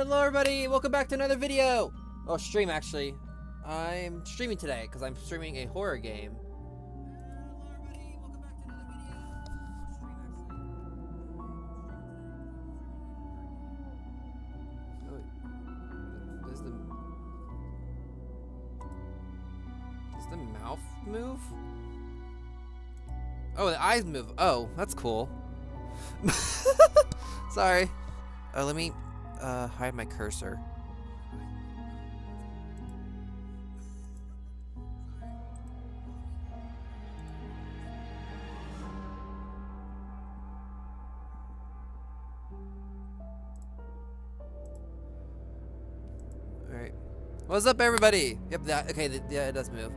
Hello everybody, welcome back to another video! Oh, stream actually. I'm streaming today because I'm streaming a horror game. Does the mouth move? Oh, the eyes move. Oh, that's cool. Sorry. Let me hide my cursor. Alright. What's up, everybody? Yep, yeah, it does move.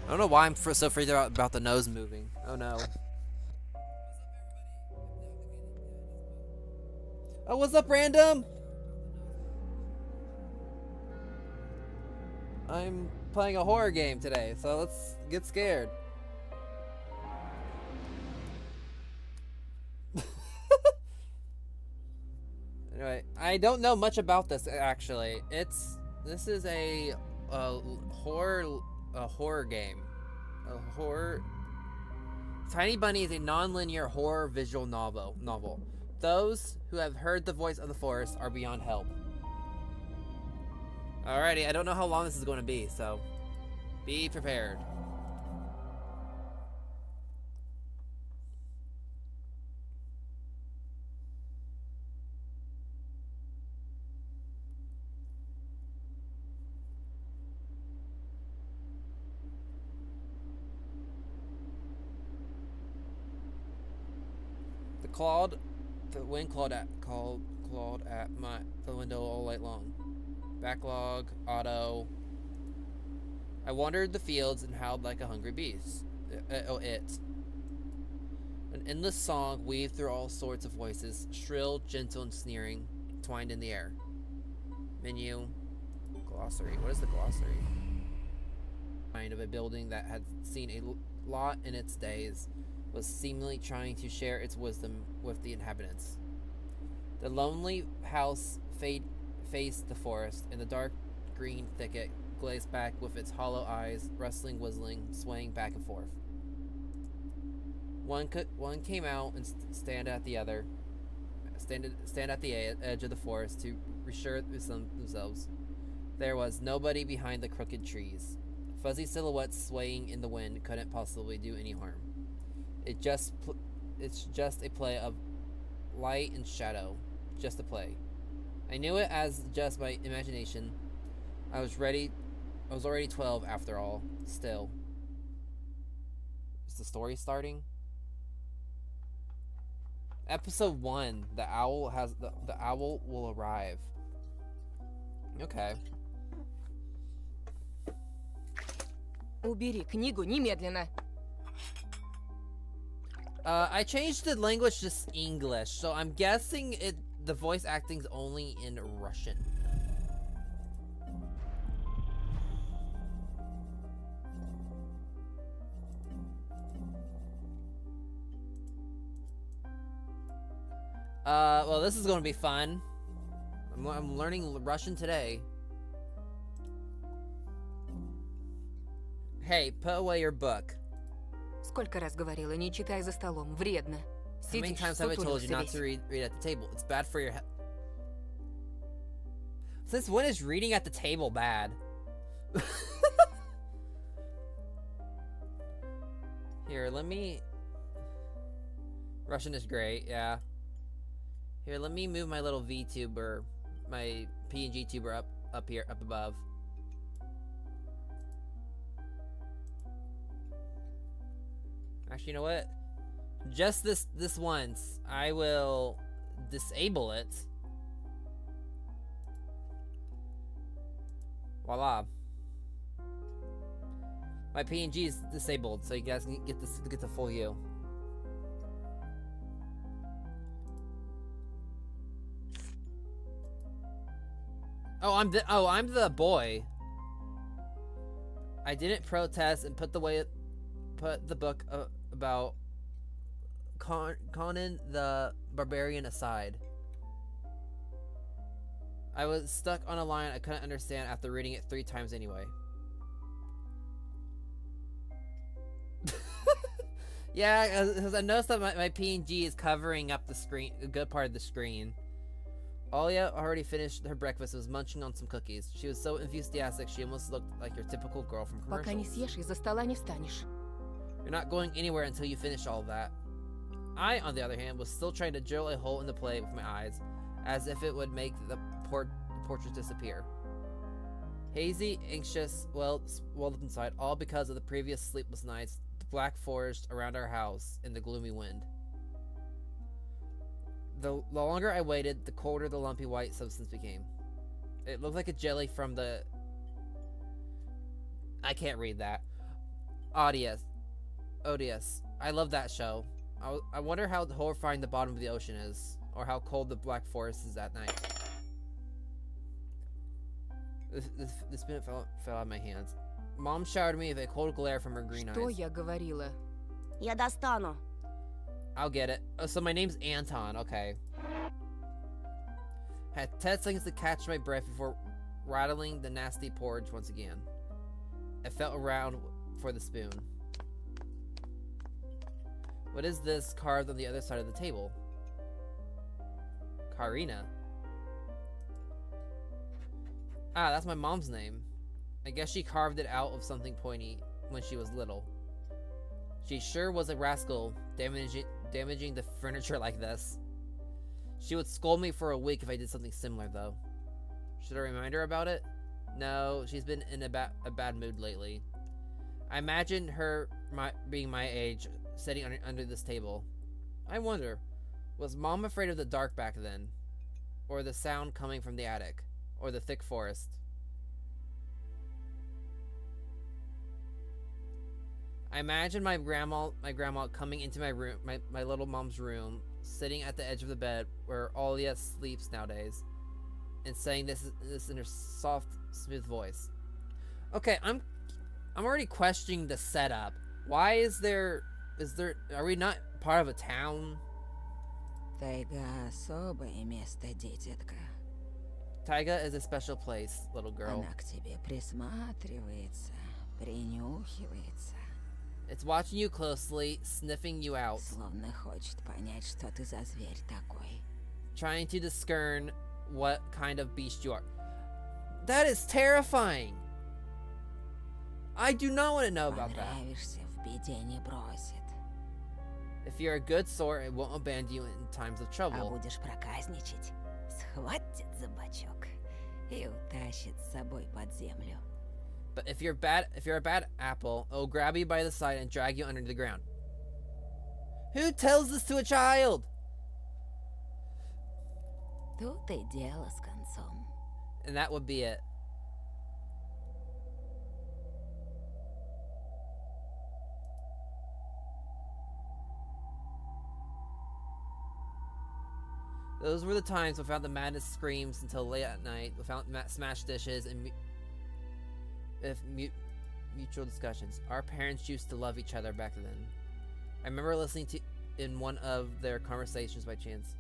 I don't know why I'm so freaked out about the nose moving. Oh no. Oh, what's up, random? I'm playing a horror game today, so let's get scared. Anyway, I don't know much about this actually. This is a horror game. Tiny Bunny is a non-linear horror visual novel. Those who have heard the voice of the forest are beyond help. Alrighty, I don't know how long this is going to be, so be prepared. The wind clawed at the window all night long. Backlog, auto. I wandered the fields and howled like a hungry beast. An endless song weaved through all sorts of voices, shrill, gentle, and sneering, twined in the air. Menu. Glossary. What is the glossary? Kind of a building that had seen a lot in its days was seemingly trying to share its wisdom with the inhabitants. The lonely house faced the forest, and the dark green thicket glazed back with its hollow eyes, rustling, whistling, swaying back and forth. One came out and stand at the edge of the forest to reassure themselves. There was nobody behind the crooked trees. Fuzzy silhouettes swaying in the wind couldn't possibly do any harm. It's just a play of light and shadow. Just a play. I knew it as just my imagination. I was already 12 after all. Still. Is the story starting? Episode 1. The owl will arrive. Okay. Убери книгу немедленно. I changed the language to English, so I'm guessing the voice acting's only in Russian. Well, this is gonna be fun. I'm learning Russian today. Hey, put away your book. Сколько раз говорила, не читай за столом, вредно. How many times have I told you not to read at the table? It's bad for your health. Since when is reading at the table bad? Here, let me... Russian is great, yeah. Here, let me move my little VTuber, my PNG tuber up here, up above. Actually, you know what? Just this once, I will disable it. Voila. My PNG is disabled, so you guys can get the full view. Oh, I'm the boy. I didn't protest and put the book about Conan the Barbarian aside. I was stuck on a line I couldn't understand after reading it 3 times anyway. Yeah, because I noticed that my PNG is covering up the screen, a good part of the screen. Alia already finished her breakfast and was munching on some cookies. She was so enthusiastic she almost looked like your typical girl from Пока не commercials. съешь, из-за стола не встанешь. You're not going anywhere until you finish all of that. I, on the other hand, was still trying to drill a hole in the plate with my eyes, as if it would make the portrait disappear. Hazy, anxious, welled up inside, all because of the previous sleepless nights, the black forest around our house, and the gloomy wind. The longer I waited, the colder the lumpy white substance became. It looked like a jelly from the... I can't read that. Odious. I love that show. I wonder how horrifying the bottom of the ocean is, or how cold the black forest is at night. This spoon fell out of my hands. Mom showered me with a cold glare from her green Что eyes. я говорила? Я достану. I'll get it. Oh, so my name's Anton, okay. Had 10 seconds to catch my breath before rattling the nasty porridge once again. I felt around for the spoon. What is this carved on the other side of the table? Karina. Ah, that's my mom's name. I guess she carved it out of something pointy when she was little. She sure was a rascal, damaging the furniture like this. She would scold me for a week if I did something similar, though. Should I remind her about it? No, she's been in a bad mood lately. I imagine her being my age, sitting under this table. I wonder, was Mom afraid of the dark back then? Or the sound coming from the attic? Or the thick forest? I imagine my grandma coming into my room, my little mom's room, sitting at the edge of the bed where Alia sleeps nowadays, and saying this in her soft, smooth voice. Okay, I'm already questioning the setup. Why is there, are we not part of a town? Тайга особое место, дитятка. Taiga is a special place, little girl. Она к тебе присматривается, принюхивается. It's watching you closely, sniffing you out, Словно хочет понять, что ты за зверь такой. trying to discern what kind of beast you are. That is terrifying! I do not want to know about that. Понравишься, в беде не бросит. If you're a good sort, it won't abandon you in times of А trouble. будешь проказничать, схватит за бочок и утащит с собой под землю. But if you're a bad apple, it'll grab you by the side and drag you under the ground. Who tells this to a child? Тут и дело с концом. And that would be it. Those were the times without the madness screams until late at night, without smashed dishes and mutual discussions. Our parents used to love each other back then. I remember listening to in one of their conversations by chance.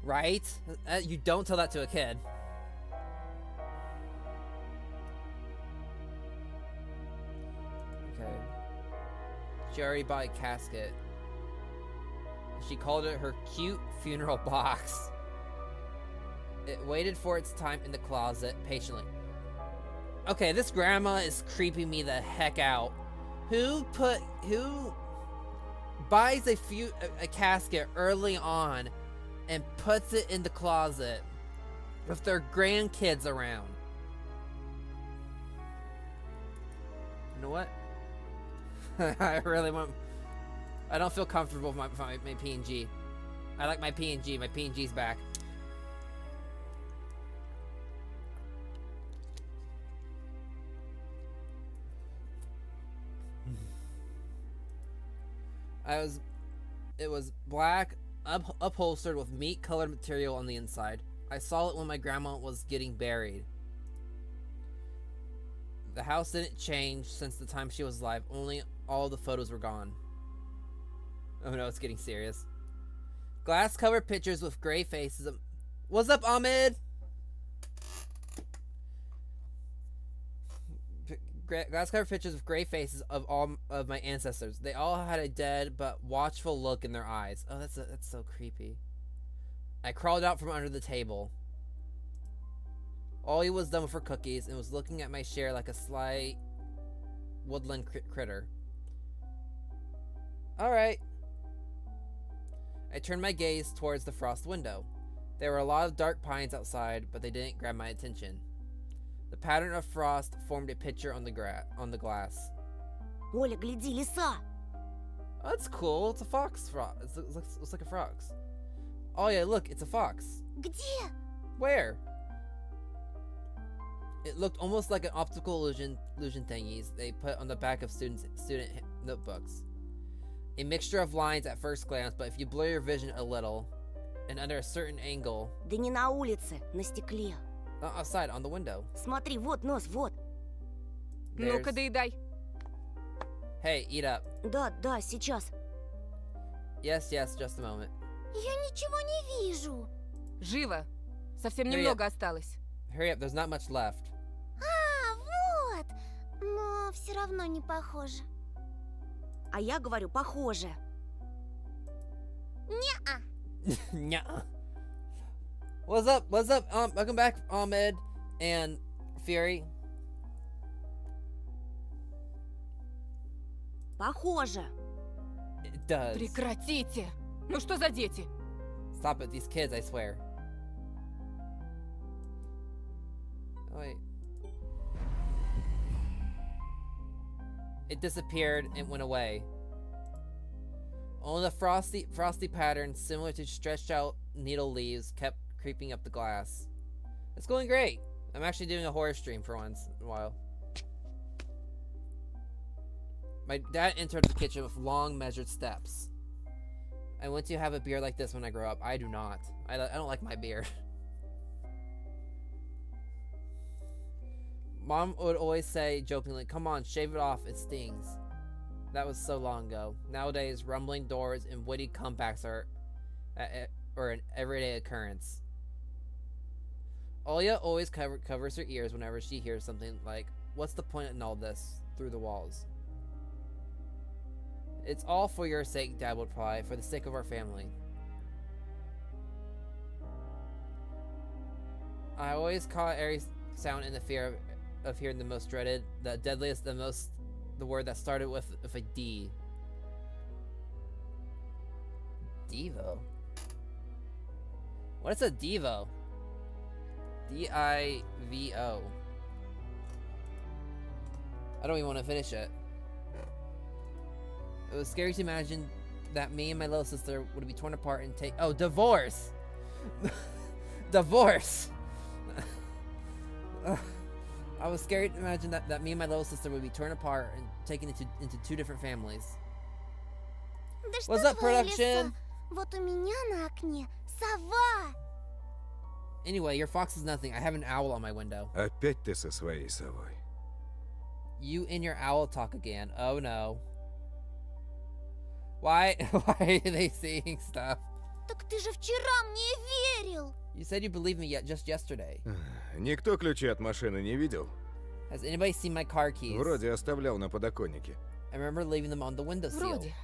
Right? You don't tell that to a kid. Okay. She already bought a casket. She called it her cute funeral box. It waited for its time in the closet patiently. Okay, this grandma is creeping me the heck out. Who buys a casket early on and puts it in the closet with their grandkids around? You know what? I don't feel comfortable with my PNG. I like my PNG. My PNG's back. It was black, upholstered with meat-colored material on the inside. I saw it when my grandma was getting buried. The house didn't change since the time she was alive, only all the photos were gone. Oh no, it's getting serious. Glass-covered pitchers with gray faces. What's up, Ahmed? Glass-covered pictures with gray faces of all of my ancestors. They all had a dead but watchful look in their eyes. Oh, that's so creepy. I crawled out from under the table. Ollie was done with her cookies and was looking at my share like a sly woodland critter. Alright. I turned my gaze towards the frost window. There were a lot of dark pines outside, but they didn't grab my attention. The pattern of frost formed a picture on the glass. Оля, гляди, лиса! Oh, that's cool. It's a fox. It looks like a fox. Oh yeah, look, it's a fox. Где? Where? It looked almost like an optical illusion thingies they put on the back of student notebooks. A mixture of lines at first glance, but if you blur your vision a little, and under a certain angle... Да не на улице, на стекле. Outside, on the window. Смотри, вот нос, вот. Ну-ка, доедай. Hey, eat up. Да, да, сейчас. Yes, just a moment. Я ничего не вижу. Живо. Совсем Hurry немного осталось. Hurry up, there's not much left. А, вот. Но все равно не похоже. А я говорю, похоже. Не-а. Nya. What's up? Welcome back, Ahmed and Fury. Похоже. It does. Прекратите. Ну что за дети? Stop it, these kids, I swear. Oh, wait. It disappeared and went away. Only the frosty pattern, similar to stretched out needle leaves, kept creeping up the glass. It's going great. I'm actually doing a horror stream for once in a while. My dad entered the kitchen with long, measured steps. I want to have a beard like this when I grow up. I do not. I don't like my beard. Mom would always say jokingly, "Come on, shave it off, it stings." That was so long ago. Nowadays, rumbling doors and witty comebacks are an everyday occurrence. Olya always covers her ears whenever she hears something like, "What's the point in all this?" through the walls. It's all for your sake, Dad would reply, for the sake of our family. I always caught every sound in the fear of hearing the most dreaded, the deadliest, the word that started with a D. Devo? What is a Devo? D-I-V-O. I don't even want to finish it. It was scary to imagine that me and my little sister would be torn apart and divorce! Divorce! I was scared to imagine that me and my little sister would be torn apart and taken into two different families. Да что What's up, твоя production? лиса? Вот у меня на окне сова. Anyway, your fox is nothing. I have an owl on my window. Опять ты со своей совой. You and your owl talk again. Oh no. Why are they saying stuff? Так ты же вчера мне верил. You said you believed me just yesterday. Никто ключи от машины не видел? Has anybody seen my car keys? Вроде оставлял на подоконнике. I remember leaving them on the windowsill. Вроде.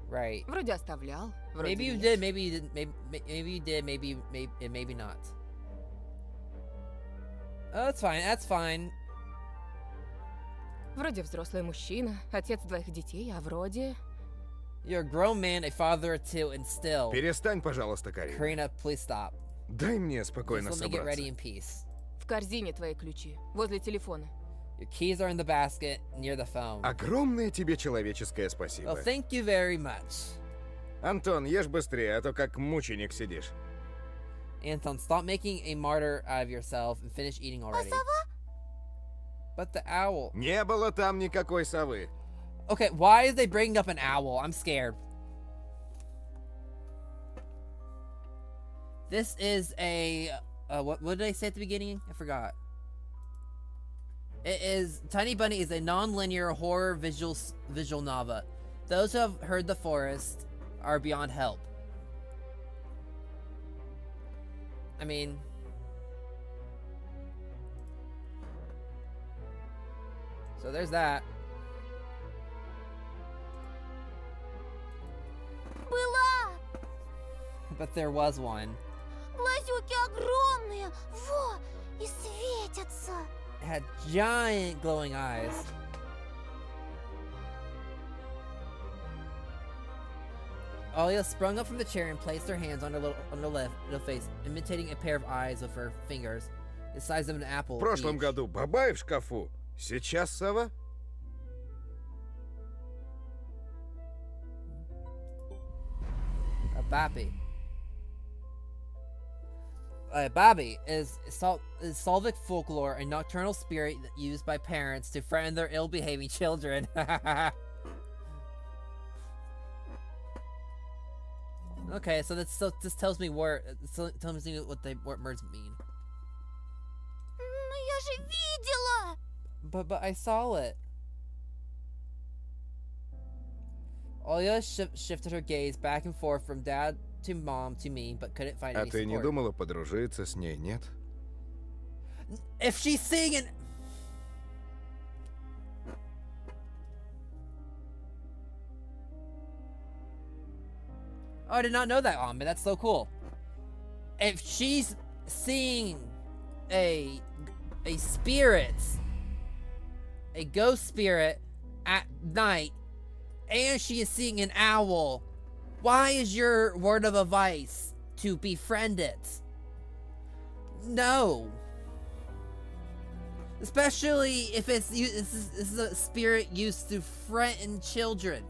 Right. Вроде оставлял. Вроде Maybe you нет. did, maybe you didn't. Maybe you did, maybe not. Oh, that's fine. That's fine. Вроде взрослый мужчина, отец двоих детей, а вроде... You're a grown man, a father of two, and still. Перестань, пожалуйста, Карина. Karina, please stop. Дай мне спокойно Just let me get ready собраться. in peace. В корзине твои ключи, возле телефона. Your keys are in the basket near the phone. Огромное тебе человеческое спасибо. Well, thank you very much. Антон, ешь быстрее, а то как мученик сидишь. Anton, stop making a martyr out of yourself and finish eating А already. сова? But the owl. Не было там никакой совы. Okay, why is they bringing up an owl? I'm scared. This is a what did I say at the beginning? I forgot. It is Tiny Bunny is a non-linear horror visual novel. Those who have heard the forest are beyond help. I mean... So there's that. Была! But there was one. Глазюки огромные! Во! И светятся! It had giant glowing eyes. Alia sprung up from the chair and placed her hands on her little face, imitating a pair of eyes with her fingers, the size of an apple. В прошлом each. году бабай в шкафу. Сейчас сова. A babi. Babi is Slavic folklore, a nocturnal spirit used by parents to frighten their ill-behaving children. Okay, so this tells me tells me what words mean. Я же видела! But I saw it. Alia shifted her gaze back and forth from Dad to Mom to me, but couldn't find А any ты не support. думала подружиться с ней, нет? If she's singing... Oh, I did not know that on me. That's so cool. If she's seeing a spirit, a ghost spirit at night, and she is seeing an owl, why is your word of advice to befriend it? No. Especially if this is a spirit used to frighten children.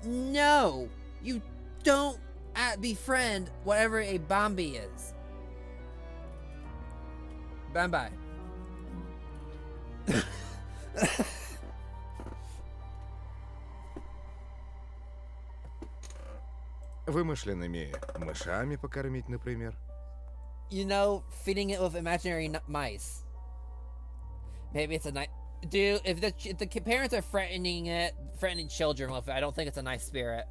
No. You don't befriend whatever a Bambi is. Bye-bye. Вымышленными мышами покормить, например. You know, feeding it with imaginary mice. Maybe it's a nice... Dude, if the parents are threatening children with it, I don't think it's a nice spirit.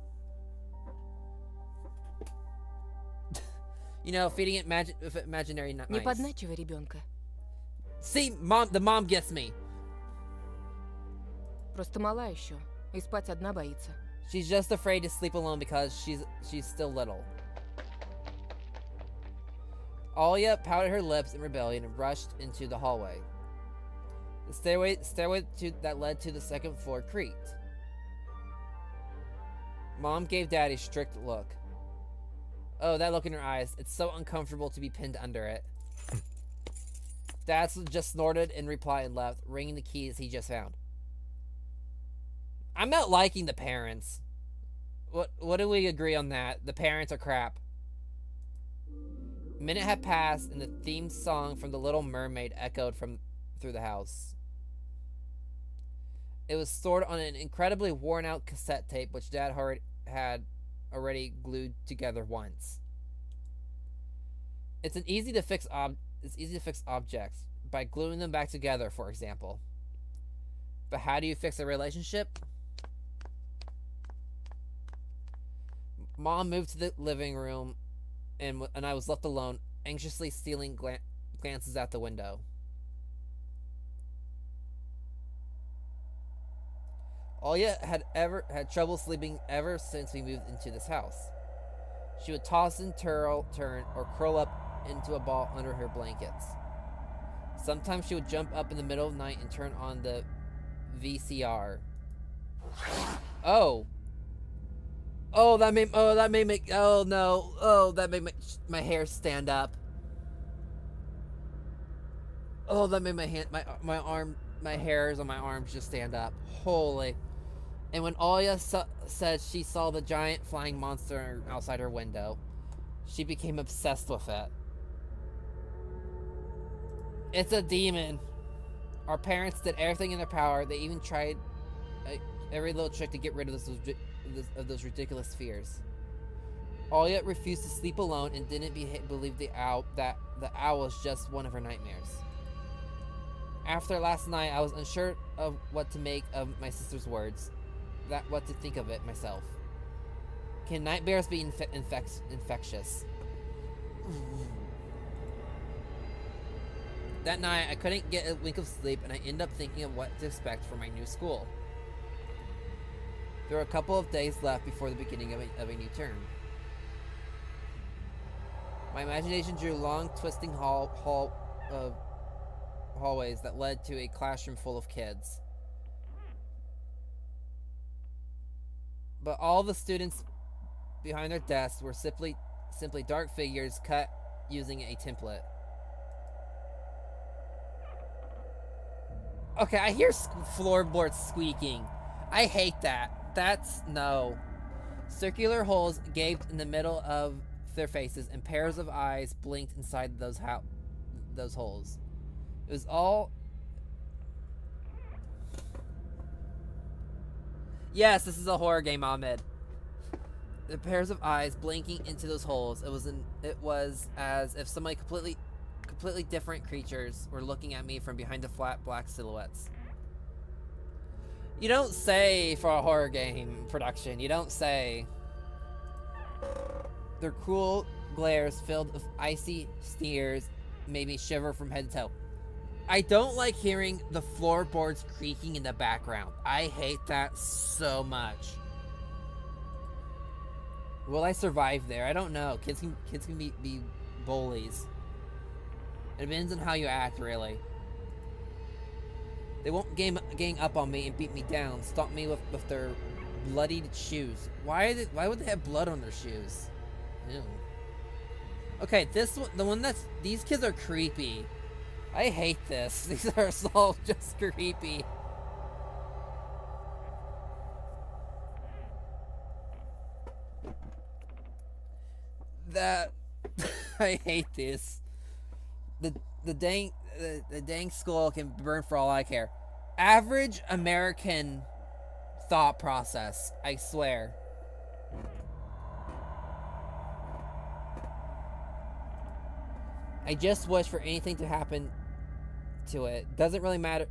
You know, feeding it with imaginary mice. Не подначивай ребенка. See, the mom gets me. Просто мала еще. И спать одна боится. She's just afraid to sleep alone because she's still little. Alia pouted her lips in rebellion and rushed into the hallway. The stairway that led to the second floor creaked. Mom gave Dad a strict look. Oh, that look in her eyes. It's so uncomfortable to be pinned under it. Dad just snorted in reply and left, ringing the keys he just found. I'm not liking the parents. What do we agree on that? The parents are crap. A minute had passed and the theme song from The Little Mermaid echoed through the house. It was stored on an incredibly worn-out cassette tape which Dad had already glued together once. It's easy to fix objects by gluing them back together, for example. But how do you fix a relationship? Mom moved to the living room, and I was left alone, anxiously stealing glances out the window. Alia had trouble sleeping ever since we moved into this house. She would toss and turn, or curl up into a ball under her blankets. Sometimes she would jump up in the middle of the night and turn on the VCR. Oh, that made my hair stand up. Oh, that made my hairs on my arms just stand up. Holy. And when Alia said she saw the giant flying monster outside her window, she became obsessed with it. It's a demon. Our parents did everything in their power. They even tried every little trick to get rid of those ridiculous fears. Alia refused to sleep alone and didn't believe that the owl was just one of her nightmares. After last night, I was unsure of what to make of my sister's words. what to think of it myself. Can nightmares be infectious? That night, I couldn't get a wink of sleep, and I ended up thinking of what to expect for my new school. There were a couple of days left before the beginning of a new term. My imagination drew long, twisting hallways that led to a classroom full of kids. But all the students behind their desks were simply dark figures cut using a template. Okay, I hear floorboards squeaking. I hate that. No. Circular holes gaped in the middle of their faces, and pairs of eyes blinked inside those holes. It was all... Yes, this is a horror game, Ahmed. The pairs of eyes blinking into those holes. It was as if somebody completely different creatures were looking at me from behind the flat black silhouettes. You don't say for a horror game production. You don't say. Their cruel glares filled with icy sneers made me shiver from head to toe. I don't like hearing the floorboards creaking in the background. I hate that so much. Will I survive there? I don't know. Kids can be bullies. It depends on how you act, really. They won't gang up on me and beat me down, stomp me with their bloodied shoes. Why would they have blood on their shoes? Ew. Okay, these kids are creepy. I hate this. These are all just creepy. I hate this. The dang school can burn for all I care. Average American thought process, I swear. I just wish for anything to happen to it. Doesn't really matter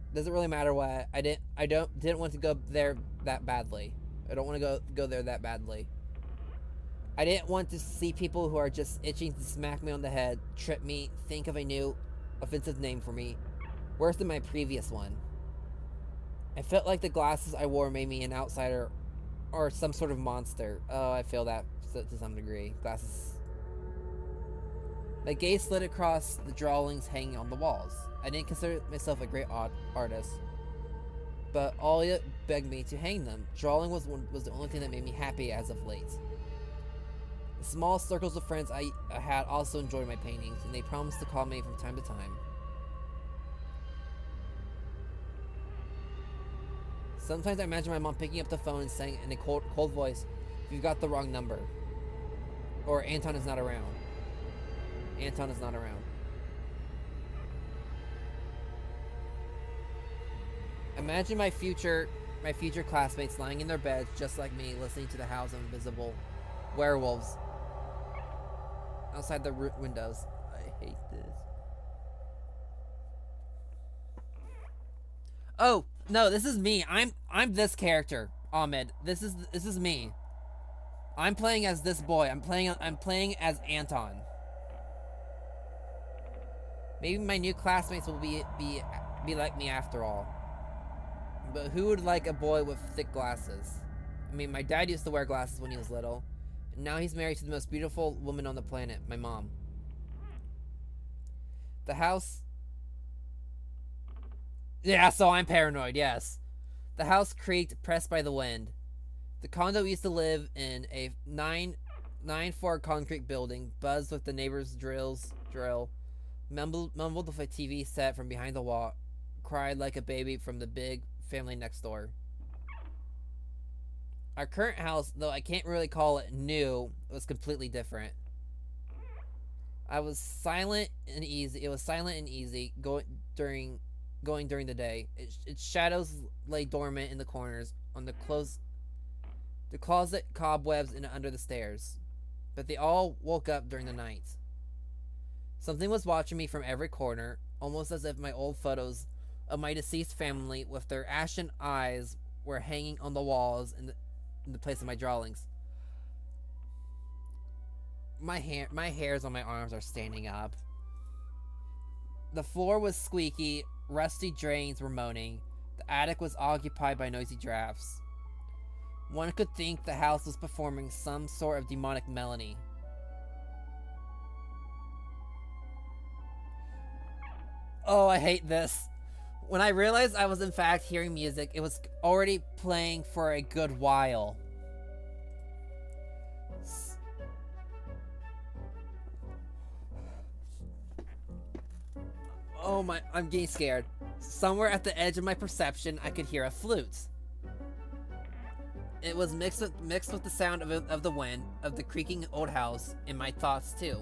what. I didn't want to go there that badly. I don't want to go there that badly. I didn't want to see people who are just itching to smack me on the head, trip me, think of a new offensive name for me, worse than my previous one. I felt like the glasses I wore made me an outsider or some sort of monster. Oh, I feel that to some degree. Glasses. My gaze slid across the drawings hanging on the walls. I didn't consider myself a great artist, but Alia begged me to hang them. Drawing was the only thing that made me happy as of late. The small circles of friends I had also enjoyed my paintings, and they promised to call me from time to time. Sometimes I imagine my mom picking up the phone and saying in a cold voice, "You've got the wrong number." Or, "Anton is not around." Anton is not around. Imagine my future classmates lying in their beds just like me, listening to the howls of invisible werewolves outside the windows. I hate this. Oh no, this is me. I'm this character, Ahmed. This is me. I'm playing as this boy. I'm playing as Anton. Maybe my new classmates will be like me after all. But who would like a boy with thick glasses? I mean, my dad used to wear glasses when he was little. And now he's married to the most beautiful woman on the planet, my mom. The house... Yeah, so I'm paranoid, yes. The house creaked, pressed by the wind. The condo we used to live in, a 9-floor concrete building, buzzed with the neighbor's drill, mumbled with a TV set from behind the wall, cried like a baby from the big family next door. Our current house, though I can't really call it new, was completely different. It was silent and easy going during the day. Its shadows lay dormant in the corners, on the closet cobwebs and under the stairs. But they all woke up during the night. Something was watching me from every corner, almost as if my old photos of my deceased family with their ashen eyes were hanging on the walls in the place of my drawings. My hairs on my arms are standing up. The floor was squeaky, rusty drains were moaning. The attic was occupied by noisy drafts. One could think the house was performing some sort of demonic melody. Oh, I hate this. When I realized I was in fact hearing music, it was already playing for a good while. Oh my, I'm getting scared. Somewhere at the edge of my perception, I could hear a flute. It was mixed with the sound of the wind, of the creaking old house, and my thoughts too.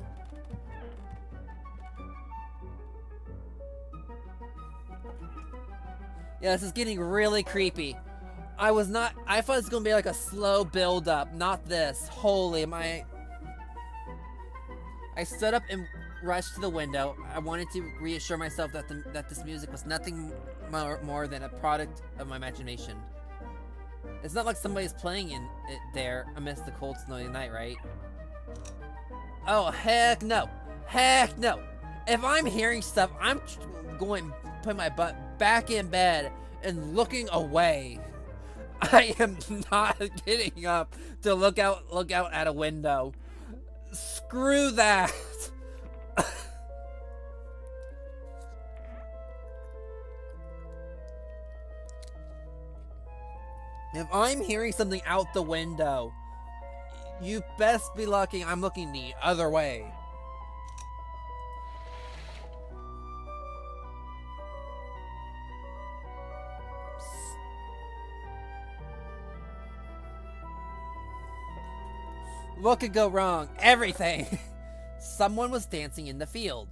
Yeah, this is getting really creepy. I thought it was gonna be like a slow build up, not this. Holy my. I stood up and rushed to the window. I wanted to reassure myself that this music was nothing more than a product of my imagination. It's not like somebody's playing it there amidst the cold, snowy night, right? Oh, heck no. Heck no. If I'm hearing stuff, I'm going to put my butt back in bed and looking away. I am not getting up to look out at a window. Screw that. If I'm hearing something out the window, you best be lucky I'm looking the other way. What could go wrong? Everything! Someone was dancing in the field.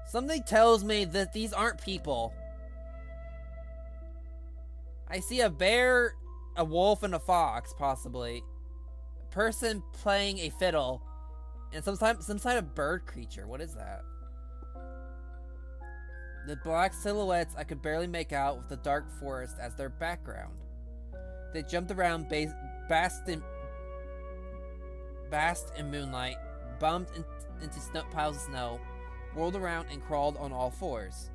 Something tells me that these aren't people. I see a bear, a wolf, and a fox, possibly. A person playing a fiddle, and some kind of bird creature. What is that? The black silhouettes I could barely make out with the dark forest as their background. They jumped around, basked in moonlight, bumped into piles of snow, rolled around, and crawled on all fours.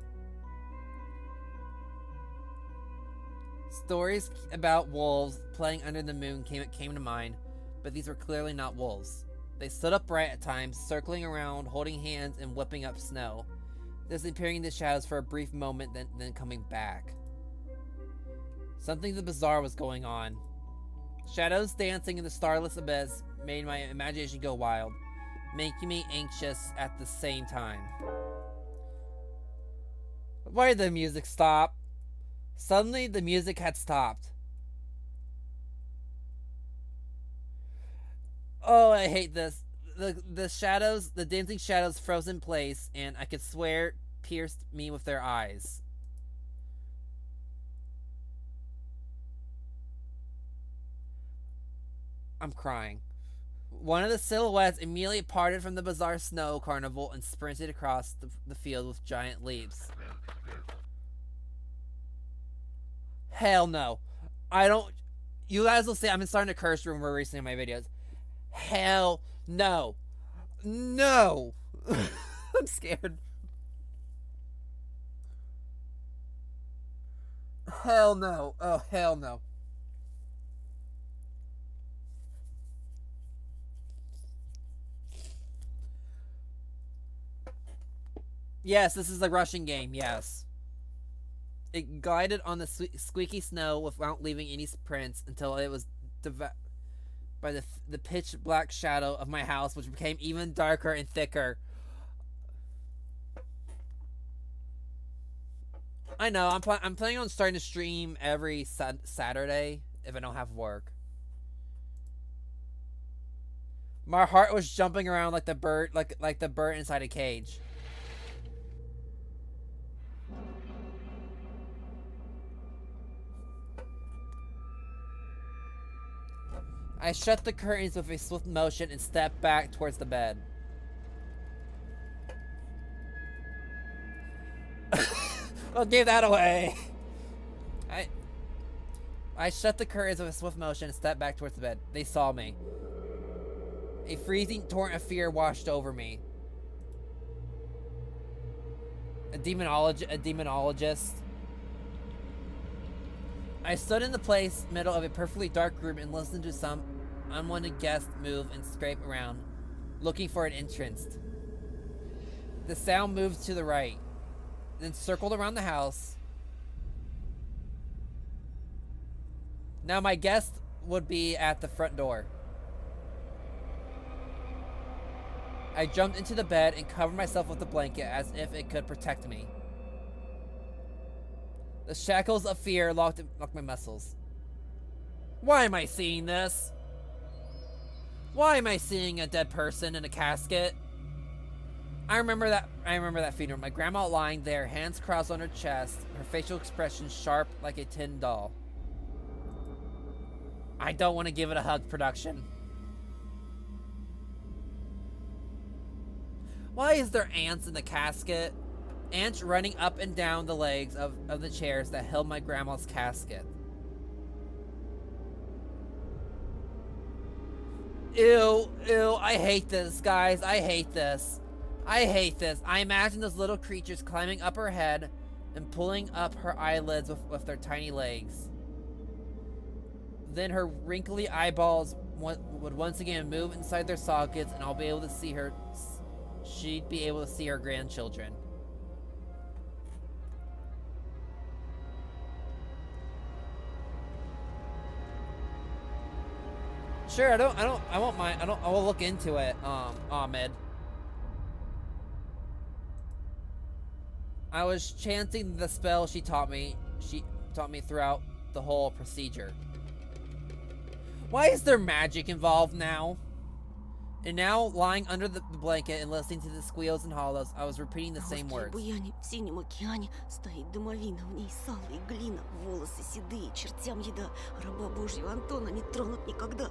Stories about wolves playing under the moon came to mind, but these were clearly not wolves. They stood upright at times, circling around, holding hands and whipping up snow, disappearing in the shadows for a brief moment, then coming back. Something bizarre was going on. Shadows dancing in the starless abyss made my imagination go wild, making me anxious at the same time. Why did the music stop? Suddenly, the music had stopped. Oh, I hate this. The shadows, the dancing shadows froze in place, and I could swear pierced me with their eyes. I'm crying. One of the silhouettes immediately parted from the bizarre snow carnival and sprinted across the field with giant leaps. Hell no. I don't... You guys will see I'm starting to curse when we're releasing my videos. Hell no. No. I'm scared. Hell no. Oh, hell no. Yes, this is a Russian game, yes. It glided on the squeaky snow without leaving any prints until it was by the pitch black shadow of my house, which became even darker and thicker. I know, I'm planning on starting to stream every Saturday if I don't have work. My heart was jumping around like the bird, like the bird inside a cage. I shut the curtains with a swift motion and stepped back towards the bed. I'll give that away. I shut the curtains with a swift motion and stepped back towards the bed. They saw me. A freezing torrent of fear washed over me. A demonologist. I stood in the middle of a perfectly dark room and listened to some unwanted guest move and scrape around, looking for an entrance. The sound moved to the right, then circled around the house. Now my guest would be at the front door. I jumped into the bed and covered myself with the blanket as if it could protect me. The shackles of fear locked my muscles. Why am I seeing this? Why am I seeing a dead person in a casket? I remember that funeral. My grandma lying there, hands crossed on her chest, her facial expression sharp like a tin doll. I don't want to give it a hug, production. Why is there ants in the casket? Ants running up and down the legs of the chairs that held my grandma's casket. Ew, I hate this, guys. I hate this. I imagine those little creatures climbing up her head and pulling up her eyelids with their tiny legs. Then her wrinkly eyeballs would once again move inside their sockets, and I'll be able to see her. She'd be able to see her grandchildren. Sure, I won't mind. I will look into it, Ahmed. I was chanting the spell she taught me. She taught me throughout the whole procedure. Why is there magic involved now? And now, lying under the blanket and listening to the squeals and hollows, I was repeating the same words. В синем океане стоит домовина, в ней сало и глина, волосы седые, чертям еда, раба Божьего Антона не тронут никогда.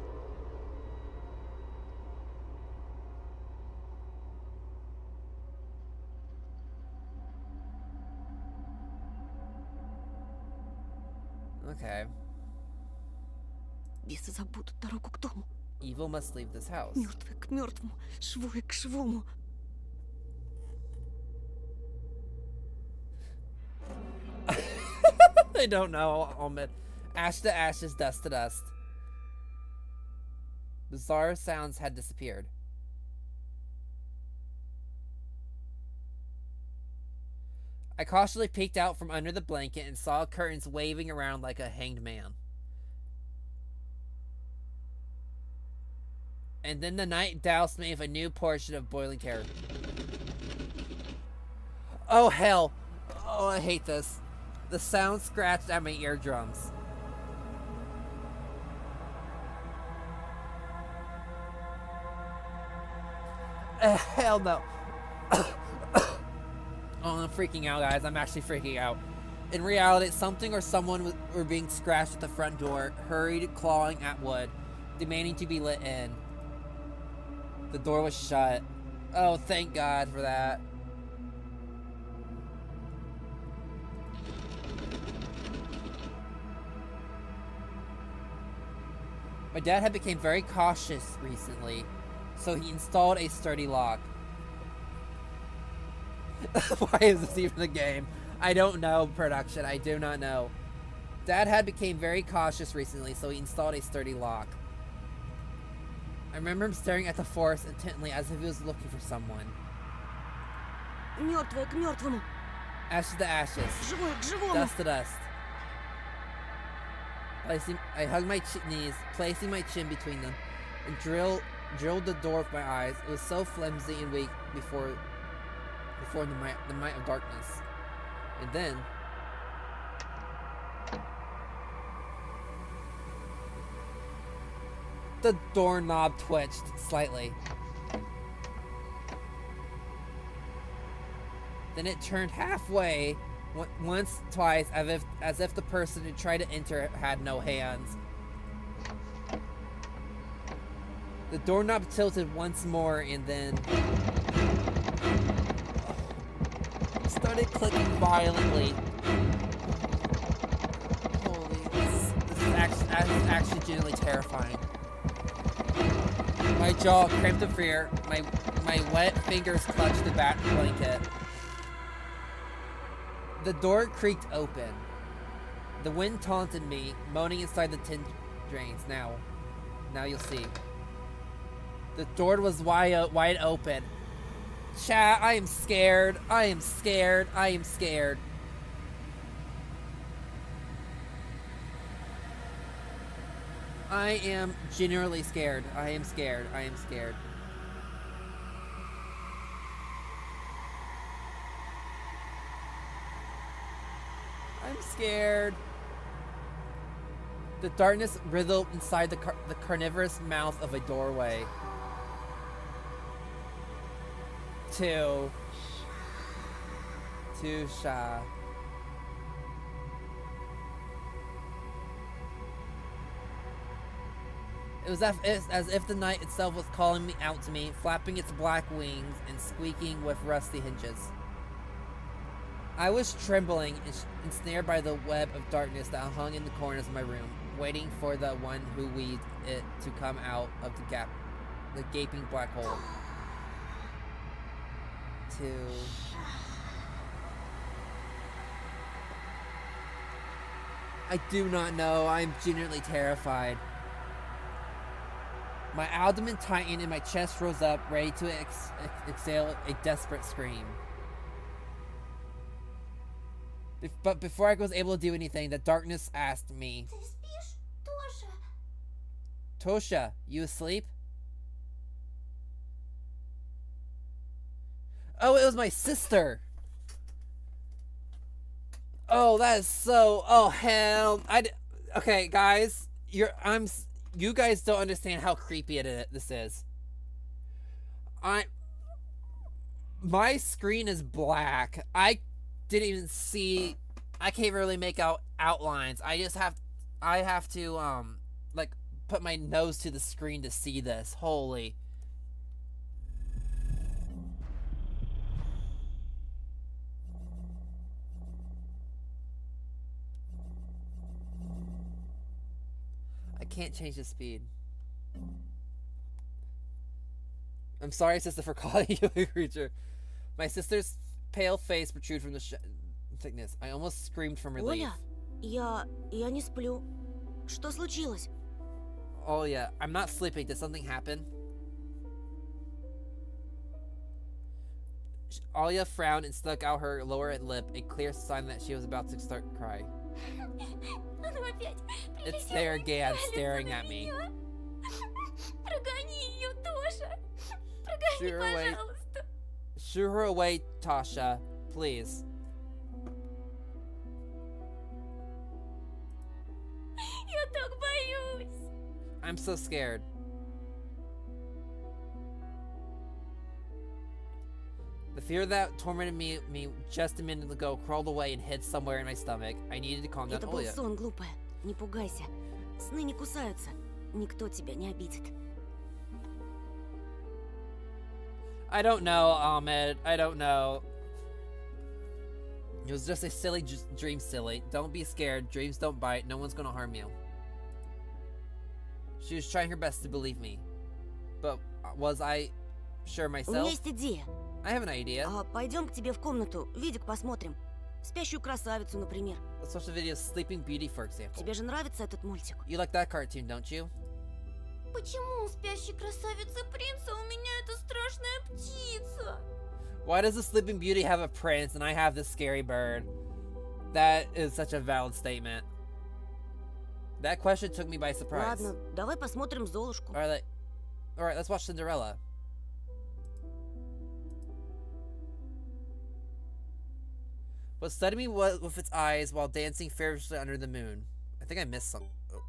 Okay. Бесы забудут дорогу к дому. Evil must leave this house. Мертвый к мертвому, живой к живому. I don't know, Ahmed. Ash to ashes, dust to dust. Bizarre sounds had disappeared. I cautiously peeked out from under the blanket and saw curtains waving around like a hanged man. And then the night doused me with a new portion of boiling terror. Oh, hell. Oh, I hate this. The sound scratched at my eardrums. Hell no. Oh, I'm freaking out, guys. I'm actually freaking out. In reality, something or someone were being scratched at the front door, hurried, clawing at wood, demanding to be let in. The door was shut. Oh, thank God for that. My dad had become very cautious recently, so he installed a sturdy lock. Why is this even a game? I don't know, production. I do not know. Dad had become very cautious recently, so he installed a sturdy lock. I remember him staring at the forest intently as if he was looking for someone. Мертвое к мертвому. Ashes to ashes. Живое к живому. Dust to dust. I hugged my knees, placing my chin between them, and drilled the door with my eyes. It was so flimsy and weak before the might of darkness. And then the doorknob twitched slightly. Then it turned halfway, once, twice, as if the person who tried to enter had no hands. The doorknob tilted once more and then started clicking violently. Holy, this is actually genuinely terrifying. My jaw cramped in fear. My wet fingers clutched the back blanket. The door creaked open. The wind taunted me, moaning inside the tin drains. Now you'll see. The door was wide open. Chat, I am scared. I am scared. I am scared. I am genuinely scared. I am scared. I am scared. I'm scared. The darkness writhed inside the carnivorous mouth of a doorway. Two Sha. It was as if the night itself was calling out to me, flapping its black wings and squeaking with rusty hinges. I was trembling, ensnared by the web of darkness that hung in the corners of my room, waiting for the one who weaved it to come out of the gaping black hole. I do not know. I'm genuinely terrified. My abdomen tightened and my chest rose up, ready to exhale a desperate scream. But before I was able to do anything, the darkness asked me, Ты спишь, Тоша? Tosha, you asleep? Oh, it was my sister! Oh, that is so... Oh, hell... Okay, guys. You guys don't understand how creepy this is. My screen is black. I didn't even see... I can't really make out outlines. I have to, like, put my nose to the screen to see this. Holy... I can't change the speed. I'm sorry, sister, for calling you a creature. My sister's pale face protruded from the thickness. I almost screamed from relief. Оля, я не сплю. Что случилось? Oh yeah, I'm not sleeping. Did something happen? Alia frowned and stuck out her lower lip, a clear sign that she was about to start to cry. Оно опять It's there again, staring at me. Прогони ее, Тоша. Прогони, пожалуйста. Shoo her away, Tasha, please. Я так боюсь. I'm so scared. The fear that tormented me just a minute ago crawled away and hid somewhere in my stomach. I needed to calm down. Это был сон, глупая. Не пугайся. Сны не кусаются. Никто тебя не обидит. I don't know, Ahmed. I don't know. It was just a silly dream, silly. Don't be scared. Dreams don't bite. No one's gonna harm you. She was trying her best to believe me. But was I sure У меня myself? есть идея. I have an idea. Пойдем к тебе в комнату, видик посмотрим. Спящую красавицу, например. Let's watch the video Sleeping Beauty, for example. Тебе же нравится этот мультик? You like that cartoon, don't you? Почему у спящей красавицы принца у меня эта страшная птица? Why does the Sleeping Beauty have a prince and I have this scary bird? That is such a valid statement. That question took me by surprise. Ладно, давай посмотрим Золушку. Alright, let's watch Cinderella. What studied me with its eyes while dancing fearlessly under the moon. I think I missed something. Oh.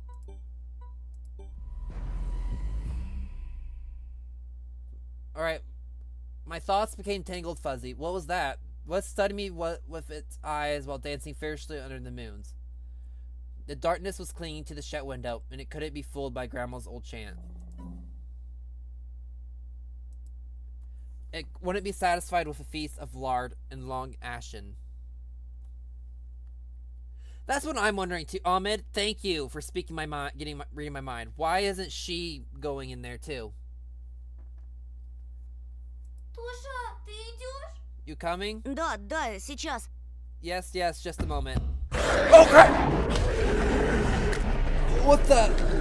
Alright. My thoughts became tangled fuzzy. What was that? What studied me with its eyes while dancing fearlessly under the moons? The darkness was clinging to the shut window, and it couldn't be fooled by Grandma's old chant. It wouldn't be satisfied with a feast of lard and long ashen. That's what I'm wondering too. Ahmed, thank you for speaking my mind, reading my mind. Why isn't she going in there too? Тоша, ты идешь? You coming? Да, да, сейчас. Yes, just a moment. Oh crap! What the?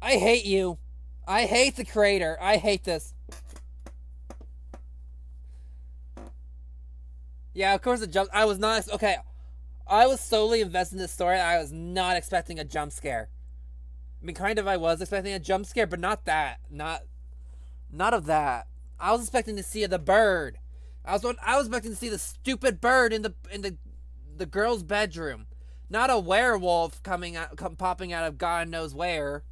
I hate you. I hate the creator. I hate this. Yeah, of course the jump. I was not. Okay. I was solely invested in this story. I was not expecting a jump scare. I mean, kind of I was expecting a jump scare, but not that. Not of that. I was expecting to see the bird. I was expecting to see the stupid bird in the girl's bedroom. Not a werewolf popping out of God knows where.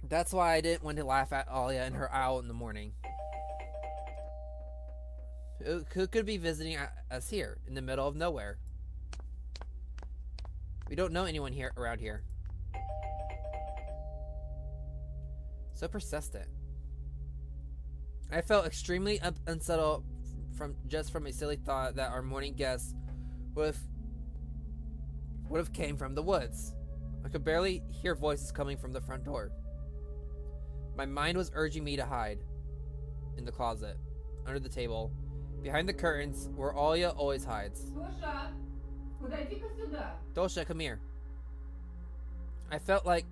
That's why I didn't want to laugh at Alia and her owl in the morning. Who could be visiting us here in the middle of nowhere? We don't know anyone here around here. So persistent. I felt extremely unsettled from a silly thought that our morning guests would have came from the woods. I could barely hear voices coming from the front door. My mind was urging me to hide. In the closet, under the table, behind the curtains, where Alia always hides. Тоша, подойди-ка сюда. Dosha, come here. I felt like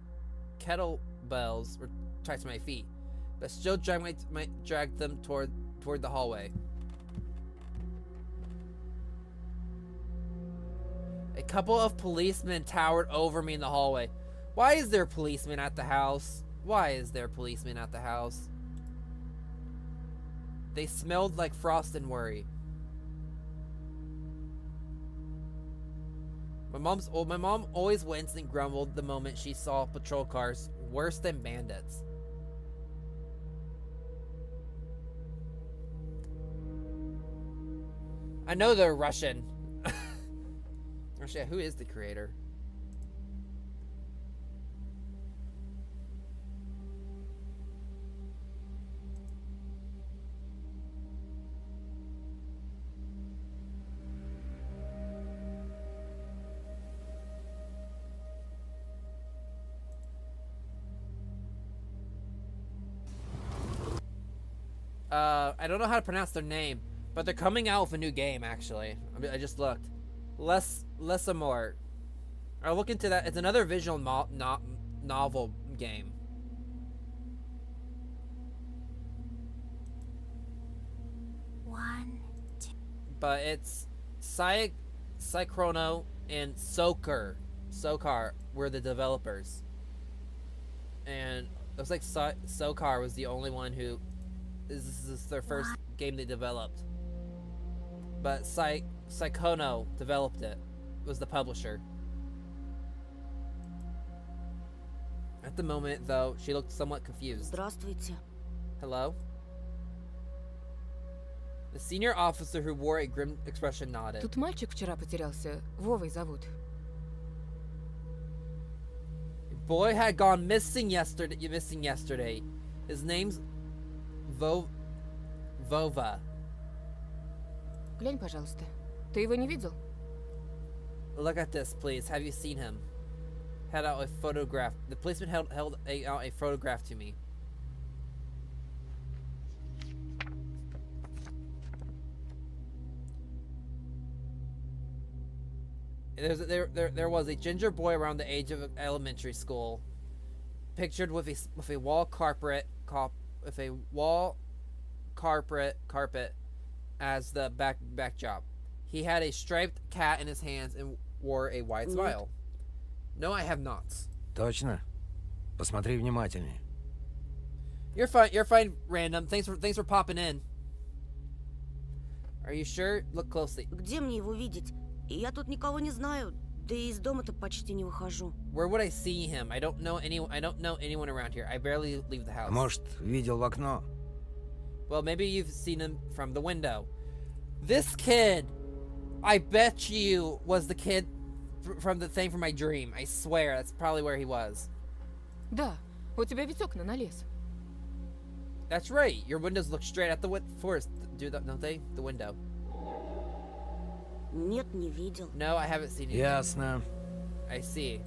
kettlebells were tied to my feet, but still dragged them toward the hallway. A couple of policemen towered over me in the hallway. Why is there a policeman at the house? Why is there a policeman at the house? They smelled like frost and worry. My mom always winced and grumbled the moment she saw patrol cars worse than bandits. I know they're Russian. Actually, who is the creator? I don't know how to pronounce their name, but they're coming out with a new game, actually. I just looked. Less Amor. I'll look into that. It's another visual novel game. But it's Psychrono and Sokar were the developers. And it looks like Sokar was the only one who... This is their first game they developed. But Psychono developed it. Was the publisher. At the moment, though, she looked somewhat confused. Здравствуйте. Hello? The senior officer who wore a grim expression nodded. Тут мальчик вчера потерялся. Вовой зовут. A boy had gone missing yesterday. His name's Vova. Глянь, пожалуйста. Ты его не видел? Look at this, please. Have you seen him? Held out a photograph. The policeman held out a photograph to me. There was a ginger boy around the age of elementary school, pictured with a wall carpet as the backdrop. He had a striped cat in his hands and wore a wide smile. No, I have not. Точно? Посмотри внимательнее. You're fine, random. Thanks for popping in. Are you sure? Look closely. Где мне его видеть? Я тут никого не знаю. Да и из дома-то почти не выхожу. Where would I see him? I don't know anyone around here. I barely leave the house. Может, видел в окно? Well, maybe you've seen him from the window. This kid, I bet you, was the kid from the thing from my dream. I swear, that's probably where he was. Да, у тебя ведь окна на лес. That's right. Your windows look straight at the forest, don't they? The window. Нет, не видел. No, I haven't seen him. Ясно. I see.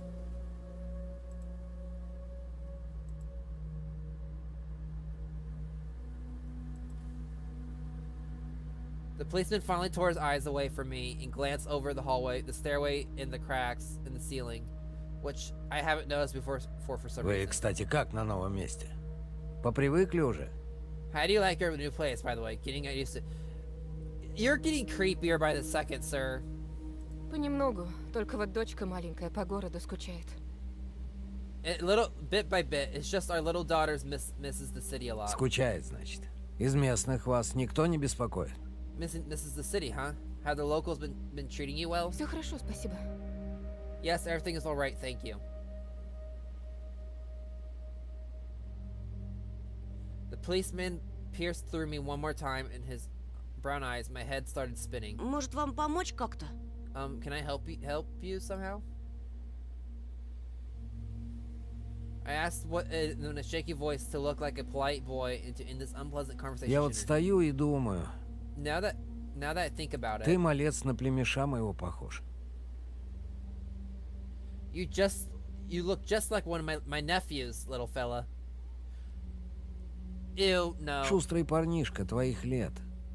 The policeman finally tore his eyes away from me and glanced over the hallway, the stairway, and the cracks in the ceiling, which I haven't noticed before for some Вы, reason. кстати, как на новом месте? Попривыкли уже? How do you like your new place, by the way? Getting used to... You're getting creepier by the second, sir. Понемногу, только вот дочка маленькая по городу скучает. A little bit by bit, it's just our little daughter's misses the city a lot. Скучает, значит. Из местных вас никто не беспокоит? Misses the city, huh? Have the locals been treating you well? Все хорошо, спасибо. Yes, everything is all right, thank you. The policeman pierced through me one more time in his brown eyes. My head started spinning. Может, вам помочь как-то? Can I help you somehow? I asked in a shaky voice to look like a polite boy and to end this unpleasant conversation. Я вот стою и думаю, Now that I think about ты, it, малец, на племеша моего похож. you look just like one of my nephews, little fella. Ew, no. Шустрый парнишка твоих лет.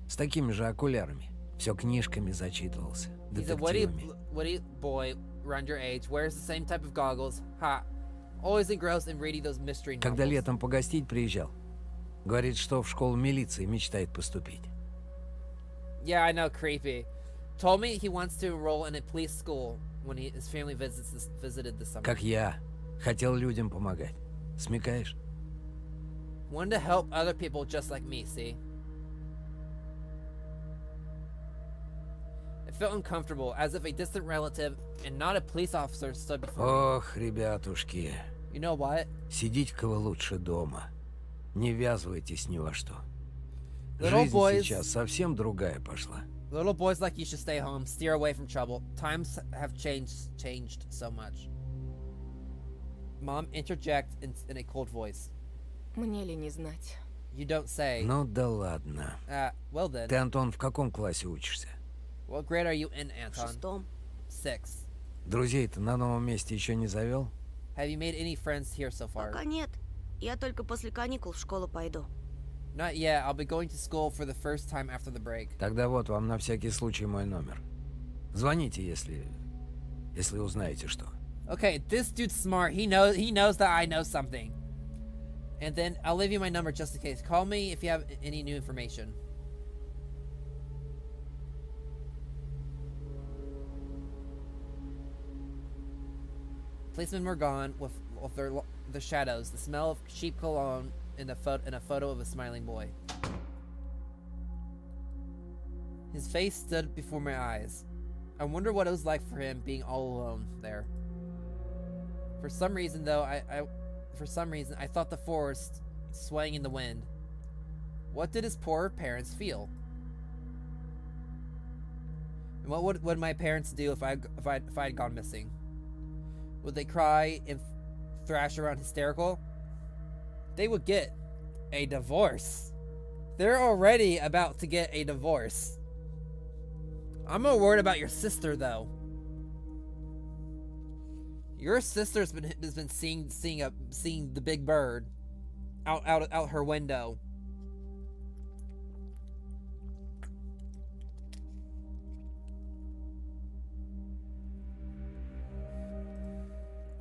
С такими же окулярами. Все книжками зачитывался. He's a Детективами. witty boy around your age, wears the same type of goggles. Ha. Always engrossed in reading those mystery novels. Когда летом погостить приезжал, говорит, что в школу милиции мечтает поступить. Yeah, I know, creepy. Told me he wants to enroll in a police school when his family visited this summer. Как я. Хотел людям помогать. Смекаешь? Wanted to help other people just like me, see? It felt uncomfortable, as if a distant relative and not a police officer stood before me. Ох, ребятушки. You know what? Сидите-ка вы лучше дома. Не ввязывайтесь ни во что. Little Жизнь boys- сейчас совсем другая пошла. Little boys like you should stay home, steer away from trouble. Times have changed so much. Mom interjects in a cold voice. Мне ли не знать? You don't say. Ну да ладно. Well then. Ты, Антон, в каком классе учишься? What grade are you in, В Anton? шестом. 6. Друзей-то на новом месте еще не завел? Have you made any friends here so far? Пока нет. Я только после каникул в школу пойду. Not yet. I'll be going to school for the first time after the break. Тогда вот вам на всякий случай мой номер. Звоните, если узнаете что. Okay, this dude's smart. He knows that I know something. And then I'll leave you my number just in case. Call me if you have any new information. Policemen were gone with their shadows, the smell of cheap cologne, and a photo of a smiling boy. His face stood before my eyes. I wonder what it was like for him being all alone there. For some reason, though, I thought the forest swaying in the wind. What did his poor parents feel? And what would my parents do if I had gone missing? Would they cry and thrash around hysterical? They would get a divorce. They're already about to get a divorce. I'm more worried about your sister, though. Your sister's been seeing the big bird out her window.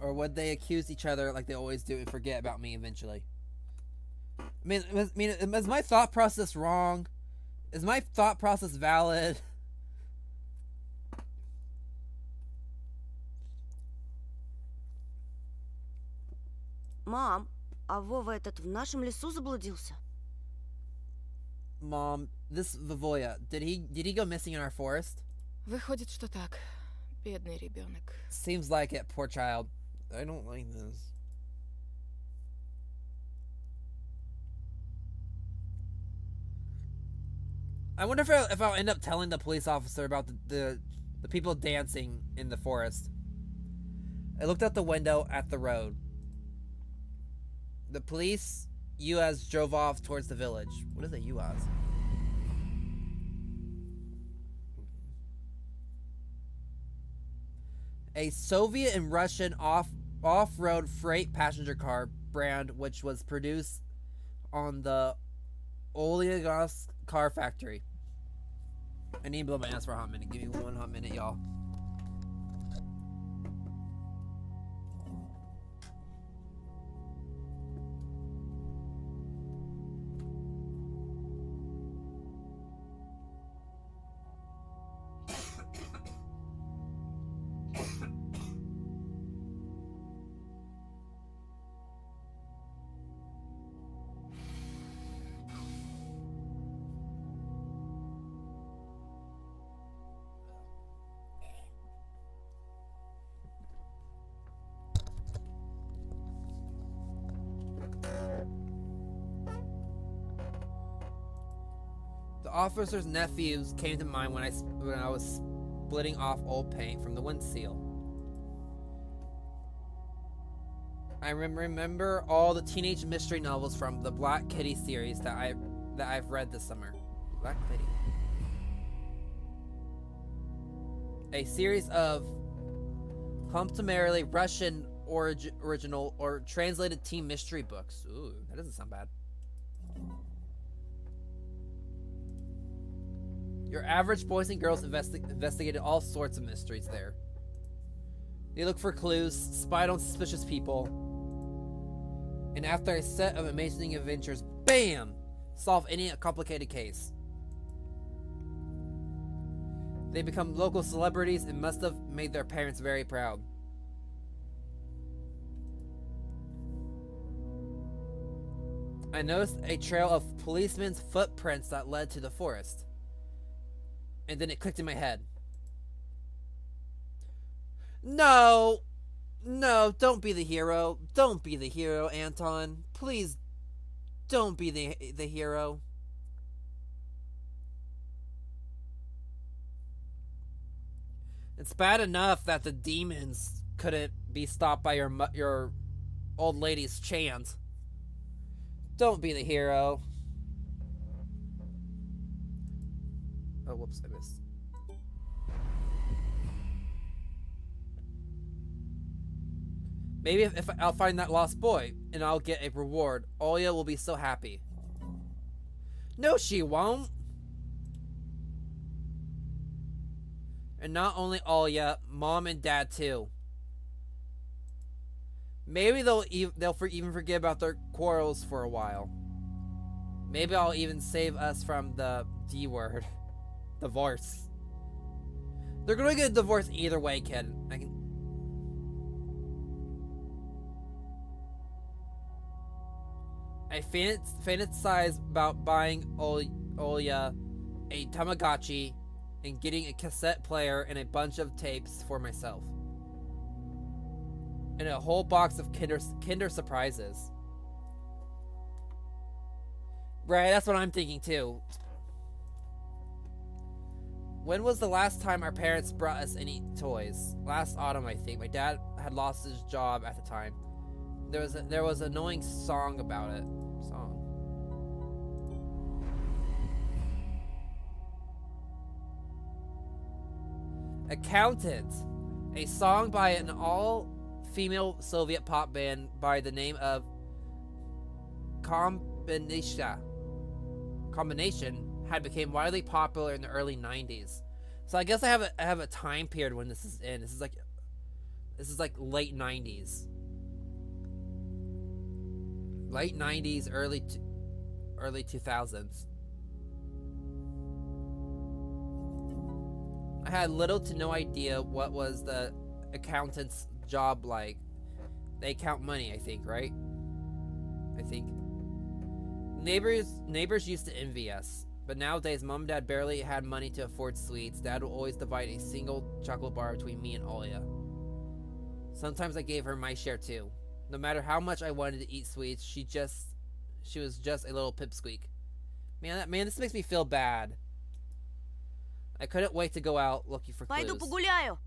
Or would they accuse each other like they always do and forget about me eventually? I mean, is my thought process wrong? Is my thought process valid? Мам, а Вова этот в нашем лесу заблудился? Mom, this Vavoya, did he go missing in our forest? Выходит, что так. Бедный ребенок. Seems like it, poor child. I don't like this. I wonder if I'll end up telling the police officer about the people dancing in the forest. I looked out the window at the road. The police UAZ drove off towards the village. What is a UAZ? A Soviet and Russian off-road freight passenger car brand, which was produced on the Orionfallz car factory. I need to blow my ass for a hot minute. Give me 1 hot minute, y'all. The officer's nephews came to mind when I was splitting off old paint from the windshield. I remember all the teenage mystery novels from the Black Kitty series that I've read this summer. Black Kitty. A series of customarily Russian original or translated teen mystery books. Ooh, that doesn't sound bad. Your average boys and girls investigated all sorts of mysteries there. They looked for clues, spied on suspicious people, and after a set of amazing adventures, BAM! Solve any complicated case. They become local celebrities and must have made their parents very proud. I noticed a trail of policemen's footprints that led to the forest. And then it clicked in my head. No! No, don't be the hero. Don't be the hero, Anton. Please, don't be the hero. It's bad enough that the demons couldn't be stopped by your old lady's chant. Don't be the hero. Oh, whoops, I missed. Maybe if I'll find that lost boy and I'll get a reward, Olya will be so happy. No, she won't. And not only Olya, Mom and Dad too. Maybe they'll even forget about their quarrels for a while. Maybe I'll even save us from the D word. Divorce. They're gonna get a divorce either way, kid. I fantasize about buying Olya a Tamagotchi and getting a cassette player and a bunch of tapes for myself. And a whole box of Kinder Surprises. Right, that's what I'm thinking too. When was the last time our parents brought us any toys? Last autumn, I think. My dad had lost his job at the time. There was an annoying song about it. Accountant, a song by an all-female Soviet pop band by the name of Combination had become widely popular in the early 90s. So I guess I have a time period when this is in. This is like late 90s. Late 90s, early 2000s. I had little to no idea what was the accountant's job like. They count money, I think, right? I think. Neighbors used to envy us. But nowadays, Mom and Dad barely had money to afford sweets. Dad would always divide a single chocolate bar between me and Olya. Sometimes I gave her my share too. No matter how much I wanted to eat sweets, she was just a little pipsqueak. Man, this makes me feel bad. I couldn't wait to go out looking for clues. Пойду погуляю.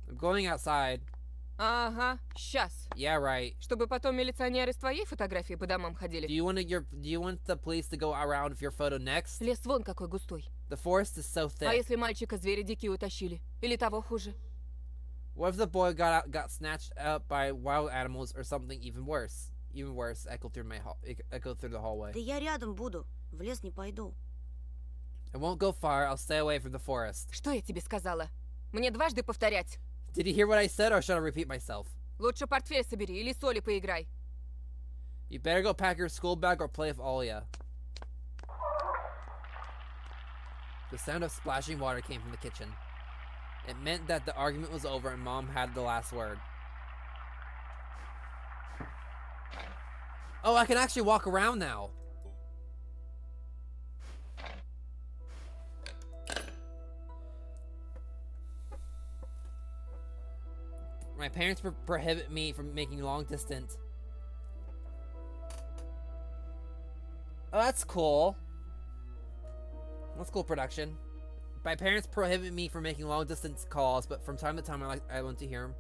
I'm going outside. Ага, сейчас. Yeah, right. Чтобы потом милиционеры с твоей фотографией по домам ходили. Do you want the police to go around with your photo next? Лес вон какой густой. The forest is so thick. А если мальчика звери дикие утащили? Или того хуже? What if the boy got snatched up by wild animals or something even worse? Even worse, echoed through the hallway. Да я рядом буду. В лес не пойду. I won't go far. I'll stay away from the forest. Что я тебе сказала? Мне дважды повторять. Did you hear what I said, or should I repeat myself? Лучше портфель собери или соли поиграй. You better go pack your school bag or play with Olya. The sound of splashing water came from the kitchen. It meant that the argument was over and Mom had the last word. Oh, I can actually walk around now. My parents prohibit me from making long distance. Oh, that's cool. That's cool production. My parents prohibit me from making long distance calls, but from time to time I want to hear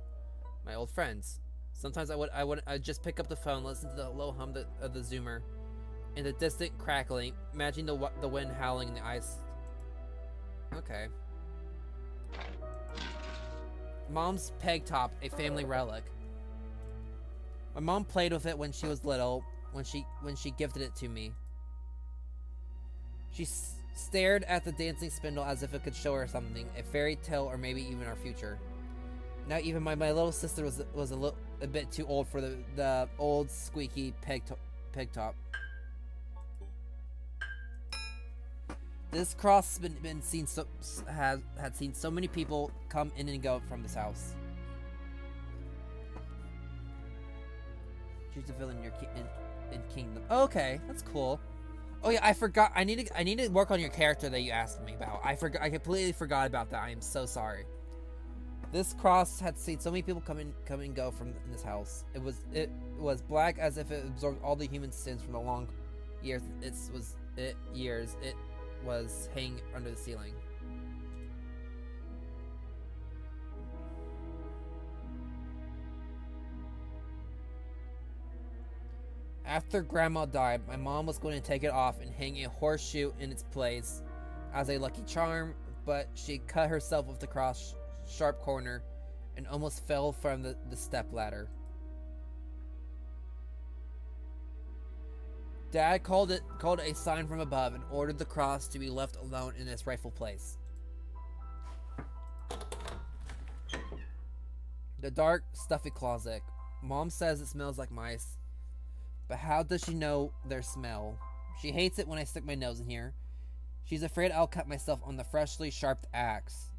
my old friends. Sometimes I'd just pick up the phone, listen to the low hum of the zoomer, and the distant crackling, imagining the wind howling in the ice. Okay. Mom's peg top, a family relic. My mom played with it when she was little, when she gifted it to me. She stared at the dancing spindle as if it could show her something, a fairy tale or maybe even our future. Now even my little sister was a bit too old for the old squeaky peg top. This cross has been seen had seen so many people come in and go from this house. Choose a villain in Kingdom. Okay, that's cool. Oh yeah, I forgot. I need to work on your character that you asked me about. I completely forgot about that. I am so sorry. This cross had seen so many people come and go from this house. It was black as if it absorbed all the human sins from the long years. It was hanging under the ceiling. After Grandma died, my mom was going to take it off and hang a horseshoe in its place as a lucky charm, but she cut herself with the cross sharp corner and almost fell from the step ladder. Dad called a sign from above and ordered the cross to be left alone in its rightful place. The dark, stuffy closet. Mom says it smells like mice, but how does she know their smell? She hates it when I stick my nose in here. She's afraid I'll cut myself on the freshly sharpened axe.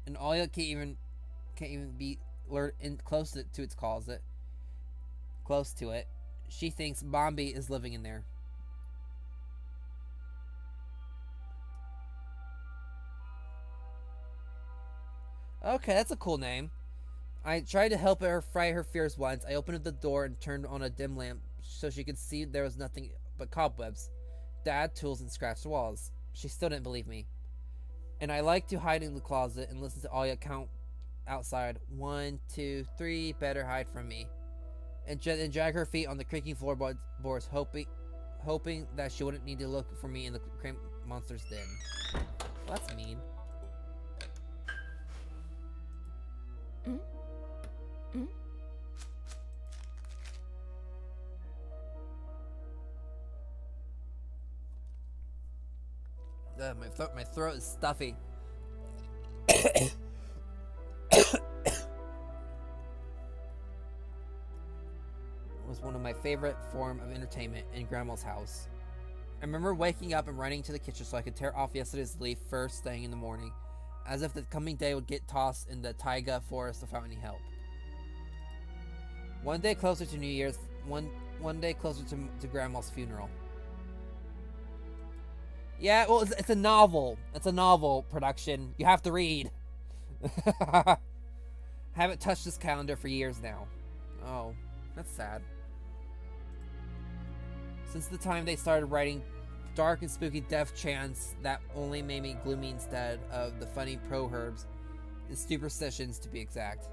And Olya can't even be lured in close to its closet. Close to it. She thinks Bombi is living in there. Okay, that's a cool name. I tried to help her fight her fears once. I opened the door and turned on a dim lamp so she could see there was nothing but cobwebs, dad tools, and scratched walls. She still didn't believe me. And I like to hide in the closet and listen to Olya count outside. 1, 2, 3, better hide from me. And drag her feet on the creaking floorboards, hoping that she wouldn't need to look for me in the cramped monster's den. Well, that's mean. My throat is stuffy. Was one of my favorite form of entertainment in Grandma's house. I remember waking up and running to the kitchen so I could tear off yesterday's leaf first thing in the morning, as if the coming day would get tossed in the taiga forest without any help. One day closer to New Year's, one day closer to Grandma's funeral. Yeah, well, it's a novel. It's a novel production. You have to read. Haven't touched this calendar for years now. Oh, that's sad. Since the time they started writing dark and spooky death chants that only made me gloomy instead of the funny proverbs and superstitions, to be exact.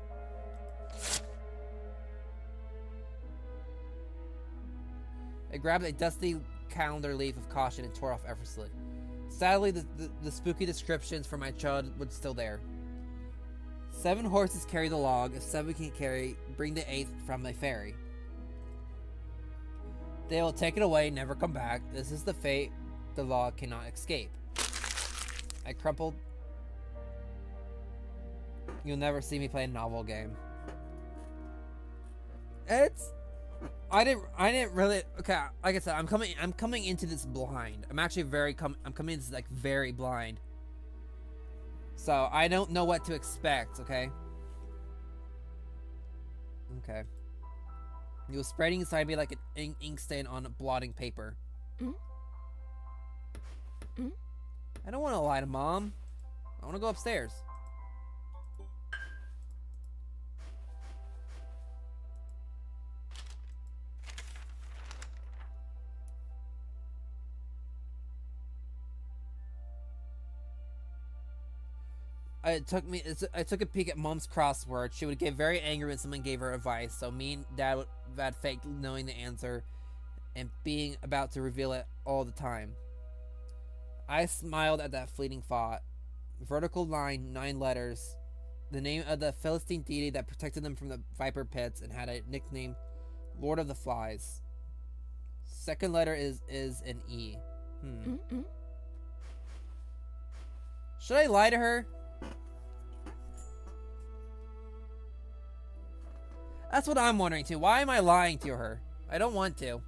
I grabbed a dusty calendar leaf of caution and tore off effortlessly. Sadly, the spooky descriptions from my childhood were still there. 7 horses carry the log. If 7 can't carry, bring the 8th from the ferry. They will take it away, never come back. This is the fate the log cannot escape. I crumpled. You'll never see me play a novel game. I didn't really. Okay, like I said, I'm coming into this blind. I'm actually I'm coming into this like very blind. So I don't know what to expect. Okay. Okay. He was spreading inside me like an ink stain on a blotting paper. I don't want to lie to Mom. I want to go upstairs. I took a peek at Mom's crossword. She would get very angry when someone gave her advice, so me and Dad had faked knowing the answer and being about to reveal it all the time. I smiled at that fleeting thought. Vertical line, 9 letters. The name of the Philistine deity that protected them from the viper pits and had a nickname, Lord of the Flies. Second letter is an E. Should I lie to her? That's what I'm wondering too. Why am I lying to her? I don't want to.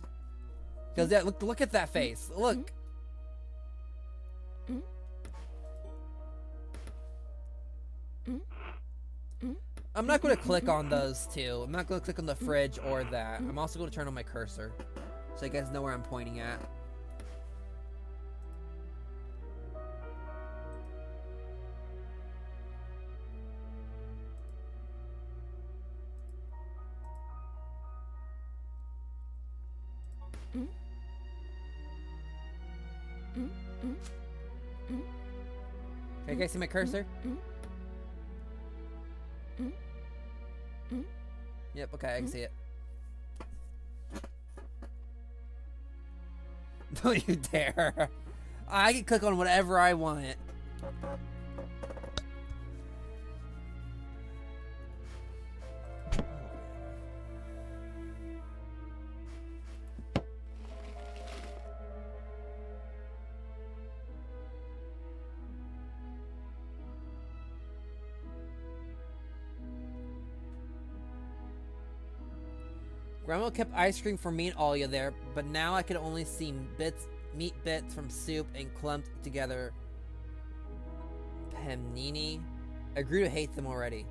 Because yeah, look at that face. Look. I'm not going to click on those two. I'm not going to click on the fridge or that. I'm also going to turn on my cursor, so you guys know where I'm pointing at. Can you guys see my cursor? Yep, okay, I can see it. Don't you dare. I can click on whatever I want. Grandma kept ice cream for me and Alia there, but now I could only see meat bits from soup and clumped together. Panini. I grew to hate them already.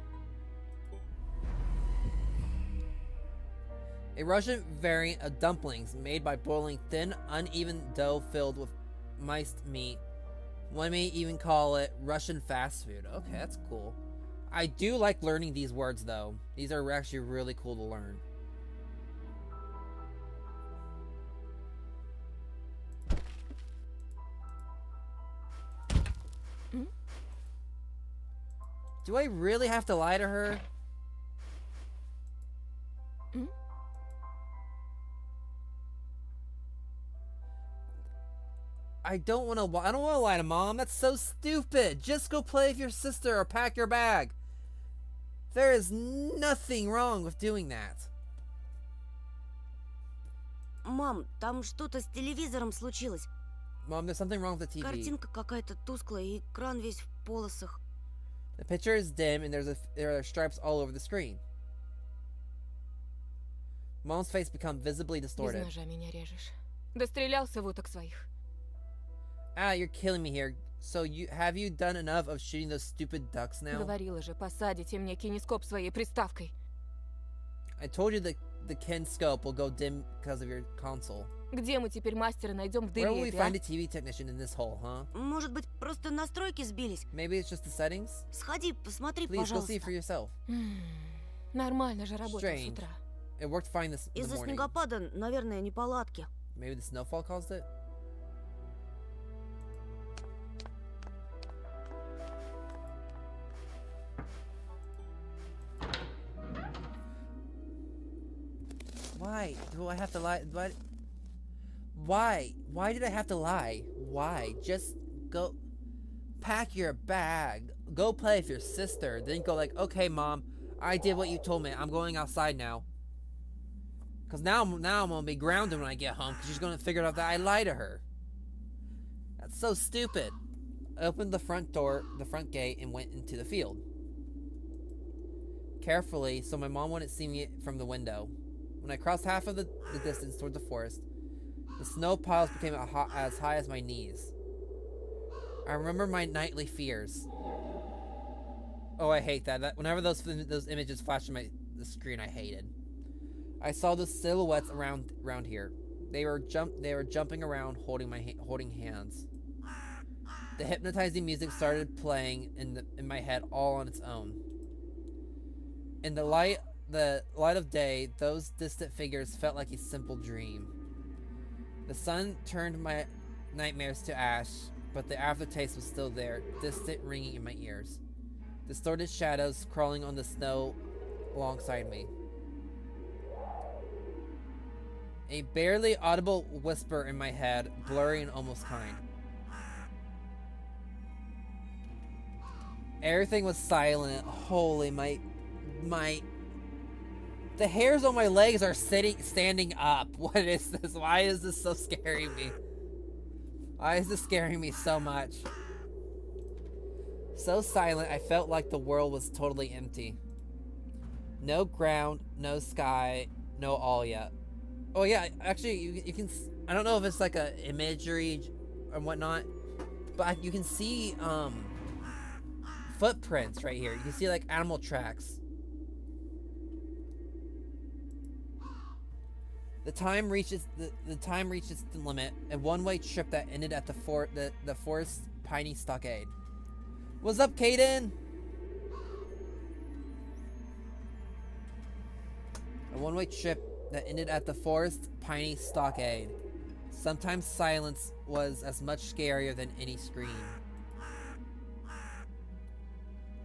A Russian variant of dumplings made by boiling thin, uneven dough filled with miced meat. One may even call it Russian fast food. Okay, that's cool. I do like learning these words though. These are actually really cool to learn. Do I really have to lie to her? I don't want to lie to Mom. That's so stupid. Just go play with your sister or pack your bag. There is nothing wrong with doing that. Мам, там что-то с телевизором случилось. Mom, there's something wrong with the TV. Картинка какая-то тусклая, и экран весь в полосах. The picture is dim and there are stripes all over the screen. Mom's face become visibly Без distorted. ножа меня режешь. Дострелялся в уток своих. Ah, you're killing me here. So have you done enough of shooting those stupid ducks now? Говорила же, посадите мне кинескоп своей приставкой. I told you the Ken scope will go dim because of your console. Где мы теперь мастера найдем в Where will we дыре, а? find a TV technician in this hole, huh? Может быть, просто настройки сбились? Maybe it's just the settings? Сходи, посмотри, Please, go see пожалуйста. for yourself. Нормально же работал с Strange. утра. It worked fine this in the Из-за morning. снегопада, наверное, неполадки. Maybe the snowfall caused it? Why do I have to lie? Why? Why did I have to lie? Why? Just go pack your bag. Go play with your sister. Then go like, okay, mom, I did what you told me. I'm going outside now. Cause now I'm gonna be grounded when I get home. Cause she's gonna figure out that I lied to her. That's so stupid. I opened the front gate, and went into the field. Carefully, so my mom wouldn't see me from the window. When I crossed half of the distance toward the forest, the snow piles became as high as my knees. I remember my nightly fears. Oh, I hate that. Whenever those images flashed on the screen, I hated. I saw the silhouettes around here. They were jumping around, holding hands. The hypnotizing music started playing in my head all on its own. In the light of day, those distant figures felt like a simple dream. The sun turned my nightmares to ash, but the aftertaste was still there, distant, ringing in my ears. Distorted shadows crawling on the snow alongside me. A barely audible whisper in my head, blurry and almost kind. Everything was silent. Holy, the hairs on my legs are standing up. What is this? Why is this so scaring me? Why is this scaring me so much? So silent, I felt like the world was totally empty. No ground, no sky, no all yet. Oh yeah, actually, you can. I don't know if it's like a imagery or whatnot, but you can see footprints right here. You can see like animal tracks. The time reaches the limit. A one-way trip that ended at the forest piney stockade. What's up, Caden? A one-way trip that ended at the forest piney stockade. Sometimes silence was as much scarier than any scream.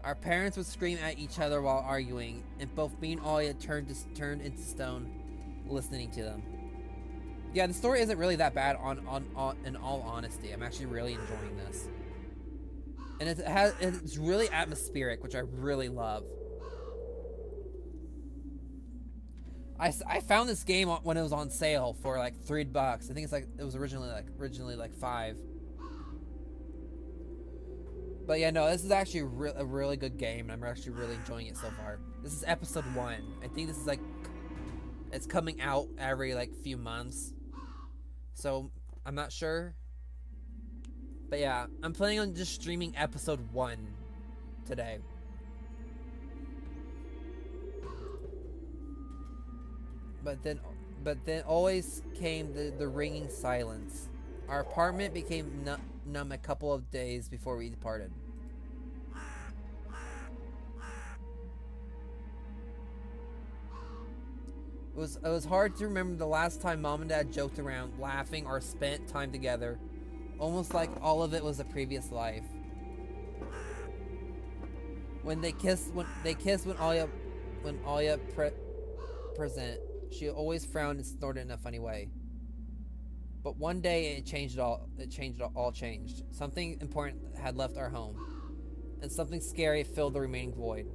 Our parents would scream at each other while arguing, and both me and Alia turned into stone, listening to them. Yeah, the story isn't really that bad in all honesty. I'm actually really enjoying this. And it's really atmospheric, which I really love. I found this game when it was on sale for like $3. I think it was originally like $5. But yeah, no, this is actually a really good game, and I'm actually really enjoying it so far. This is episode 1. I think this is like, it's coming out every like few months, so I'm not sure. But yeah, I'm planning on just streaming episode 1 today. But then always came the ringing silence. Our apartment became numb a couple of days before we departed. It was hard to remember the last time Mom and Dad joked around, laughing, or spent time together, almost like all of it was a previous life. When Alia present, she always frowned and snorted in a funny way. But one day it changed. Something important had left our home, and something scary filled the remaining void.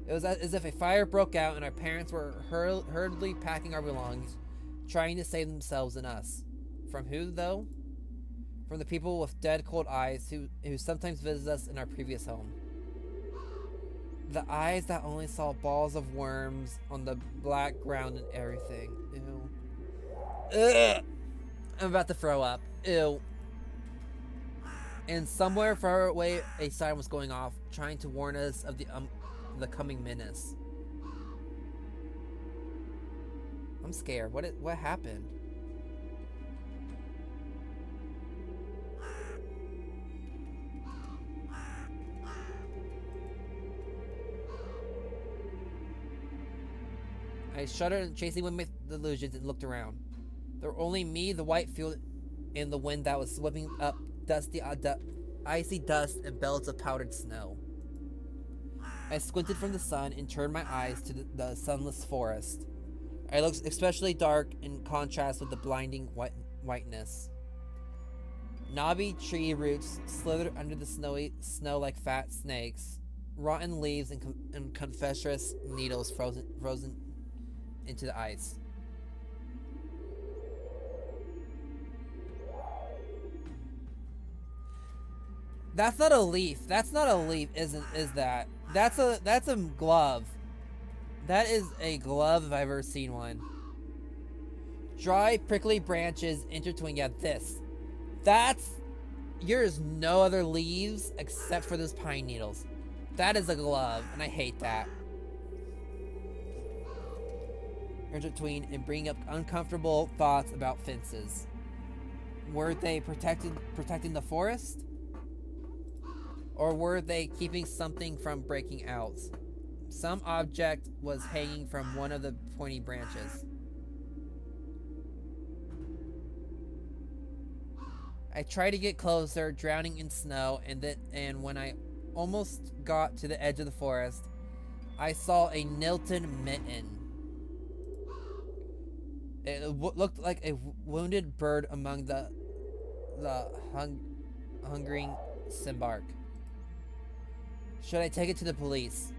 It was as if a fire broke out and our parents were hurriedly packing our belongings, trying to save themselves and us. From who, though? From the people with dead cold eyes who sometimes visit us in our previous home. The eyes that only saw balls of worms on the black ground and everything. Ew. Ugh. I'm about to throw up. Ew. And somewhere far away, a siren was going off, trying to warn us of the coming menace. I'm scared. What happened? I shuddered, chasing with my delusions, and looked around. There were only me, the white field, and the wind that was sweeping up icy dust and belts of powdered snow. I squinted from the sun and turned my eyes to the sunless forest. I looked especially dark in contrast with the blinding whiteness. Knobby tree roots slithered under the snow like fat snakes. Rotten leaves and confessorous needles frozen into the ice. That's not a leaf. That's not a leaf, is that? That's a glove. That is a glove if I've ever seen one. Dry, prickly branches intertwined. Yeah, there's no other leaves except for those pine needles. That is a glove, and I hate that. Intertwined and bringing up uncomfortable thoughts about fences. Were they protecting the forest? Or were they keeping something from breaking out? Some object was hanging from one of the pointy branches. I tried to get closer, drowning in snow, and when I almost got to the edge of the forest, I saw a Nilton mitten. It looked like a wounded bird among the hungering Simbark. Should I take it to the police?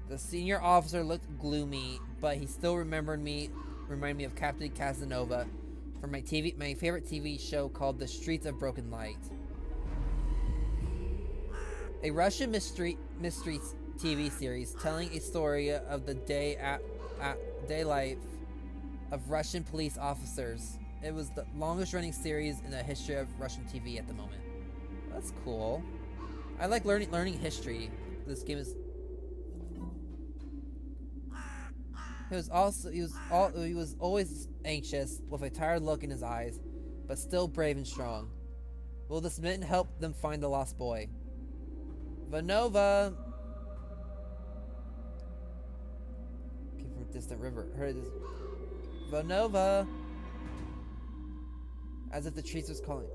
The senior officer looked gloomy, but he still reminded me of Captain Casanova from my favorite TV show called The Streets of Broken Light. A Russian mystery TV series telling a story of the day life of Russian police officers. It was the longest running series in the history of Russian TV at the moment. That's cool. I like learning history. This game is. He was always anxious, with a tired look in his eyes, but still brave and strong. Will this mitten help them find the lost boy? Vanova! Came from a distant river. Heard this. Vanova! As if the trees was calling.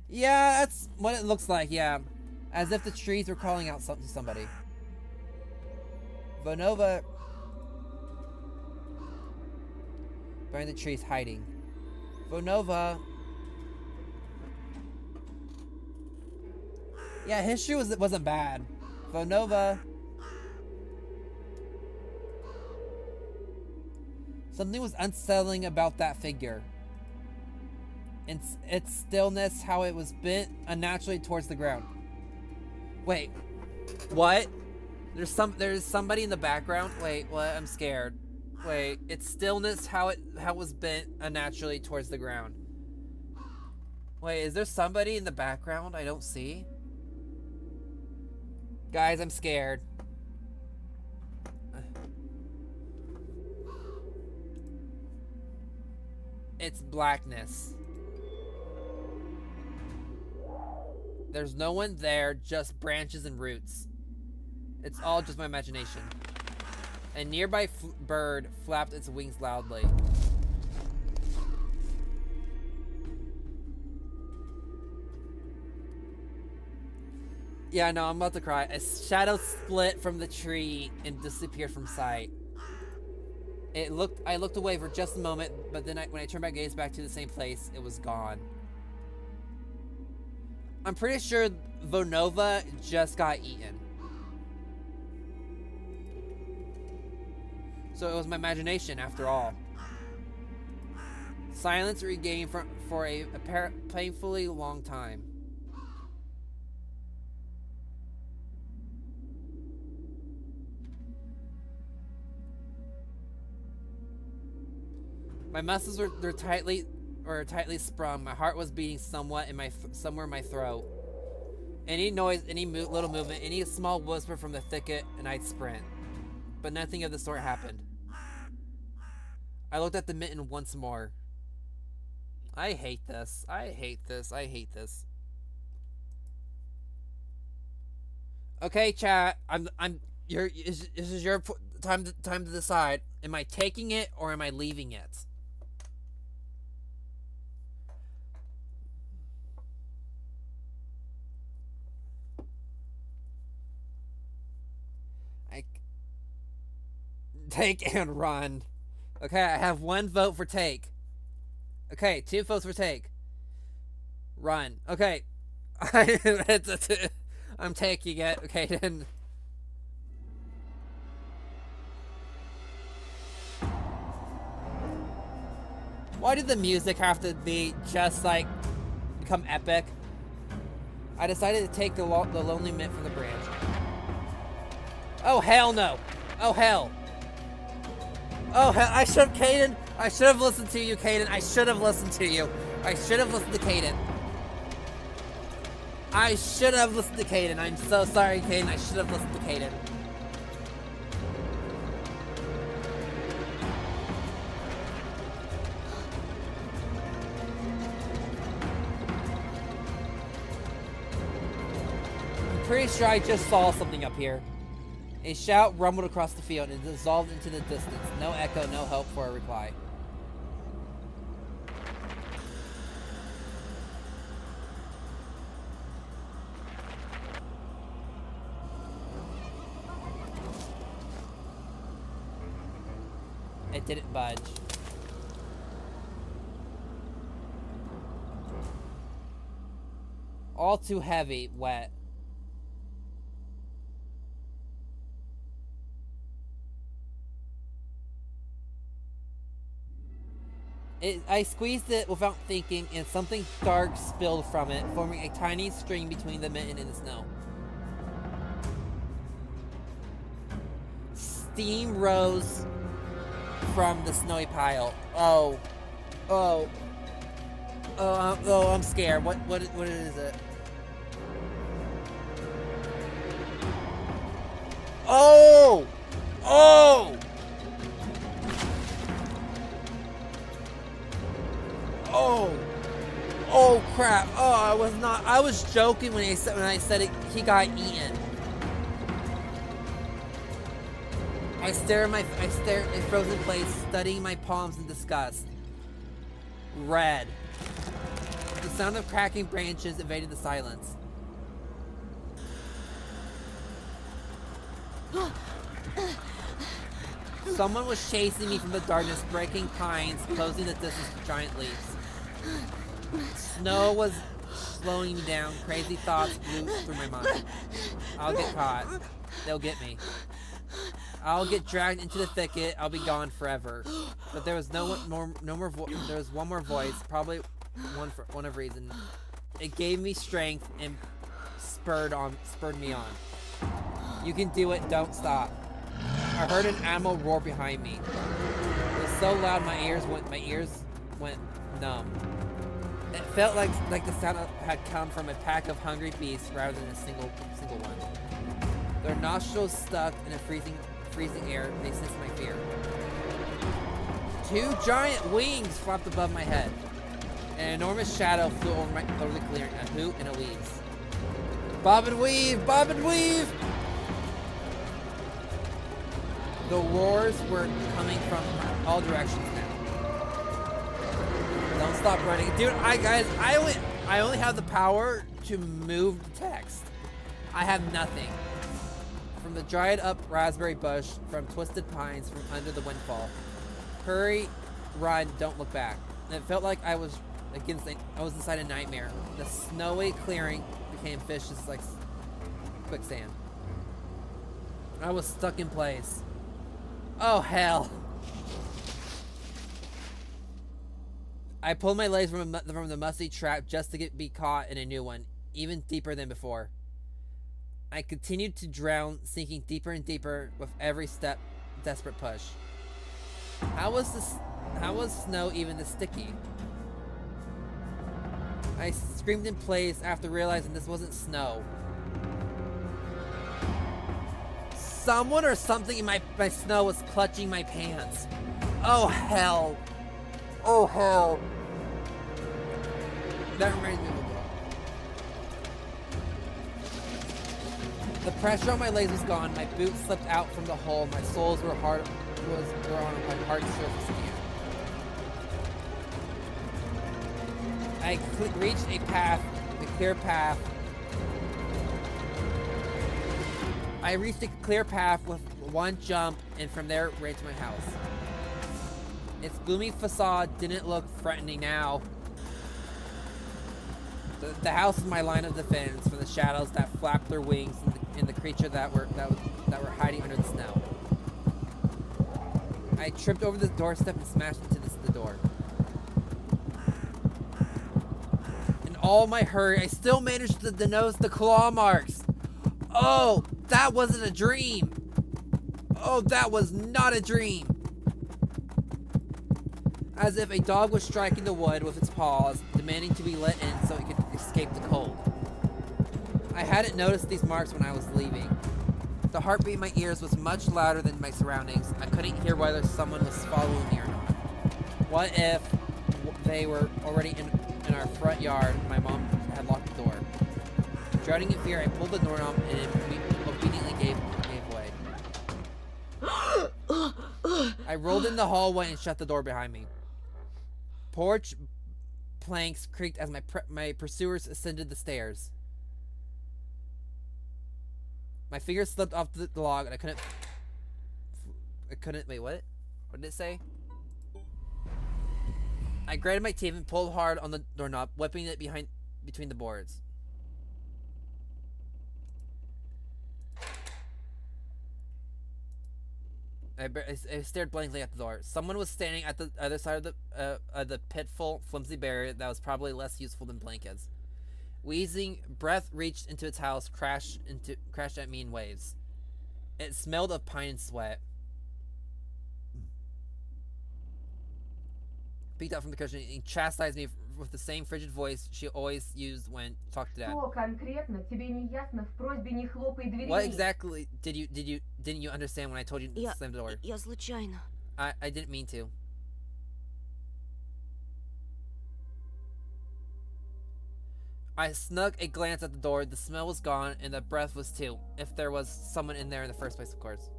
Yeah, that's what it looks like, yeah. As if the trees were calling out something to somebody. Vanova. Behind the trees, hiding. Vanova. Yeah, history wasn't bad. Vanova. Something was unsettling about that figure. Its stillness, how it was bent unnaturally towards the ground. Wait, what? There's somebody in the background. Wait, what? I'm scared. Wait, its stillness, how it was bent unnaturally towards the ground. Wait, is there somebody in the background I don't see? Guys, I'm scared. It's blackness. There's no one there, just branches and roots. It's all just my imagination. A nearby bird flapped its wings loudly. Yeah, no, I'm about to cry. A shadow split from the tree and disappeared from sight. I looked away for just a moment, but then when I turned my gaze back to the same place, it was gone. I'm pretty sure Vonova just got eaten. So it was my imagination after all. Silence regained for a painfully long time. My muscles were tightly sprung. My heart was beating somewhat in somewhere in my throat. Any noise, any little movement, any small whisper from the thicket, and I'd sprint. But nothing of the sort happened. I looked at the mitten once more. I hate this. I hate this. I hate this. Okay, chat. This is your time to decide. Am I taking it or am I leaving it? Take and run. Okay, I have 1 vote for take. Okay, 2 votes for take. Run. Okay. I'm taking it. Okay, then. Why did the music have to be just like become epic? I decided to take the lonely mint from the branch. Oh hell no! Oh hell! Oh hell! I should have, Caden. I should have listened to you, Caden. I should have listened to you. I should have listened to Caden. I should have listened to Caden. I'm so sorry, Caden. I should have listened to Caden. I'm pretty sure I just saw something up here. A shout rumbled across the field and dissolved into the distance. No echo, no hope for a reply. It didn't budge. All too heavy, wet. I squeezed it without thinking, and something dark spilled from it, forming a tiny string between the mitten and the snow. Steam rose from the snowy pile. Oh, I'm scared. What is it? Oh! Oh crap! Oh, I was joking when I said it. He got eaten. I stare in frozen place, studying my palms in disgust. Red. The sound of cracking branches invaded the silence. Someone was chasing me from the darkness, breaking pines, closing the distance with giant leaps. Snow was slowing me down. Crazy thoughts flew through my mind. I'll get caught. They'll get me. I'll get dragged into the thicket. I'll be gone forever. But there was there was one more voice, probably one for one of reason. It gave me strength and spurred me on. You can do it. Don't stop. I heard an animal roar behind me. It was so loud my ears went numb. It felt like the sound had come from a pack of hungry beasts rather than a single one. Their nostrils stuck in a freezing air. They sensed my fear. 2 giant wings flapped above my head. An enormous shadow flew over the clearing, a hoot and a wheeze. Bob and weave! Bob and weave! The roars were coming from all directions now. Don't stop running. Dude, I only have the power to move the text. I have nothing. From the dried up raspberry bush, from twisted pines, from under the windfall. Hurry, run, don't look back. And it felt like I was inside a nightmare. The snowy clearing became vicious like quicksand. I was stuck in place. Oh hell. I pulled my legs from the musty trap just to be caught in a new one, even deeper than before. I continued to drown, sinking deeper and deeper with every desperate push. How was How was snow even this sticky? I screamed in place after realizing this wasn't snow. Someone or something in my snow was clutching my pants. Oh hell. Oh hell. That reminds me of a book. The pressure on my legs was gone. My boots slipped out from the hole. My soles were on a hard surface again. I reached a clear path. I reached a clear path with one jump, and from there ran to my house. Its gloomy facade didn't look threatening now. The house is my line of defense from the shadows that flapped their wings and the creature that were hiding under the snow. I tripped over the doorstep and smashed into the door. In all my hurry, I still managed to notice the claw marks. Oh, that wasn't a dream. Oh, that was not a dream. As if a dog was striking the wood with its paws, demanding to be let in so it could escape the cold. I hadn't noticed these marks when I was leaving. The heartbeat in my ears was much louder than my surroundings. I couldn't hear whether someone was following me or not. What if they were already in our front yard and my mom had locked the door? Drowning in fear, I pulled the doorknob and it obediently gave way. I rolled in the hallway and shut the door behind me. Porch planks creaked as my pursuers ascended the stairs. My fingers slipped off the log and I couldn't, wait, what? What did it say? I grated my teeth and pulled hard on the doorknob, whipping it between the boards. I stared blankly at the door. Someone was standing at the other side of the pitful, flimsy barrier that was probably less useful than blankets. Wheezing, breath reached into its house, crashed at me in waves. It smelled of pine and sweat. Peeked out from the cushion and chastised me with the same frigid voice she always used when talked to Dad. What exactly didn't you understand when I told you to slam the door? Я случайно. I didn't mean to. I snuck a glance at the door. The smell was gone and the breath was too. If there was someone in there in the first place, of course.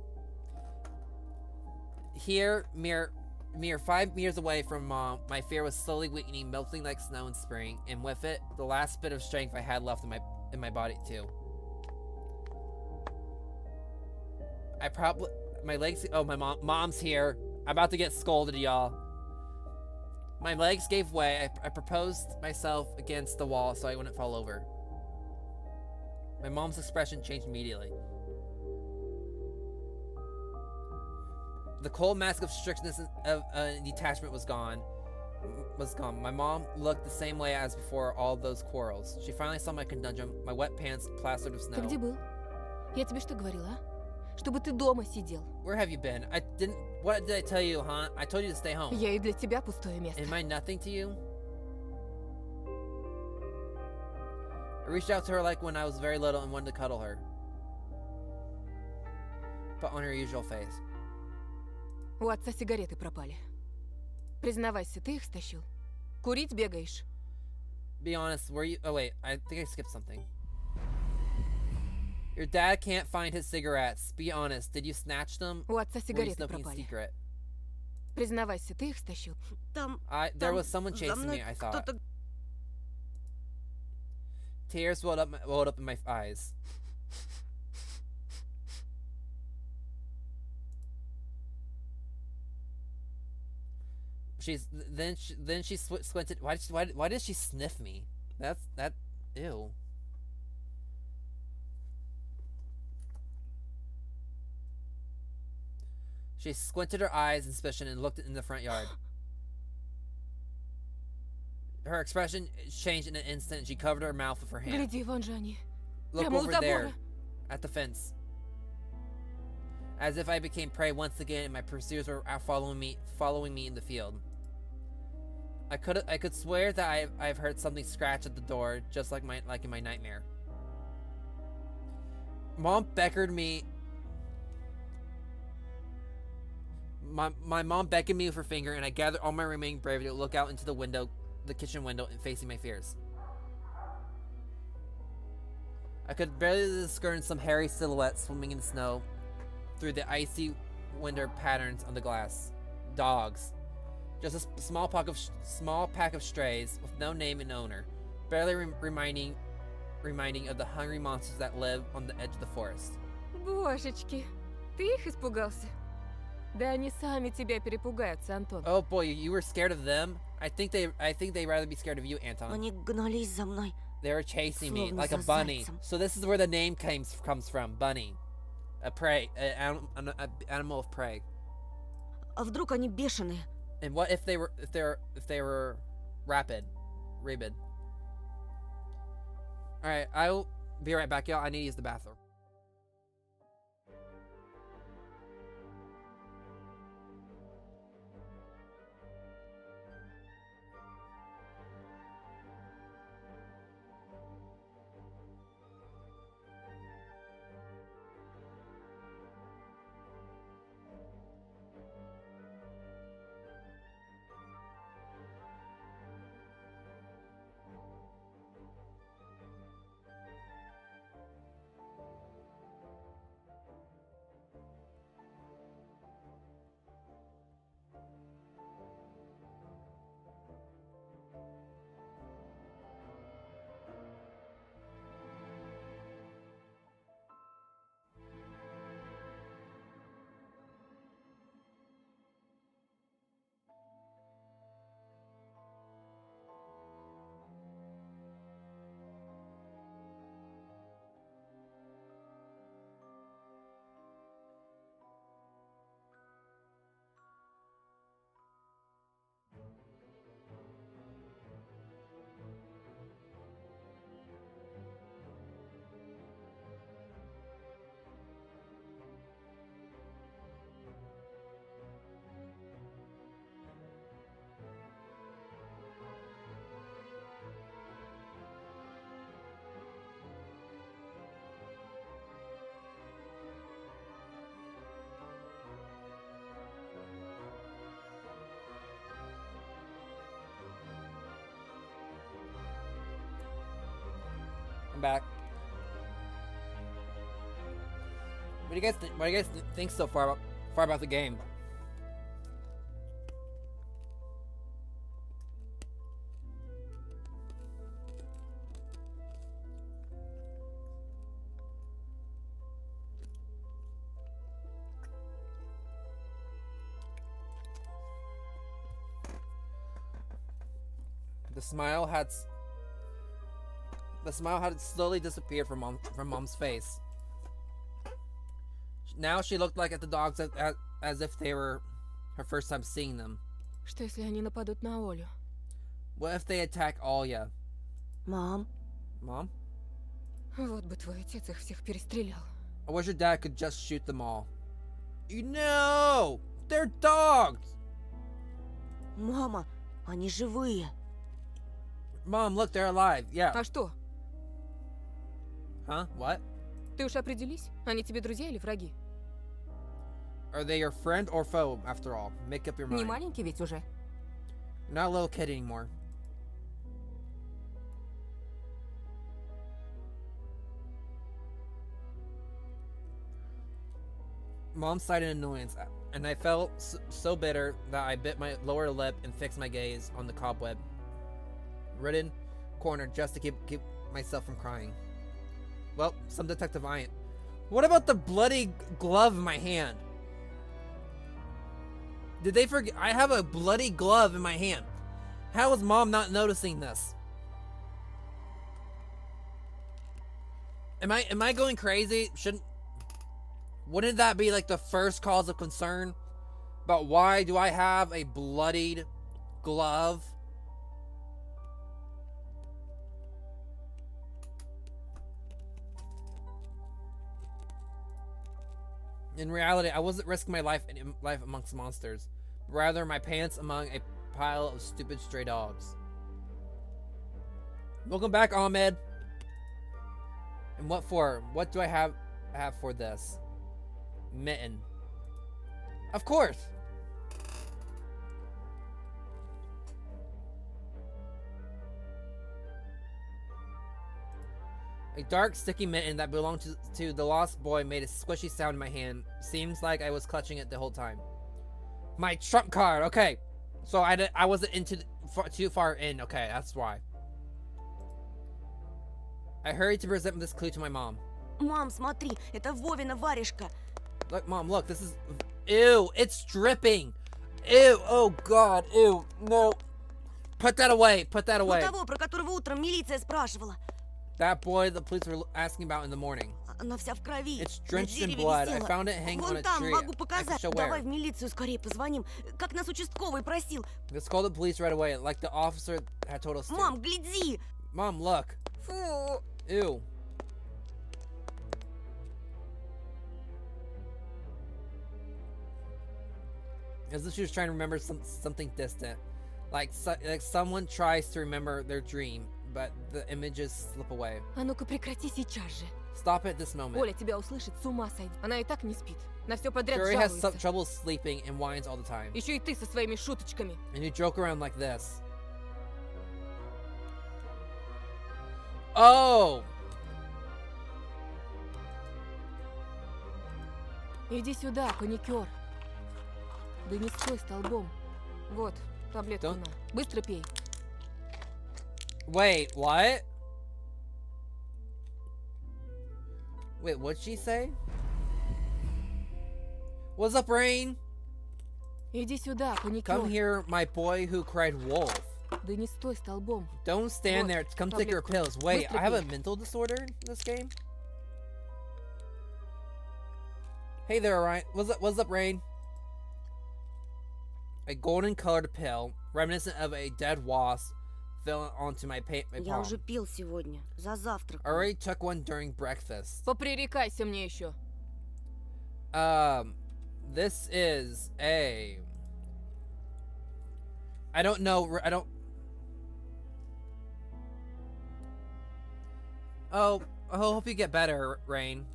Here, mere 5 meters away from Mom, my fear was slowly weakening, melting like snow in spring, and with it, the last bit of strength I had left in my body too. My legs. Oh, Mom's here. I'm about to get scolded, y'all. My legs gave way. I proposed myself against the wall so I wouldn't fall over. My mom's expression changed immediately. The cold mask of strictness of detachment was gone. My mom looked the same way as before all those quarrels. She finally saw my conundrum, my wet pants plastered with snow. Ты где был? Я тебе что говорила, а? Чтобы ты дома сидел. Where have you been? What did I tell you, huh? I told you to stay home. Я и для тебя пустое место. Am I nothing to you? I reached out to her like when I was very little and wanted to cuddle her. But on her usual face. У отца сигареты пропали. Признавайся, ты их стащил? Курить бегаешь? Be honest, were you... Oh wait, I think I skipped something. Your dad can't find his cigarettes. Be honest, did you snatch them? У отца Or were you сигареты smoking in пропали. secret? Признавайся, ты их стащил? There was someone chasing me, I thought. Tears welled up in my eyes. Then she squinted. Why did she sniff me? Ew. She squinted her eyes in suspicion and looked in the front yard. Her expression changed in an instant and she covered her mouth with her hand. Гляди, вон же они. Look Прямо у over there, забора. at the fence. as if I became prey once again and my pursuers were out following me in the field. I could swear that I've heard something scratch at the door, just like in my nightmare. Mom beckoned me. My mom beckoned me with her finger, and I gathered all my remaining bravery to look out into the kitchen window, and facing my fears. I could barely discern some hairy silhouettes swimming in the snow through the icy winter patterns on the glass. Dogs. Just a small pack of strays with no name and owner, barely reminding of the hungry monsters that live on the edge of the forest. Божечки, ты их испугался? Да они сами тебя перепугаются, Антон. Oh boy, you were scared of them? I think they'd rather be scared of you, Anton. Они гнались за мной. They were chasing me Словно like a за bunny. зайцем. So this is where the name comes from, bunny. A prey, an animal of prey. А вдруг они бешеные? And what if they were rabid? All right, I'll be right back, y'all. I need to use the bathroom. I'm back. What do you guys think so far about the game? The smile had slowly disappeared from Mom's face. Now she looked like at the dogs as if they were her first time seeing them. Что если они нападут на Олю? What if they attack Alya? Мам, Mom? Вот бы твой отец их всех перестрелял. I wish your dad could just shoot them all. No! They're dogs! мама, они живые. Mom, look, they're alive. Yeah. А что? Huh? What? Ты уж определись, они тебе друзья или враги? Are they your friend or foe, after all? Make up your Не mind. маленький ведь уже. You're not a little kid anymore. Mom sighed in annoyance, and I felt so bitter that I bit my lower lip and fixed my gaze on the cobweb ridden corner just to keep myself from crying. Well, some detective I ain't. What about the bloody glove in my hand? Did they forget? I have a bloody glove in my hand. How is Mom not noticing this? Am I going crazy? Wouldn't that be like the first cause of concern? About why do I have a bloodied glove? In reality, I wasn't risking my life amongst monsters, but rather my pants among a pile of stupid stray dogs. Welcome back, Ahmed. And what for? What do I have for this? Mitten. Of course. A dark, sticky mitten that belonged to the lost boy made a squishy sound in my hand. Seems like I was clutching it the whole time. My trump card. Okay, so I wasn't too far in. Okay, that's why. I hurried to present this clue to my mom. Мам, смотри, это Вовина варежка. Look, Mom, look, this is... Ew, it's dripping. Ew, oh God, ew, no. Put that away, put that away. Ну того, про которого утром милиция спрашивала. That boy the police were asking about in the morning. Она вся в крови. It's На drenched in дереве blood. I висела. found it hanging on Вон a там, tree. могу I can показать. show Давай where. в милицию скорее позвоним. Как нас участковый просил. Let's call the police right away, like the officer had told us to. Мам, гляди. Mom, look. Фу. Ew. As if she was trying to remember something distant. Like someone tries to remember their dream, but the images slip away. А ну-ка прекрати сейчас же. Stop at this moment. Оля тебя услышит, с ума сойдет. Она и так не спит. На все подряд Sherry has жалуется. trouble sleeping and whines all the time. Еще и ты со своими шуточками. And you joke around like this. Oh! Иди сюда, паникер. Да не стой столбом. Вот, таблетку Don't- на. Быстро пей. Wait, what? Wait, what'd she say? What's up, Rain? Иди сюда, Come паникер. here, my boy who cried wolf. Да не стой столбом. Don't stand Вот, there. Come take your таблетку. pills. Wait, Быстро I have a пей. mental disorder in this game? Hey there, Ryan. What's up, Rain? A golden colored pill, reminiscent of a dead wasp, fell onto my Я palm. уже пил сегодня. За завтрак. I already took one during breakfast. Попререкайся мне еще. This is a... I don't know, I don't... Oh, I hope you get better, Rain.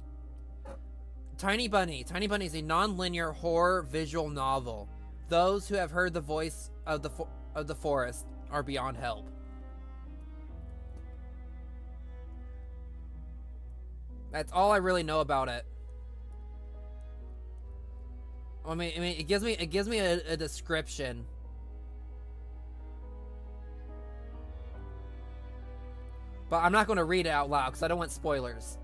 Tiny Bunny. Tiny Bunny is a non-linear horror visual novel. Those who have heard the voice of the forest are beyond help. That's all I really know about it. I mean, it gives me a description. But I'm not going to read it out loud because I don't want spoilers.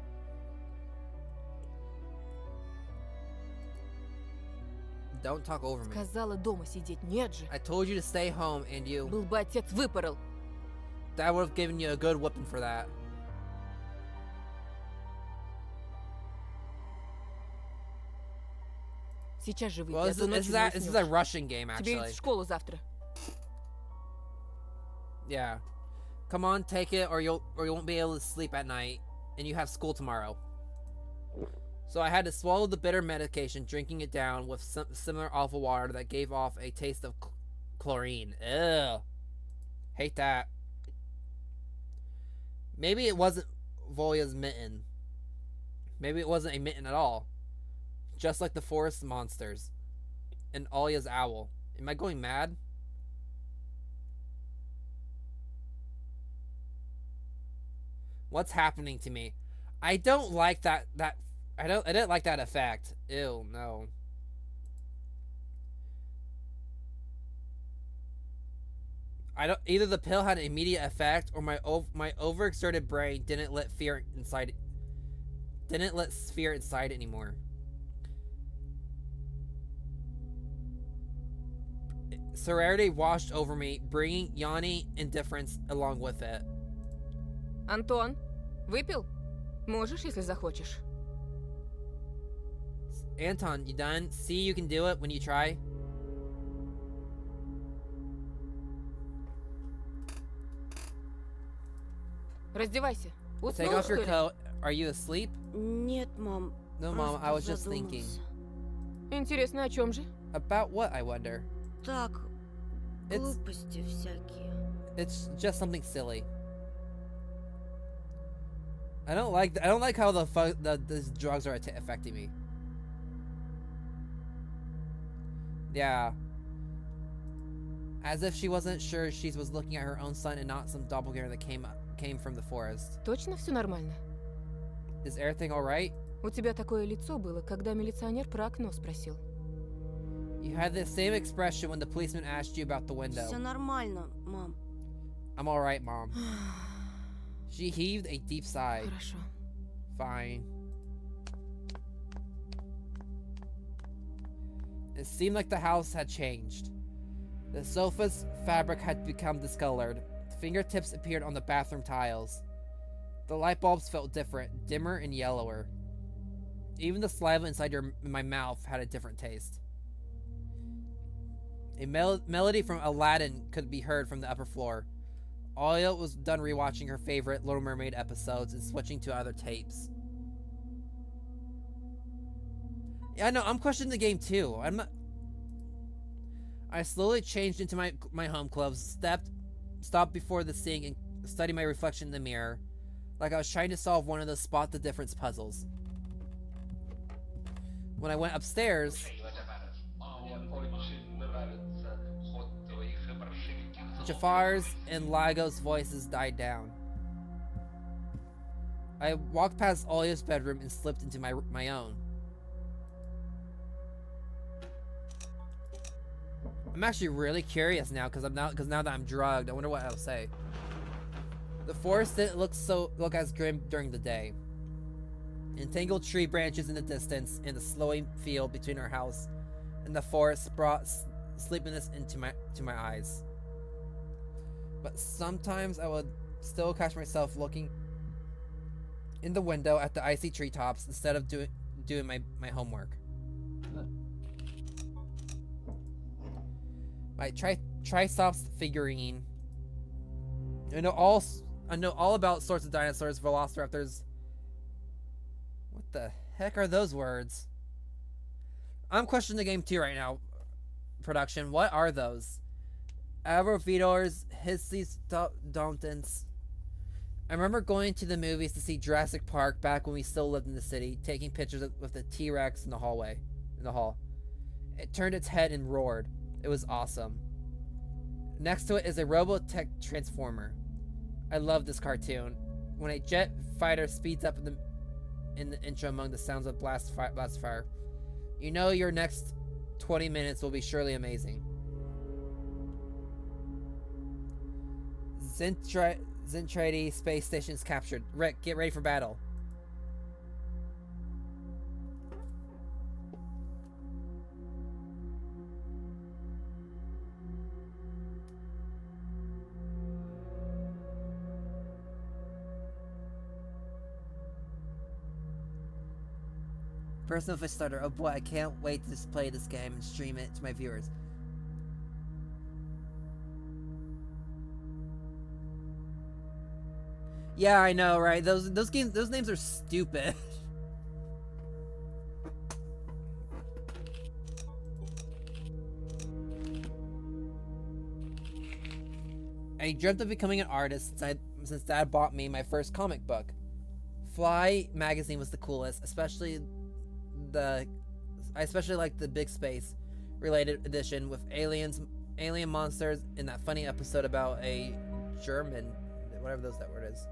Don't talk over me. Сказала дома сидеть. Нет же. I told you to stay home, and you... Был бы отец, выпорол. That would have given you a good whipping for that. Сейчас же выйди, Well, а то ночью не this is a уснешь. Russian game, Тебе ведь actually. в школу завтра. Yeah. Come on, take it, or you won't be able to sleep at night, and you have school tomorrow. So I had to swallow the bitter medication, drinking it down with some similar awful water that gave off a taste of chlorine. Ugh. Hate that. Maybe it wasn't Volya's mitten. Maybe it wasn't a mitten at all. Just like the forest monsters. And Alya's owl. Am I going mad? What's happening to me? I don't like that I didn't like that effect. Ew, no. I don't either the pill had an immediate effect or my overexerted brain didn't let fear inside anymore. Serenity washed over me, bringing yawning indifference along with it. Антон, выпил? Можешь, если захочешь. Anton, you done? See, you can do it when you try. Раздевайся. Take Уснул, off что your ли? coat. Are you asleep? Нет, мам. No, Mom, просто I was just thinking. задумался. Интересно, о чем же? About what, I wonder? Так, It's глупости всякие. it's just something silly. I don't like how these drugs are affecting me. Yeah. As if she wasn't sure she was looking at her own son and not some doppelganger that came from the forest. Точно все нормально? Is everything alright? У тебя такое лицо было, когда милиционер про окно спросил. You had the same expression when the policeman asked you about the window. Все нормально, мам. I'm alright, Mom. She heaved a deep sigh. Хорошо. Fine. It seemed like the house had changed. The sofa's fabric had become discolored. Fingertips appeared on the bathroom tiles. The light bulbs felt different, dimmer and yellower. Even the saliva inside my mouth had a different taste. A melody from Aladdin could be heard from the upper floor. Alia was done rewatching her favorite Little Mermaid episodes and switching to other tapes. Yeah, no, I'm questioning the game too. I slowly changed into my home clothes, stopped before the sink and studied my reflection in the mirror, like I was trying to solve one of those spot the difference puzzles. When I went upstairs, Jafar's and Lago's voices died down. I walked past Olia's bedroom and slipped into my own. I'm actually really curious now because now that I'm drugged, I wonder what I'll say. The forest didn't look as grim during the day. Entangled tree branches in the distance and the slowing field between our house and the forest brought sleepiness into my eyes. But sometimes I would still catch myself looking in the window at the icy treetops instead of doing my homework. My Triceratops figurine. I know all about sorts of dinosaurs, velociraptors. What the heck are those words? I'm questioning the game too right now. Production, what are those? Avrovidors, Histodonts. I remember going to the movies to see Jurassic Park back when we still lived in the city, taking pictures with the T-Rex in the hall. It turned its head and roared. It was awesome. Next to it is a Robotech Transformer. I love this cartoon. When a jet fighter speeds up in the intro among the sounds of blast fire, you know your next 20 minutes will be surely amazing. Zentradi space station is captured. Rick, get ready for battle. Personal fish starter. Oh boy, I can't wait to just play this game and stream it to my viewers. Yeah, I know, right? Those names are stupid. I dreamt of becoming an artist since Dad bought me my first comic book. Fly magazine was the coolest, especially I especially liked the Big Space related edition with alien monsters in that funny episode about a German, whatever that word is.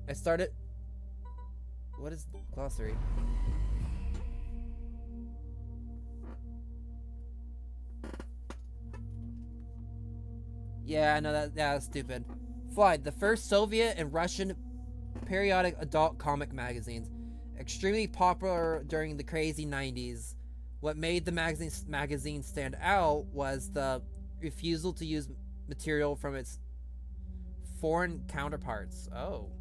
I started. What is glossary? Yeah, I know that. Yeah, that's stupid. Fly, the first Soviet and Russian periodic adult comic magazines, extremely popular during the crazy 90s. What made the magazine stand out was the refusal to use material from its foreign counterparts. Oh.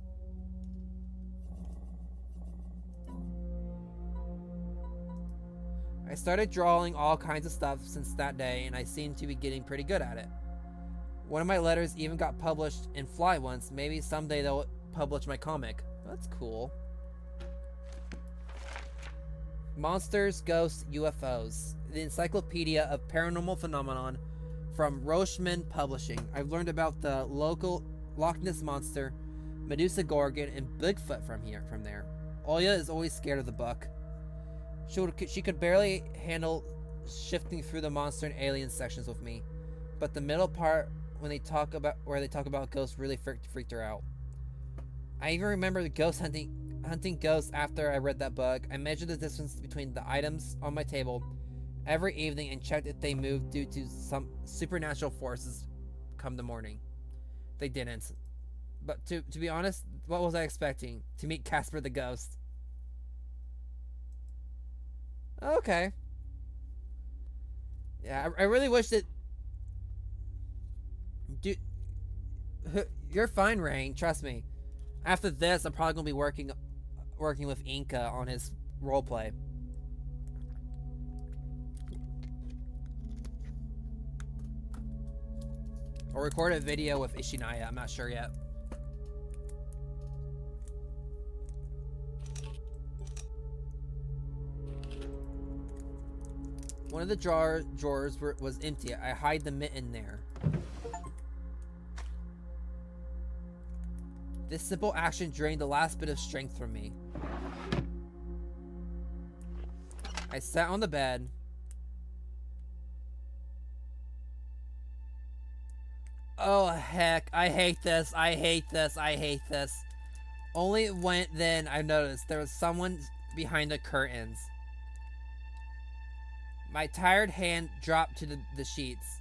I started drawing all kinds of stuff since that day, and I seem to be getting pretty good at it. One of my letters even got published in Fly once. Maybe someday they'll publish my comic. That's cool. Monsters, Ghosts, UFOs. The Encyclopedia of Paranormal Phenomenon from Rochman Publishing. I've learned about the local Loch Ness Monster, Medusa Gorgon, and Bigfoot from there. Oya is always scared of the book. She could barely handle shifting through the monster and alien sections with me, but the middle part where they talk about ghosts really freaked her out. I even remember the ghost hunting ghosts after I read that book. I measured the distance between the items on my table every evening and checked if they moved due to some supernatural forces come the morning. They didn't. But to be honest, what was I expecting? To meet Casper the Ghost. Okay. Yeah, I really wish that... Dude, you're fine, Rain. Trust me. After this, I'm probably going to be working with Inca on his roleplay. Or record a video with Ishinaya. I'm not sure yet. One of the drawers was empty. I hide the mitten there. This simple action drained the last bit of strength from me. I sat on the bed. Oh heck, I hate this, I hate this, I hate this. Only when then I noticed there was someone behind the curtains. My tired hand dropped to the sheets.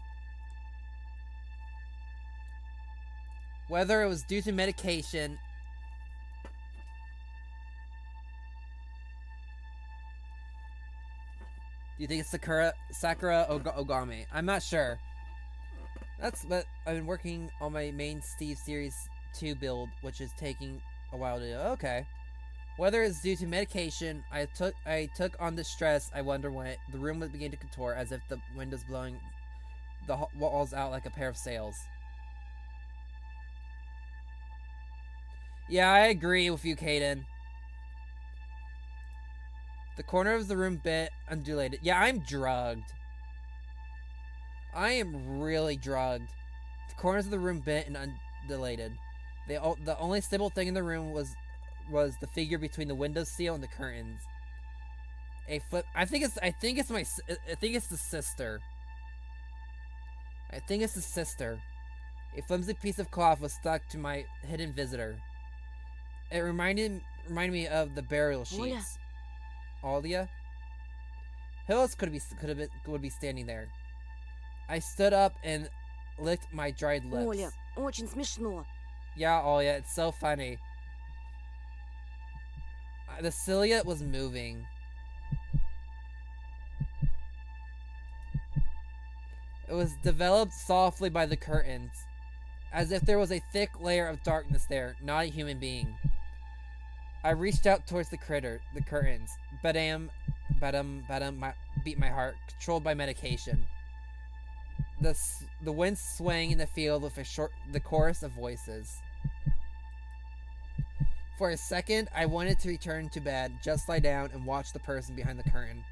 Whether it was due to medication... Do you think it's Sakura Ogami? I'm not sure. But I've been working on my main Steve Series 2 build, which is taking a while to do. Okay. Whether it's due to medication, I took on the stress. I wonder when the room would begin to contort as if the window's blowing the walls out like a pair of sails. Yeah, I agree with you, Kaden. The corner of the room bit undulated. Yeah, I'm drugged. I am really drugged. The corners of the room bent and undulated. The only stable thing in the room was the figure between the windowsill and the curtains. I think it's the sister. I think it's the sister. A flimsy piece of cloth was stuck to my hidden visitor. It reminded me of the burial sheets. Alia? Who else would be standing there? I stood up and licked my dried lips. Оля, очень смешно. Yeah, Alia, it's so funny. The cilia was moving. It was developed softly by the curtains, as if there was a thick layer of darkness there, not a human being. I reached out towards the curtains. Badam, beat my heart, controlled by medication. The wind swaying in the field with the chorus of voices. For a second, I wanted to return to bed, just lie down and watch the person behind the curtain,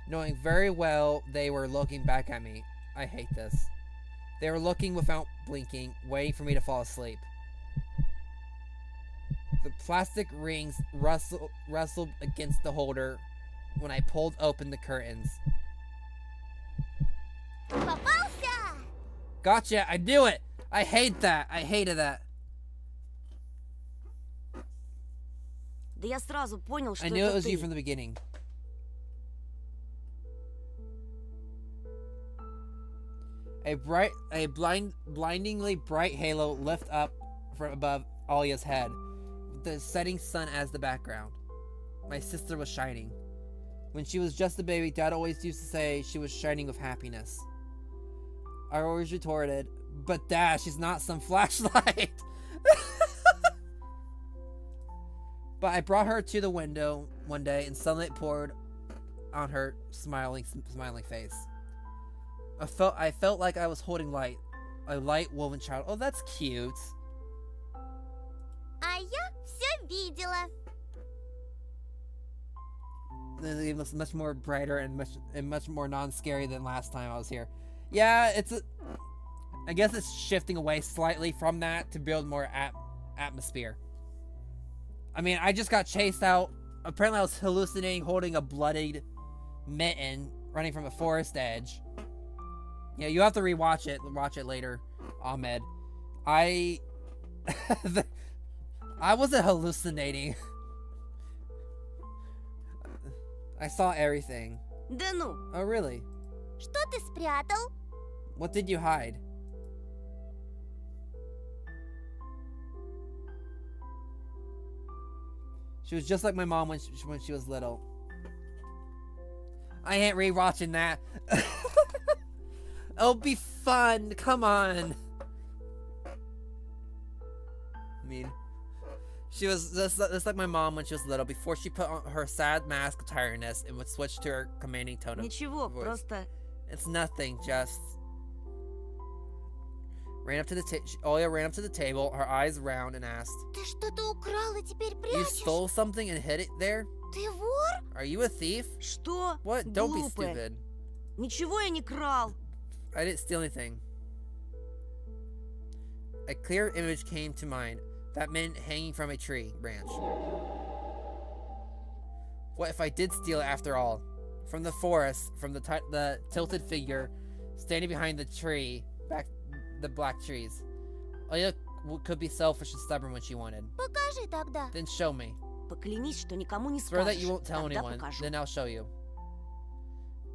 knowing very well they were looking back at me. I hate this. They were looking without blinking, waiting for me to fall asleep. The plastic rings rustled against the holder when I pulled open the curtains. Попался! Gotcha! I knew it! I hate that! I hated that. Да я сразу понял, что I knew it это was you ты. from the beginning. A blindingly bright halo lifted up from above Alia's head, with the setting sun as the background. My sister was shining. When she was just a baby, Dad always used to say she was shining with happiness. I always retorted, but Dad, she's not some flashlight. But I brought her to the window one day, and sunlight poured on her smiling face. I felt like I was holding a light woven child. Oh, that's cute. А я все Видела. It looks much more brighter and much more non-scary than last time I was here. Yeah, I guess it's shifting away slightly from that to build more atmosphere. I mean, I just got chased out. Apparently, I was hallucinating holding a bloodied mitten running from a forest edge. Yeah, you have to rewatch it. Watch it later, Ahmed. I wasn't hallucinating. I saw everything. Да ну! Oh, really? Что ты спрятал? What did you hide? She was just like my mom when she was little. I ain't rewatching that. It'll be fun. Come on. I mean, she was just like my mom when she was little. Before she put on her sad mask of tiredness and would switch to her commanding tone of Ничего, voice. просто... It's nothing. Just ran up to the Oya ran up to the table, her eyes round, and asked, Ты что-то украл и теперь "You прячешь? stole something and hid it there? Ты вор? Are you a thief? Что? What? Don't be Глупая. stupid. Ничего я не крал. I didn't steal anything." A clear image came to mind. That man hanging from a tree branch. What if I did steal it after all? From the forest, from the tilted figure standing behind the tree, the black trees. Oya could be selfish and stubborn when she wanted. Покажи тогда. Then show me. Поклянись, что никому не Swear that скажешь. you won't tell Тогда anyone. покажу. Then I'll show you.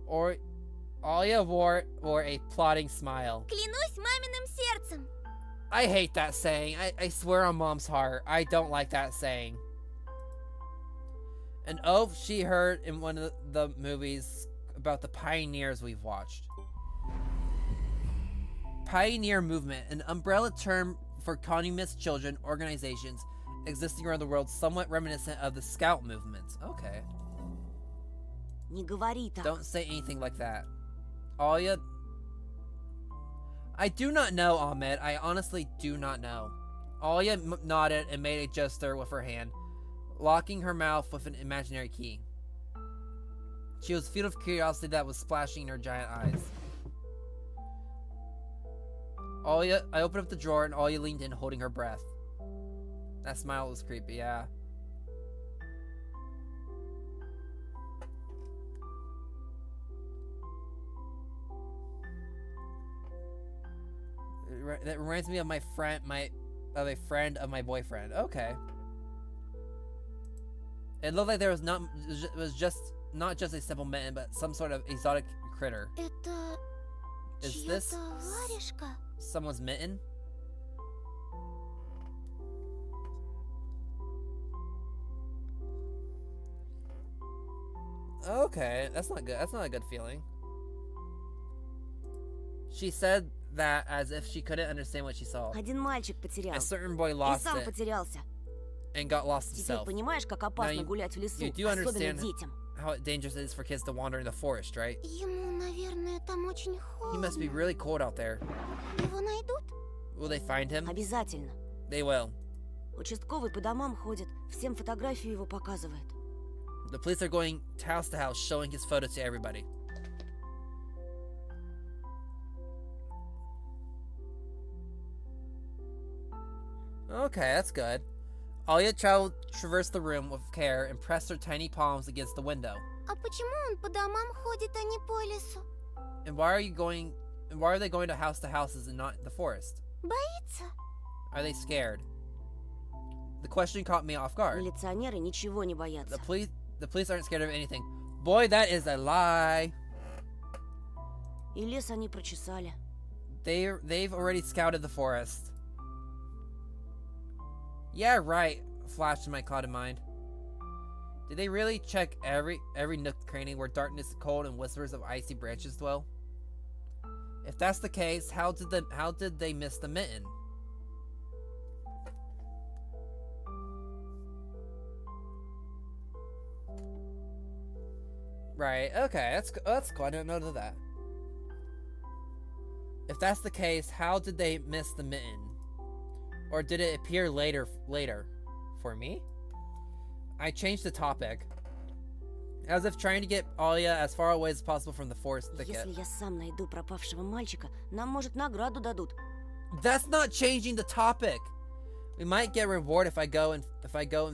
Or Oya wore a plotting smile. Клянусь маминым сердцем. I hate that saying. I swear on Mom's heart. I don't like that saying. An oath she heard in one of the movies about the pioneers we've watched. Pioneer movement, an umbrella term for communist children organizations existing around the world, somewhat reminiscent of the Scout movement. Okay. Не говори так. Don't say anything like that. Oya... I do not know, Ahmed. I honestly do not know. Oya nodded and made a gesture with her hand, locking her mouth with an imaginary key. She was filled with curiosity that was splashing in her giant eyes. I opened up the drawer and Oya leaned in, holding her breath. That smile was creepy, yeah. That reminds me of a friend of my boyfriend. Okay. It looked like there was not just a simple mitten, but some sort of exotic critter. Это Is this чья-то варежка? someone's mitten? Okay, that's not good. That's not a good feeling. She said that as if she couldn't understand what she saw. Один мальчик потерял. A certain boy И lost сам it потерялся. and got lost Теперь himself. понимаешь, как опасно гулять в лесу, you do особенно understand детям. how dangerous it is for kids to wander in the forest, right? Ему, наверное, там очень He must be холодно. really cold out there. Его найдут? Will they find him? Обязательно. They will. Участковый по домам ходит, всем фотографию его показывает. The police are going house to house, showing his photo to everybody. Okay, that's good. Alia traversed the room with care and pressed her tiny palms against the window. А почему он по домам ходит, а не по лесу? And why are they going to houses and not the forest? Боится? Are they scared? The question caught me off guard. Милиционеры ничего не боятся. The police aren't scared of anything. Boy, that is a lie. И лес они прочесали. They've already scouted the forest. Yeah, right, flashed in my clouded mind. Did they really check every nook and cranny where darkness, cold, and whispers of icy branches dwell? If that's the case, how did they miss the mitten? Right, okay, that's cool. I didn't know that. If that's the case, how did they miss the mitten? Or did it appear later for me? I changed the topic. As if trying to get Alia as far away as possible from the forest thicket. Если я сам найду пропавшего мальчика, нам, может, награду дадут. That's not changing the topic. We might get reward if I go and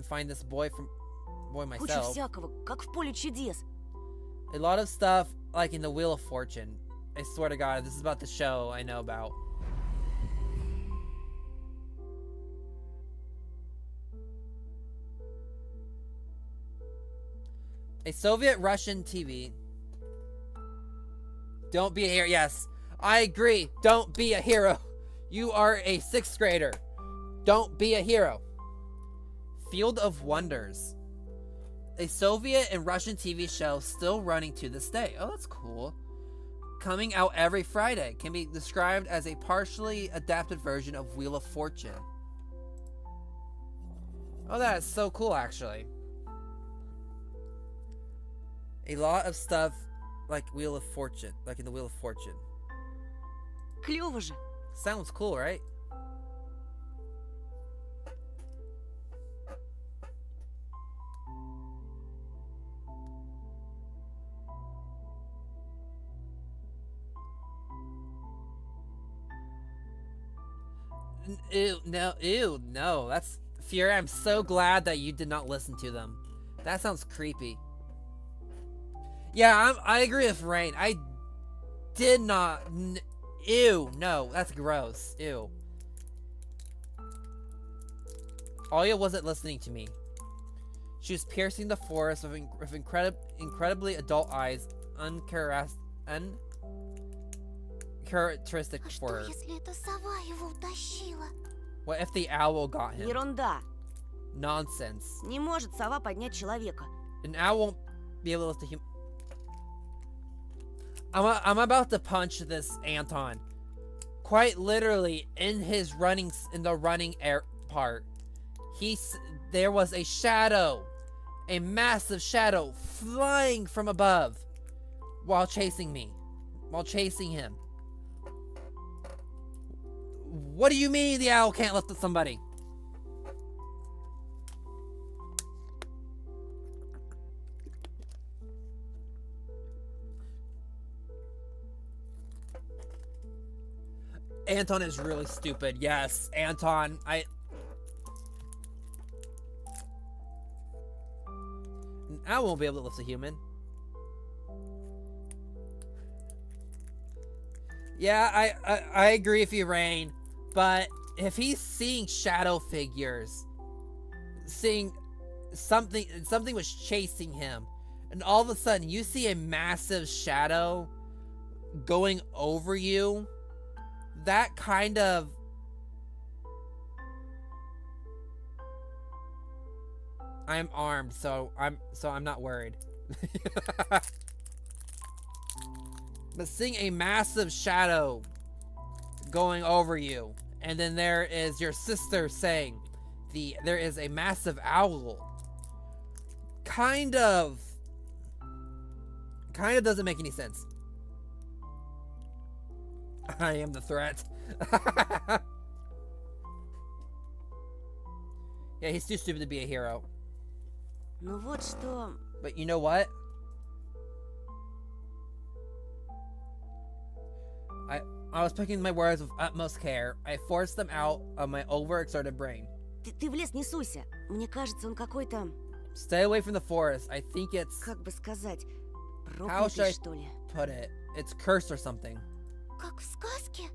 find this boy Куча myself. всякого, как в поле чудес. A lot of stuff like in the Wheel of Fortune. I swear to God, this is about the show I know about. A Soviet-Russian TV. Don't be a hero. Yes, I agree. Don't be a hero. You are a 6th grader. Don't be a hero. Field of Wonders. A Soviet and Russian TV show still running to this day. Oh, that's cool. Coming out every Friday. Can be described as a partially adapted version of Wheel of Fortune. Oh, that is so cool, actually. A lot of stuff like Wheel of Fortune, like in the Wheel of Fortune. Клёво же. Sounds cool, right? Ew, no, that's Fury. I'm so glad that you did not listen to them. That sounds creepy. Yeah, I agree with Rain. I did not. Ew, no, that's gross. Ew. Alia wasn't listening to me. She was piercing the forest with incredibly adult eyes, uncharacteristic А for что, her. если эта сова его утащила? What if the owl got him? Ерунда. Nonsense. Не может сова поднять человека. An owl won't be able to lift a human. I'm about to punch this Anton. Quite literally, in the running air part, there was a shadow, a massive shadow flying from above, while chasing him. What do you mean the owl can't lift somebody? Anton is really stupid. Yes, Anton, I won't be able to lift a human. Yeah, I agree with you, Rain. But if he's seeing shadow figures, seeing something was chasing him, and all of a sudden you see a massive shadow going over you, that kind of I'm armed, so I'm not worried. But seeing a massive shadow going over you, and then there is your sister saying there is a massive owl, kind of doesn't make any sense. I am the threat. Yeah, he's too stupid to be a hero. Ну вот что... But you know what? I was picking my words with utmost care. I forced them out of my overexerted brain. Ты в лес не суйся. Мне кажется, он какой-то... Stay away from the forest. I think it's... Как бы сказать... How should I Проклятый, что ли? put it? It's cursed or something. Как в сказке?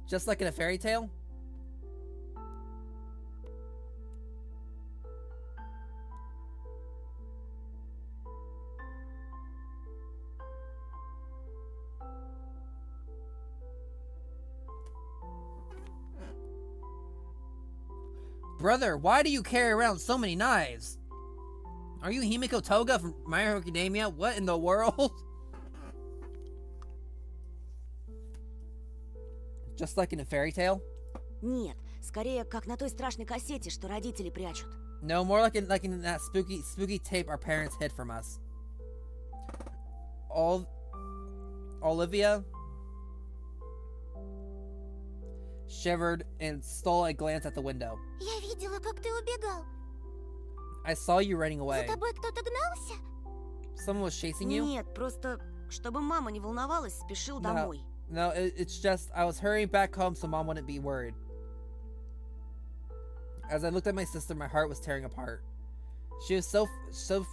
Just like in a fairy tale? Brother, why do you carry around so many knives? Are you Himiko Toga from My Hero Academia? What in the world? Just like in a fairy tale? Нет, скорее, как на той страшной кассете, что родители прячут. No, more like in that spooky tape our parents hid from us. Olivia shivered and stole a glance at the window. Я видела, как ты убегал. I saw you running За away. тобой кто-то гнался? Someone was chasing you? Нет, просто, чтобы мама не волновалась, спешил домой. No, it's just I was hurrying back home so Mom wouldn't be worried. As I looked at my sister, my heart was tearing apart. She was so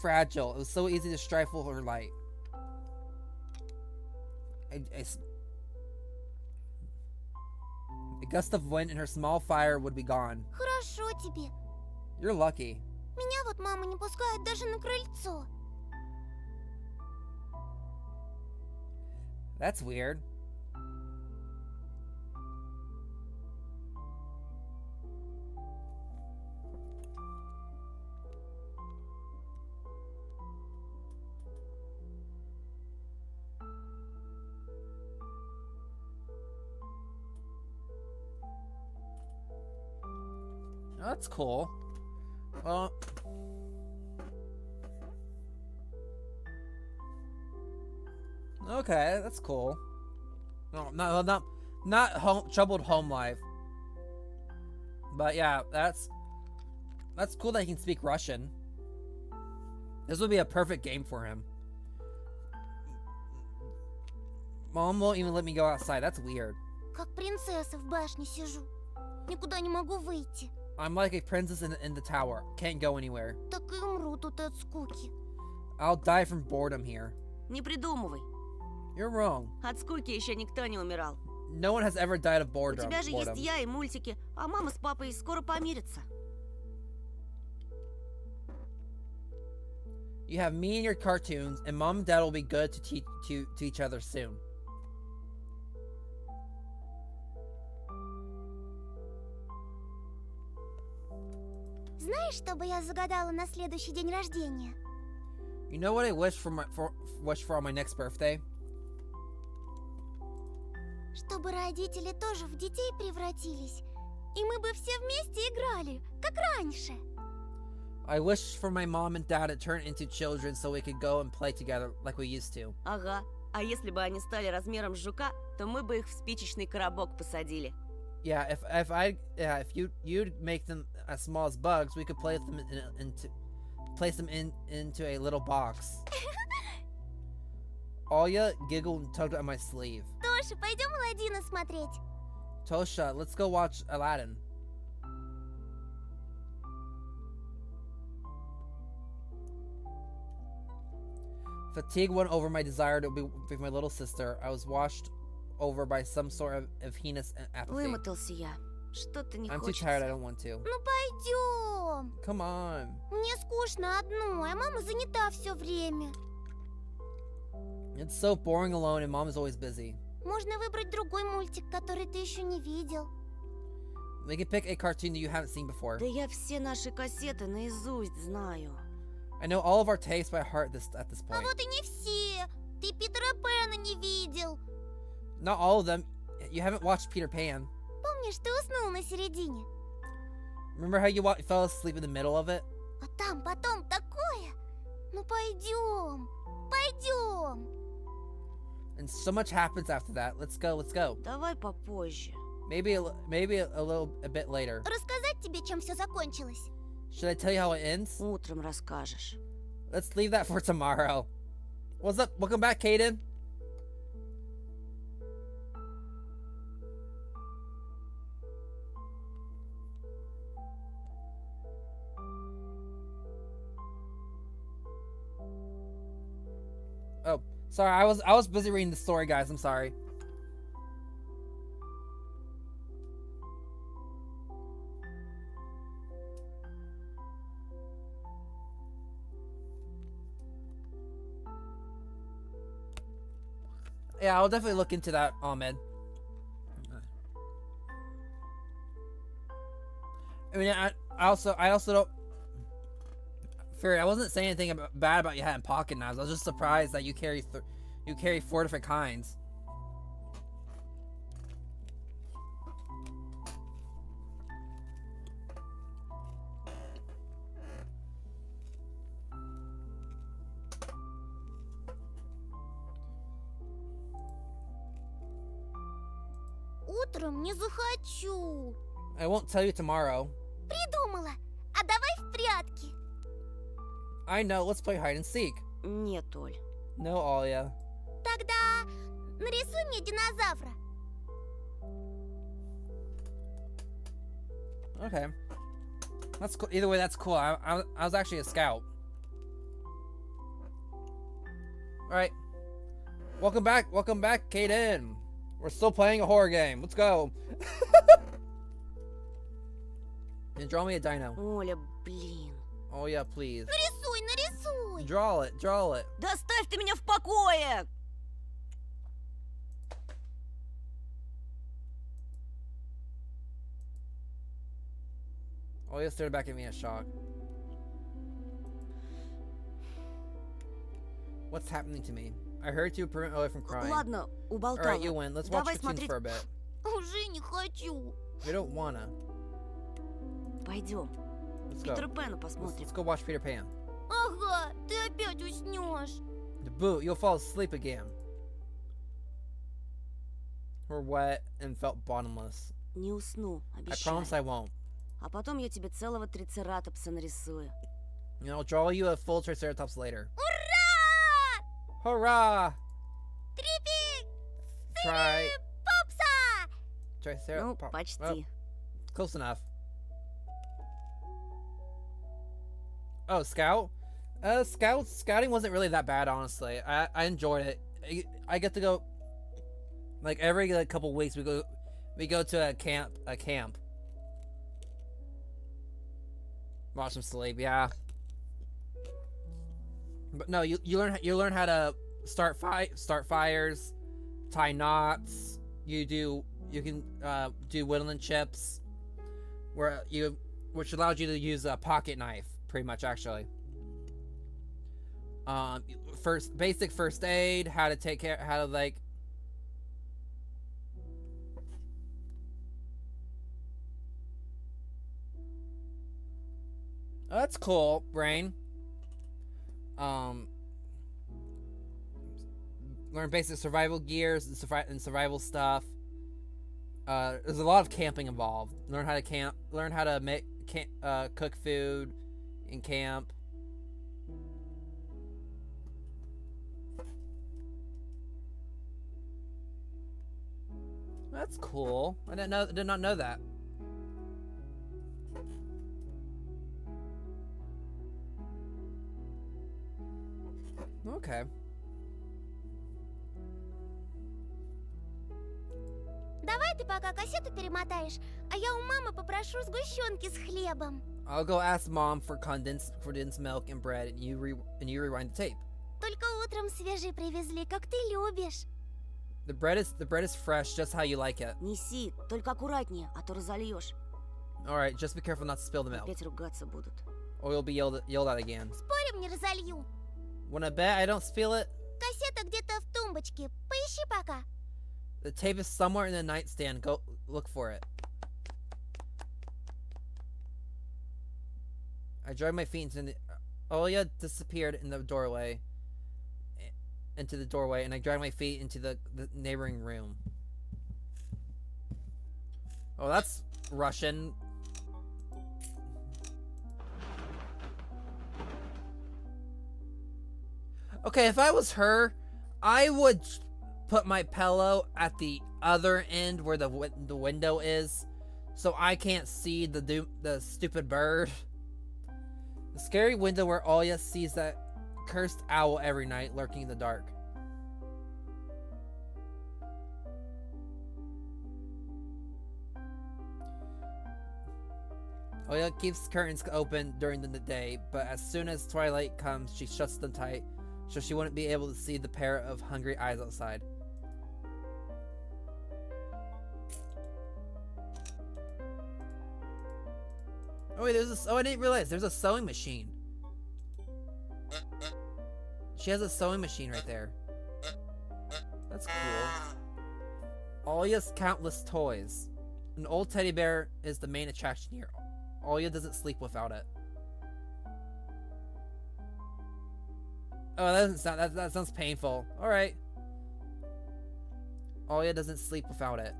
fragile. It was so easy to stifle her light. A gust of wind and her small fire would be gone. Хорошо тебе. You're lucky. Меня вот мама не пускает даже на крыльцо. That's weird. Oh, that's cool. Well, okay, that's cool. No, not troubled home life. But yeah, that's cool that he can speak Russian. This would be a perfect game for him. Mom won't even let me go outside. That's weird. Как принцесса в башне сижу. Никуда не могу выйти. I'm like a princess in the tower. Can't go anywhere. Так и умру тут от скуки. I'll die from boredom here. Не придумывай. You're wrong. От скуки еще никто не умирал. No one has ever died of У boredom. тебя же есть я и мультики, а мама с папой скоро помирятся. You have me and your cartoons, and Mom and Dad will be good to each other soon. Знаешь, что бы я загадала на следующий день рождения? You know what I wish for on my next birthday? Чтобы родители тоже в детей превратились, и мы бы все вместе играли, как раньше. I wish for my mom and dad to turn into children so we could go and play together like we used to. Ага. А если бы они стали размером с жука, то мы бы их в спичечный коробок посадили. Yeah, if you'd make them as small as bugs, we could place them into a little box. Alya giggled and tugged at my sleeve. Тоша, пойдем Аладдина смотреть. Tosha, let's go watch Aladdin. Fatigue went over my desire to be with my little sister. I was washed over by some sort of heinous apathy. Вымотался я. Что-то не I'm too tired, I хочется. don't want to. Ну пойдем. Come on. Мне скучно одной, а мама занята все время. It's so boring alone and Mom is always busy. Можно выбрать другой мультик, который ты еще не видел. We can pick a cartoon that you haven't seen before. Да я все наши кассеты наизусть знаю. I know all of our tastes by heart at this А point. вот и не все. Ты Питера Пэна не видел. Not all of them. You haven't watched Peter Pan. Помнишь, ты уснул на середине? Remember how you fell asleep in the middle of it? А там потом такое. Ну пойдем, пойдем. And so much happens after that. Let's go, let's go. Давай попозже. Maybe a bit later. Рассказать тебе, чем все закончилось? Should I tell you how it ends? Утром расскажешь. Let's leave that for tomorrow. What's up? Welcome back, Kaden. Oh, sorry. I was busy reading the story, guys. I'm sorry. Yeah, I'll definitely look into that, Ahmed. I mean, I also don't. Fury, I wasn't saying anything bad about you having pocket knives. I was just surprised that you carry 4 different kinds. Утром не захочу. I won't tell you tomorrow. Придумала. А давай в прятки. I know. Let's play hide and seek. Нет, Оль. No, Alia. Тогда нарисуй мне динозавра. Okay. That's cool. Either way, that's cool. I was actually a scout. Alright. Welcome back, Kaden. We're still playing a horror game. Let's go. And draw me a dino. Оля, блин. Oh yeah, please. Нарисуй. Draw it. Да оставь ты меня в покое! Oh yeah, stared back at me in shock. What's happening to me? I heard you prevent Olia from crying. Ладно, уболтала. Alright, you win. Let's watch Давай cartoons смотреть. for a bit. Уже не хочу. We don't wanna. Пойдем. Let's go. Питера Пэна Let's посмотрим. go watch Peter Pan. Ага, ты опять уснешь. Boo, you'll fall asleep again. We're wet and felt bottomless. Не усну, I обещаю. promise I won't. А потом я тебе целого трицератопса нарисую. And I'll draw you a full Triceratops later. Ура! Hurrah! Трипик! Try. Попса! Ну, Triceratops. почти. Close enough. Oh, Scout? Scouting wasn't really that bad, honestly. I enjoyed it. I get to go, like, every couple weeks we go to a camp. Watch them sleep, yeah. But no, you learn how to start fires, tie knots. You can do woodland chips, which allows you to use a pocket knife, pretty much actually. Basic first aid, how to like. Oh, that's cool, Brain. Learn basic survival gears and survival stuff. There's a lot of camping involved. Learn how to camp. Learn how to cook food in camp. That's cool. I did not know that. Okay. Давай ты пока кассету перемотаешь, а я у мамы попрошу сгущенки с хлебом. I'll go ask Mom for condensed milk and bread, and you rewind the tape. Только утром свежий привезли, как ты любишь. The bread is fresh, just how you like it. Неси, только аккуратнее, а то разольешь. All right, just be careful not to spill the milk, Опять ругаться будут. or you'll be yelled at again. Спорим, не разолью. Wanna bet I don't spill it? Кассета где-то в тумбочке. Поищи пока. The tape is somewhere in the nightstand. Go look for it. I dragged my feet into the... Olia disappeared in the doorway. Into the doorway, and I dragged my feet into the neighboring room. Oh, that's Russian. Okay, if I was her, I would put my pillow at the other end where the window is, so I can't see the stupid bird. The scary window where Olia sees that cursed owl every night lurking in the dark. Olia keeps curtains open during the day, but as soon as twilight comes, she shuts them tight, so she wouldn't be able to see the pair of hungry eyes outside. Oh wait, I didn't realize there's a sewing machine. She has a sewing machine right there. That's cool. Olia's countless toys. An old teddy bear is the main attraction here. Olia doesn't sleep without it. Oh, that doesn't sound. That sounds painful. All right. Olia doesn't sleep without it,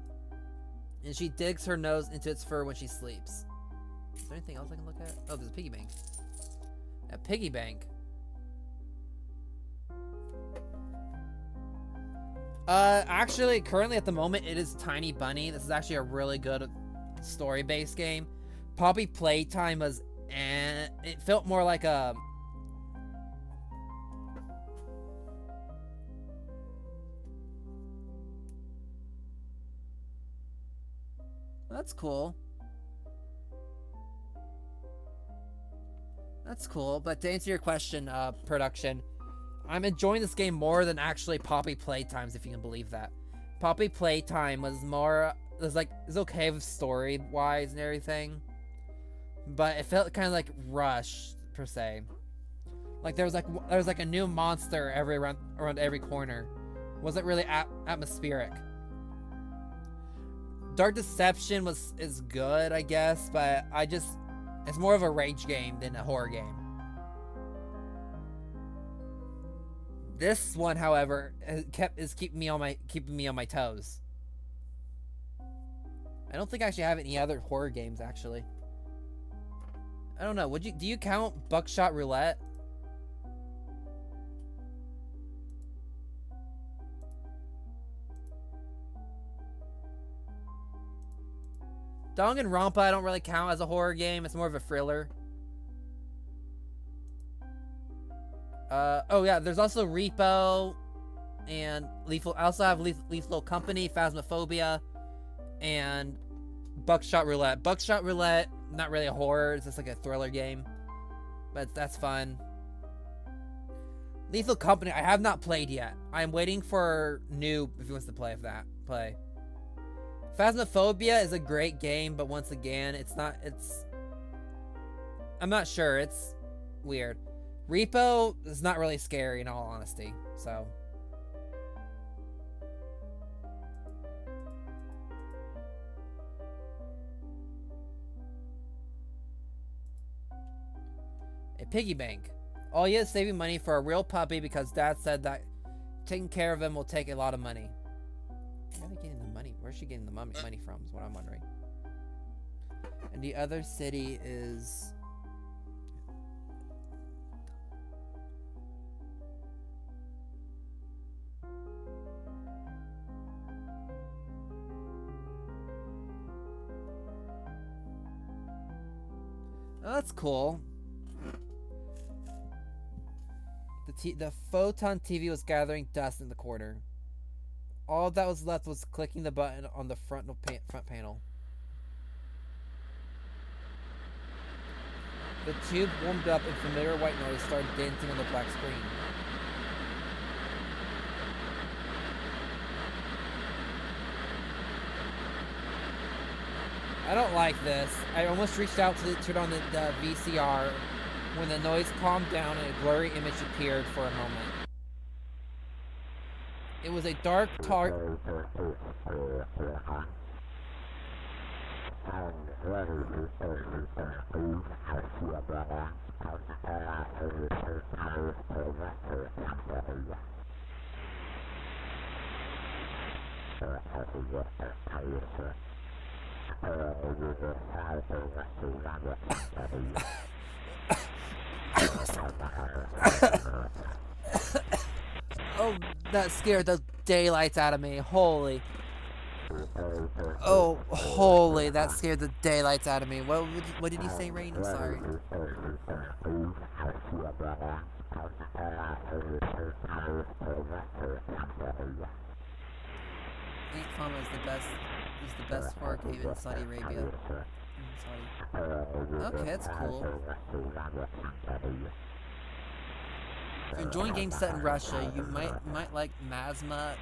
and she digs her nose into its fur when she sleeps. Is there anything else I can look at? Oh, there's a piggy bank. A piggy bank. Actually, currently at the moment, it is Tiny Bunny. This is actually a really good story-based game. Poppy Playtime was, it felt more like a... That's cool. That's cool, but to answer your question, production, I'm enjoying this game more than actually Poppy Playtimes, if you can believe that. Poppy Playtime was more, it's okay with story-wise and everything, but it felt kind of like rushed, per se. Like there was like a new monster around every corner. Wasn't really atmospheric. Dark Deception is good, I guess, but it's more of a rage game than a horror game. This one, however, is keeping me on my toes. I don't think I actually have any other horror games, actually. I don't know. Do you count Buckshot Roulette? Danganronpa I don't really count as a horror game. It's more of a thriller. Oh yeah, there's also Repo and Lethal. I also have Lethal Company, Phasmophobia, and Buckshot Roulette. Buckshot Roulette, not really a horror. It's just like a thriller game, but that's fun. Lethal Company, I have not played yet. I'm waiting for Noob if he wants to play. Phasmophobia is a great game, but once again, I'm not sure. It's weird. Repo is not really scary, in all honesty, so. A piggy bank. All you is saving money for a real puppy because Dad said that taking care of him will take a lot of money. Where are they getting the money? Where's she getting the money from is what I'm wondering. And the other city is... Oh, that's cool. The photon TV was gathering dust in the corner. All that was left was clicking the button on the front panel. The tube warmed up and familiar white noise started dancing on the black screen. I don't like this. I almost reached out to turn on the VCR when the noise calmed down and a blurry image appeared for a moment. It was a dark Oh, that scared the daylights out of me. Holy. Oh, holy, that scared the daylights out of me. What did you say, Rain? I'm sorry. Ain't Fama is the best horror game in Saudi Arabia. Okay, that's cool. If you're enjoying games set in Russia, you might like Mazma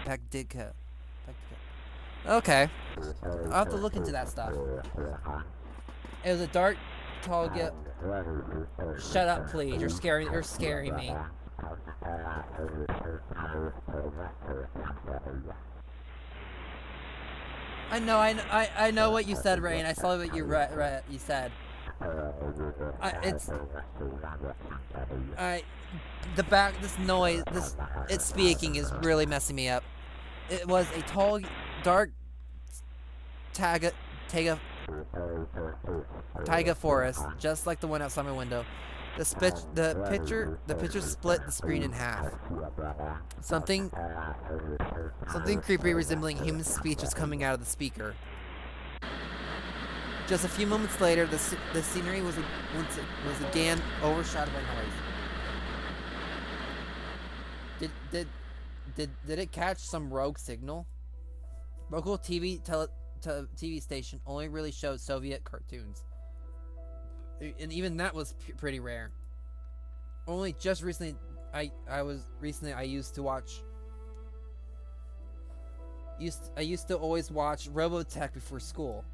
Pekdika. Okay. I'll have to look into that stuff. It was a dark target. Shut up, please. You're scaring me. I know what you said, Rain. I saw what you said. This noise, it's speaking is really messing me up. It was a tall, dark taiga forest, just like the one outside my window. The picture split the screen in half. Something creepy resembling human speech was coming out of the speaker. Just a few moments later, the scenery was again overshadowed by noise. Did it catch some rogue signal? Local TV station only really showed Soviet cartoons, and even that was pretty rare. Only just recently, I used to always watch Robotech before school.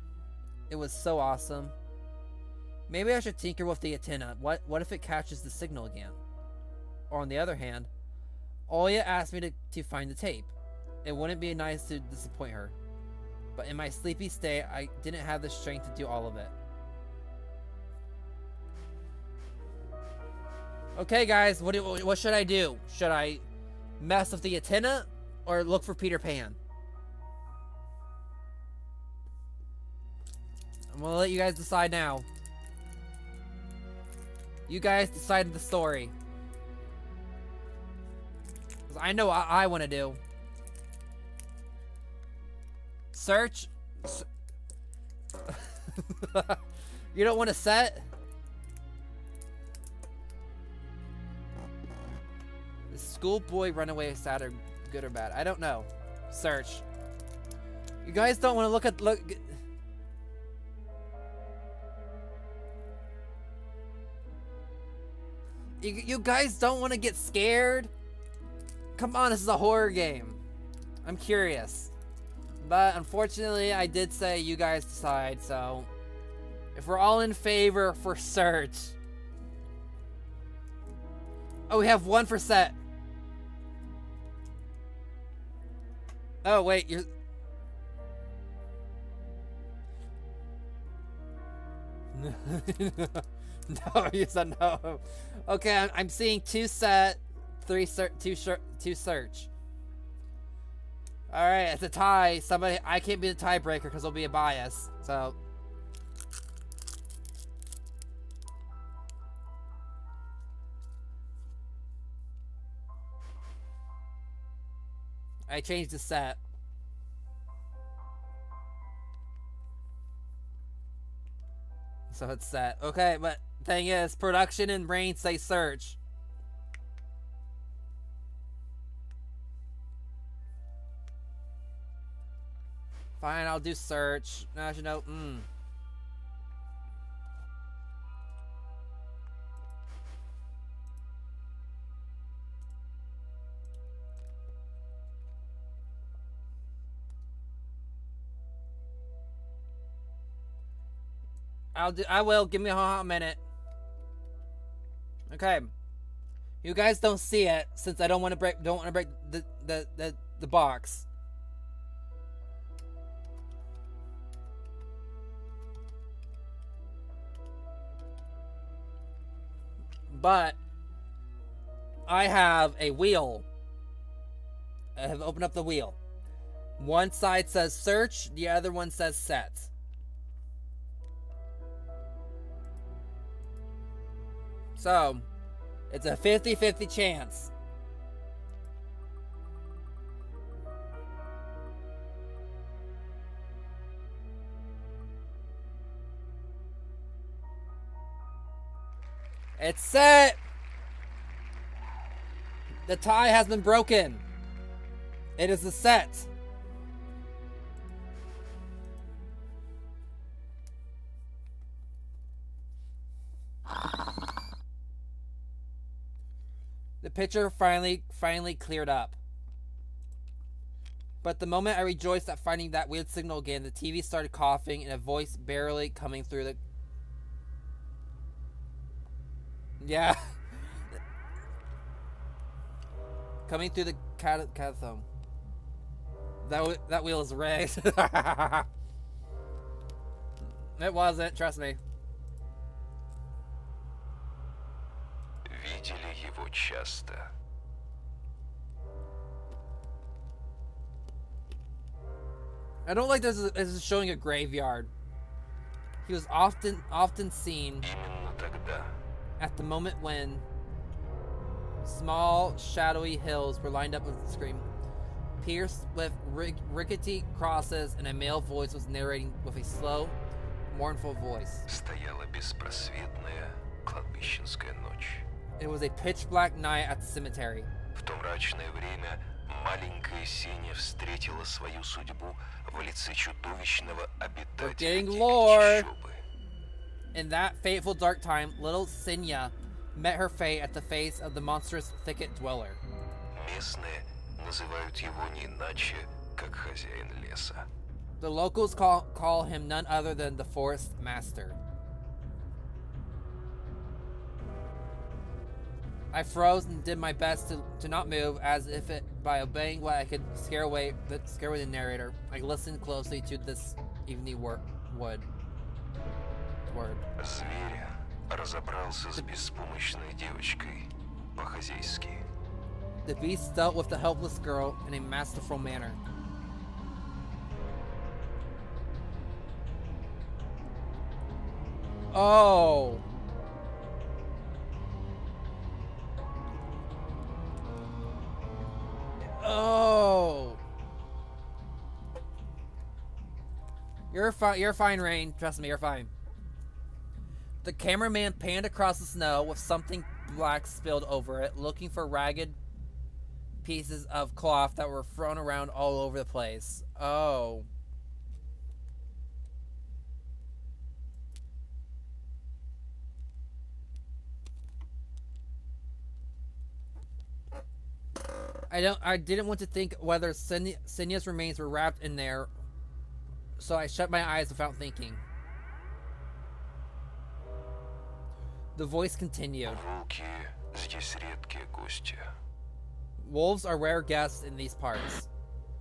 It was so awesome. Maybe I should tinker with the antenna. What if it catches the signal again? Or on the other hand, Oya asked me to find the tape. It wouldn't be nice to disappoint her. But in my sleepy state, I didn't have the strength to do all of it. Okay, guys, what should I do? Should I mess with the antenna or look for Peter Pan? I'm gonna let you guys decide now. You guys decided the story. 'Cause I know what I want to do. Search. You don't want to set? The schoolboy runaway sad or good or bad? I don't know. Search. You guys don't want to look. You guys don't want to get scared? Come on, this is a horror game. I'm curious. But unfortunately, I did say you guys decide, so if we're all in favor for search. Oh, we have one for set. Oh, wait, you're... No, you said no. Okay, I'm seeing 2 set, 2 search. All right, it's a tie. I can't be the tiebreaker because there'll be a bias. So, I changed the set. So it's set. Okay, but thing is, production and brain say search. Fine, I'll do search. No, actually, no. I will. Give me a hot minute. Okay. You guys don't see it since I don't want to break the box. But I have a wheel. I have opened up the wheel. One side says search, the other one says set. So, it's a 50-50 chance. It's set! The tie has been broken. It is a set. The picture finally cleared up. But the moment I rejoiced at finding that weird signal again, the TV started coughing and a voice barely coming through the... Yeah. Coming through the cathode. That wheel is rigged. It wasn't, trust me. Видели его часто. I don't like this is showing a graveyard. He was often seen Именно тогда at the moment when small, shadowy hills were lined up with the screen, pierced with rickety crosses, and a male voice was narrating with a slow, mournful voice. Стояла беспросветная кладбищенская ночь. It was a pitch-black night at the cemetery. В то мрачное время маленькая Сеня встретила свою судьбу в лице чудовищного обитателя getting дикой lore. чащобы. In that fateful dark time, little Senya met her fate at the face of the monstrous thicket dweller. Местные называют его не иначе, как хозяин леса. The locals call him none other than the Forest Master. I froze and did my best to not move, as if by obeying what I could scare away the narrator. I listened closely to this evening word. Зверь разобрался с беспомощной девочкой по-хозяйски. The beast dealt with the helpless girl in a masterful manner. Oh. Oh. You're fine, Rain. Trust me, you're fine. The cameraman panned across the snow with something black spilled over it, looking for ragged pieces of cloth that were thrown around all over the place. Oh. I didn't want to think whether Senya's remains were wrapped in there, so I shut my eyes without thinking. The voice continued. Волки здесь редкие гости. Wolves are rare guests in these parts.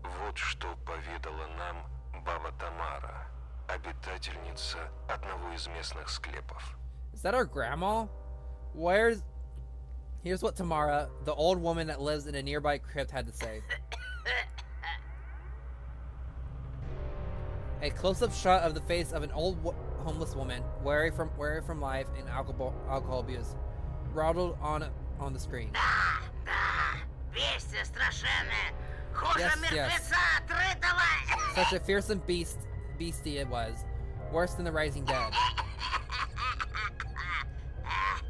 Вот что поведала нам баба Тамара, обитательница одного из местных склепов. Is that our grandma? Here's what Tamara, the old woman that lives in a nearby crypt, had to say. A close-up shot of the face of an old homeless woman, weary from life and alcohol abuse, waddled on the screen. Yes. Such a fearsome beastie it was, worse than the rising dead.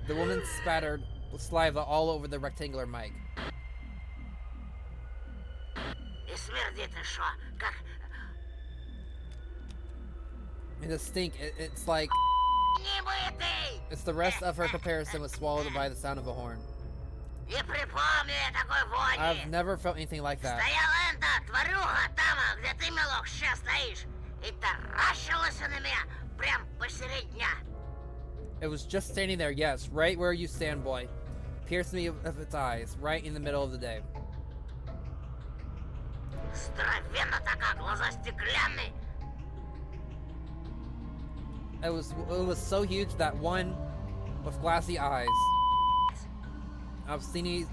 The woman spattered saliva all over the rectangular mic. And the stink, it's like... It's the rest of her comparison was swallowed by the sound of a horn. I've never felt anything like that. It was just standing there, yes, right where you stand, boy. Pierced me with its eyes, right in the middle of the day. It was so huge that one with glassy eyes. Obscenities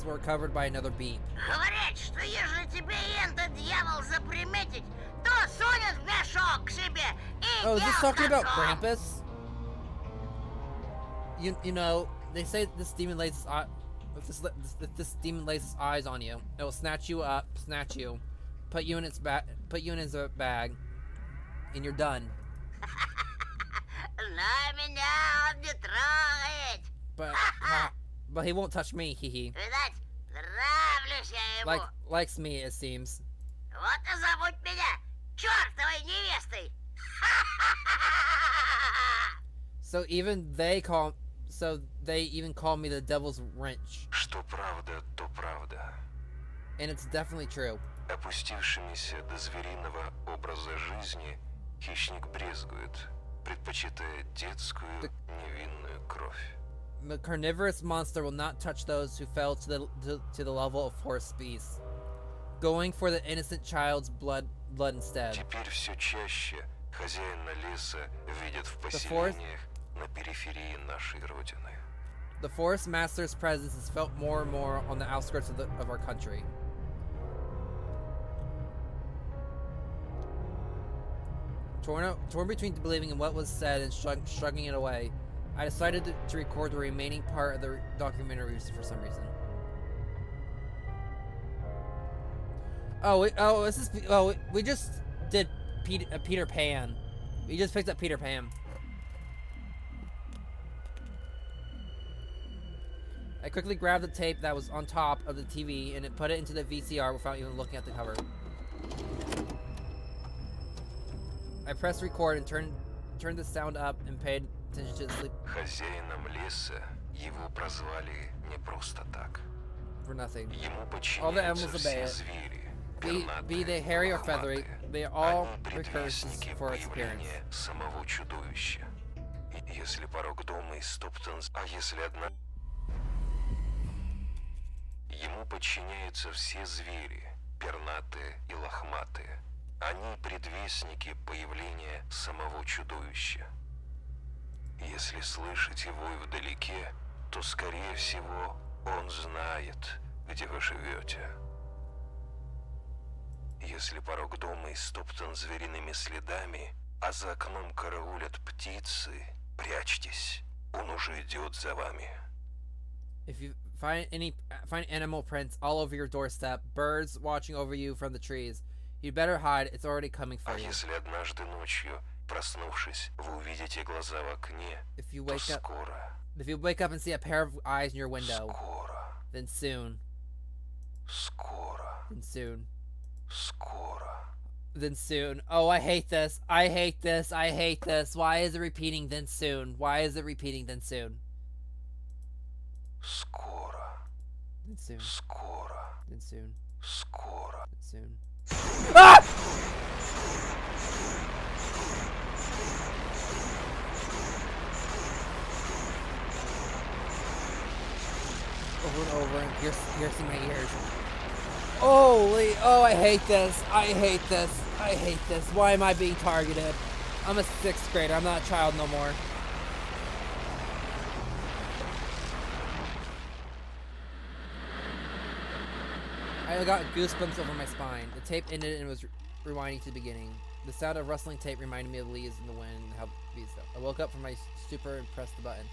were covered by another beam. Oh, is this talking about Krampus? You know, they say this demon lays if this demon lays its eyes on you, it will snatch you up, put you in its bag, and you're done. But he won't touch me, hee. Likes me, it seems. So they even call me the devil's wrench. Что правда, то правда. And it's definitely true. Опустившимися до звериного образа жизни хищник брезгует, предпочитая детскую невинную кровь. The carnivorous monster will not touch those who fell to the level of horse beasts, going for the innocent child's blood instead. Теперь все чаще хозяина леса видят в поселениях на периферии нашей родины. The forest master's presence is felt more and more on the outskirts of our country. Torn between believing in what was said and shrugging it away, I decided to record the remaining part of the documentary for some reason. We just did Peter Pan. We just picked up Peter Pan. I quickly grabbed the tape that was on top of the TV and put it into the VCR without even looking at the cover. I pressed record and turned the sound up and paid attention to the sleep. Хозяином леса его прозвали не просто так. For nothing. Ему All the animals подчиняются obey все it. звери, Be they hairy or feathery, they are all recursions предвестники for its appearance. появления самого чудовища. И если порог дома истоптан, а если одна... Ему подчиняются все звери, пернатые и лохматые. Они предвестники появления самого чудовища. Если слышите вой вдалеке, то, скорее всего, он знает, где вы живете. Если порог дома истоптан звериными следами, а за окном караулят птицы, прячьтесь, он уже идет за вами. If you find animal prints all over your doorstep, birds watching over you from the trees, you'd better hide, it's already coming for А you. если однажды ночью, проснувшись, вы увидите глаза в окне, If you то wake up and see a pair of eyes in your window, скоро, then soon, скоро, then soon, скоро. then soon. Oh, I hate this. I hate this. I hate this. Why is it repeating then soon? Why is it repeating then soon? Скоро, Then soon. скоро, Then soon. скоро. Then soon. Ah! Over and over and piercing my ears. Holy, oh, I hate this. I hate this. I hate this. Why am I being targeted? I'm a 6th grader. I'm not a child no more. I got goosebumps over my spine. The tape ended and was rewinding to the beginning. The sound of rustling tape reminded me of leaves in the wind and how bees felt. I woke up from my stupor and pressed the button.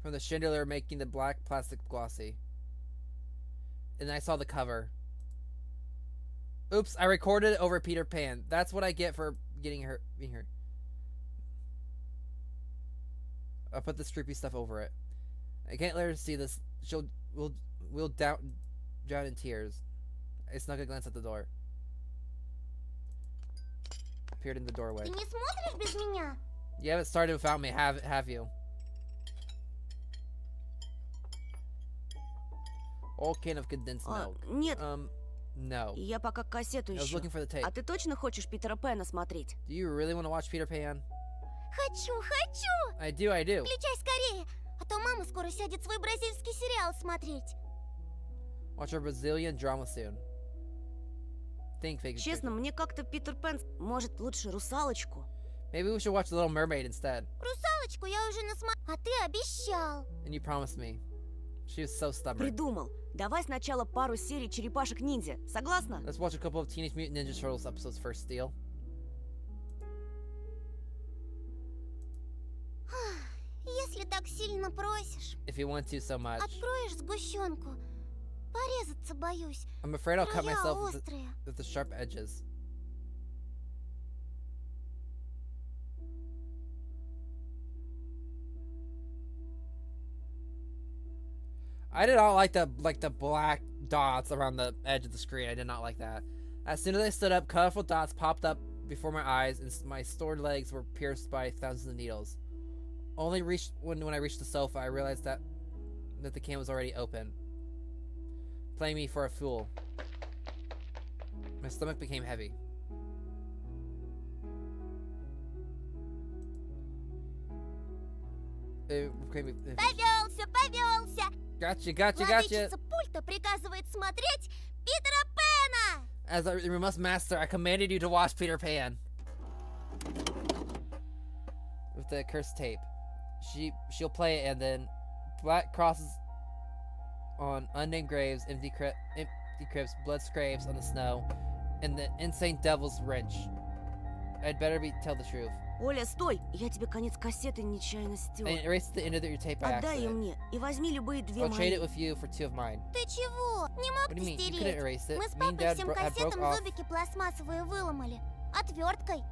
From the chandelier making the black plastic glossy. And I saw the cover. Oops, I recorded it over Peter Pan. That's what I get for being hurt. I'll put this creepy stuff over it. I can't let her see this. We'll drown in tears. I snuck a glance at the door. Appeared in the doorway. Ты не смотришь без меня? You haven't started without me, have you? All can of condensed milk. Нет, No. я пока кассету I was ищу. looking for the tape. А ты точно хочешь Питера Пэна смотреть? Do you really want to watch Peter Pan? Хочу. I do. Включай скорее, а то мама скоро сядет свой бразильский сериал смотреть. Watch our Brazilian drama soon. Think, fake. Честно, мне как-то Питер Пэн... Может, лучше «Русалочку»? Maybe we should watch The Little Mermaid instead. Русалочку я уже насмотрела, а ты обещал. And you promised me. She was so stubborn. Придумал. Давай сначала пару серий «Черепашек-ниндзя». Согласна? Let's watch a couple of Teenage Mutant Ninja Turtles episodes first, Steel. Если так сильно просишь, If you want to so much. откроешь сгущенку. Порезаться боюсь. I'm afraid I'll cut Края myself острые. with the sharp edges. I did not like the black dots around the edge of the screen. I did not like that. As soon as I stood up, colorful dots popped up before my eyes, and my stored legs were pierced by thousands of needles. Only when I reached the sofa, I realized that the can was already open, playing me for a fool. My stomach became heavy. Повелся. Gotcha. Владычица пульта приказывает смотреть Питера Пэна. As our remote master, I commanded you to watch Peter Pan. With the cursed tape. She'll play it, and then black crosses on unnamed graves, empty crypts, blood scrapes on the snow, and the insane devil's wrench. I'd better tell the truth. Оля, стой! Я тебе конец кассеты нечаянно стёр. I erased the end of your tape by Отдай ее accident. мне и возьми любые две I'll trade мои. it with you for 2 of mine. Ты чего? Не мог What do ты you mean? You couldn't стереть? erase it. Мы с Me and папой Dad всем had broke кассетам off. зубики пластмассовые выломали. Отверткой.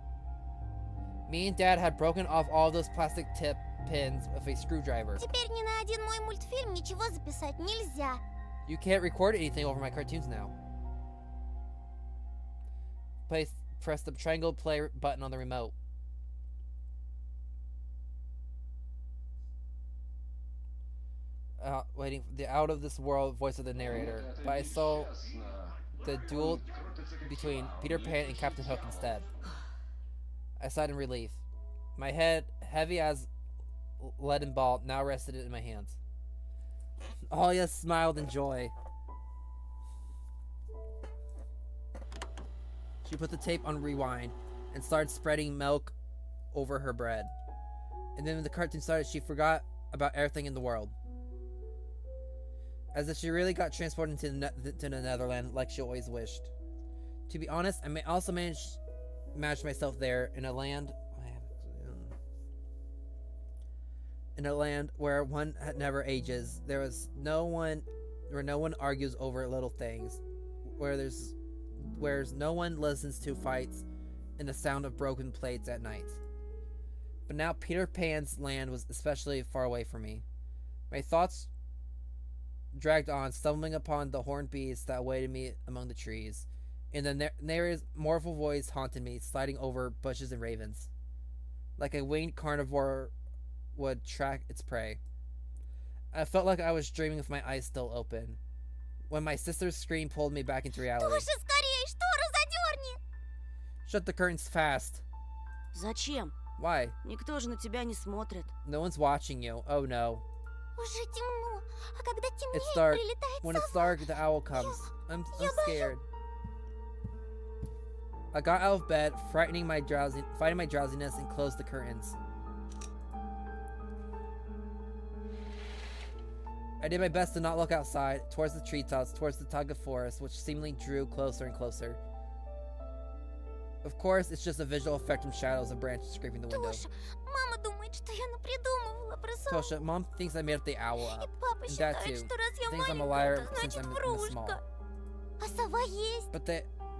Me and Dad had broken off all those plastic tip pins with a screwdriver. Теперь ни на один мой мультфильм ничего записать нельзя. You can't record anything over my cartoons now. Press the triangle play button on the remote. Waiting for the out of this world voice of the narrator, but I saw the duel between Peter Pan and Captain Hook instead. I sighed in relief. My head, heavy as leaden ball, now rested in my hands. Alia smiled in joy. She put the tape on rewind and started spreading milk over her bread. And then when the cartoon started, she forgot about everything in the world. As if she really got transported to the Netherlands like she always wished. To be honest, I may also imagine myself there in a land where one never ages. Where no one argues over little things, where no one listens to fights and the sound of broken plates at night. But now Peter Pan's land was especially far away from me. My thoughts dragged on, stumbling upon the horned beasts that awaited me among the trees, and the narrator's mournful voice haunted me, sliding over bushes and ravens, like a winged carnivore would track its prey. I felt like I was dreaming with my eyes still open, when my sister's scream pulled me back into reality. Тоша, скорее, штору задерни! Shut the curtains fast. Зачем? Why? Никто же на тебя не смотрит. No one's watching you. Oh no. Уже темно, а когда It's темнеет, dark. прилетает When it's сова. dark, the owl comes. I'm я scared. I got out of bed, fighting my drowsiness, and closed the curtains. I did my best to not look outside, towards the treetops, towards the tug of forest, which seemingly drew closer and closer. Of course, it's just a visual effect from shadows of branches scraping the window. Тоша, мама думает, что я напридумывала про сову. Tosha, Mom thinks I made up the owl И up. папа And Dad считает, too. что раз я Thinks I'm a маленькая, liar то since значит I'm in the small. врушка. А сова есть.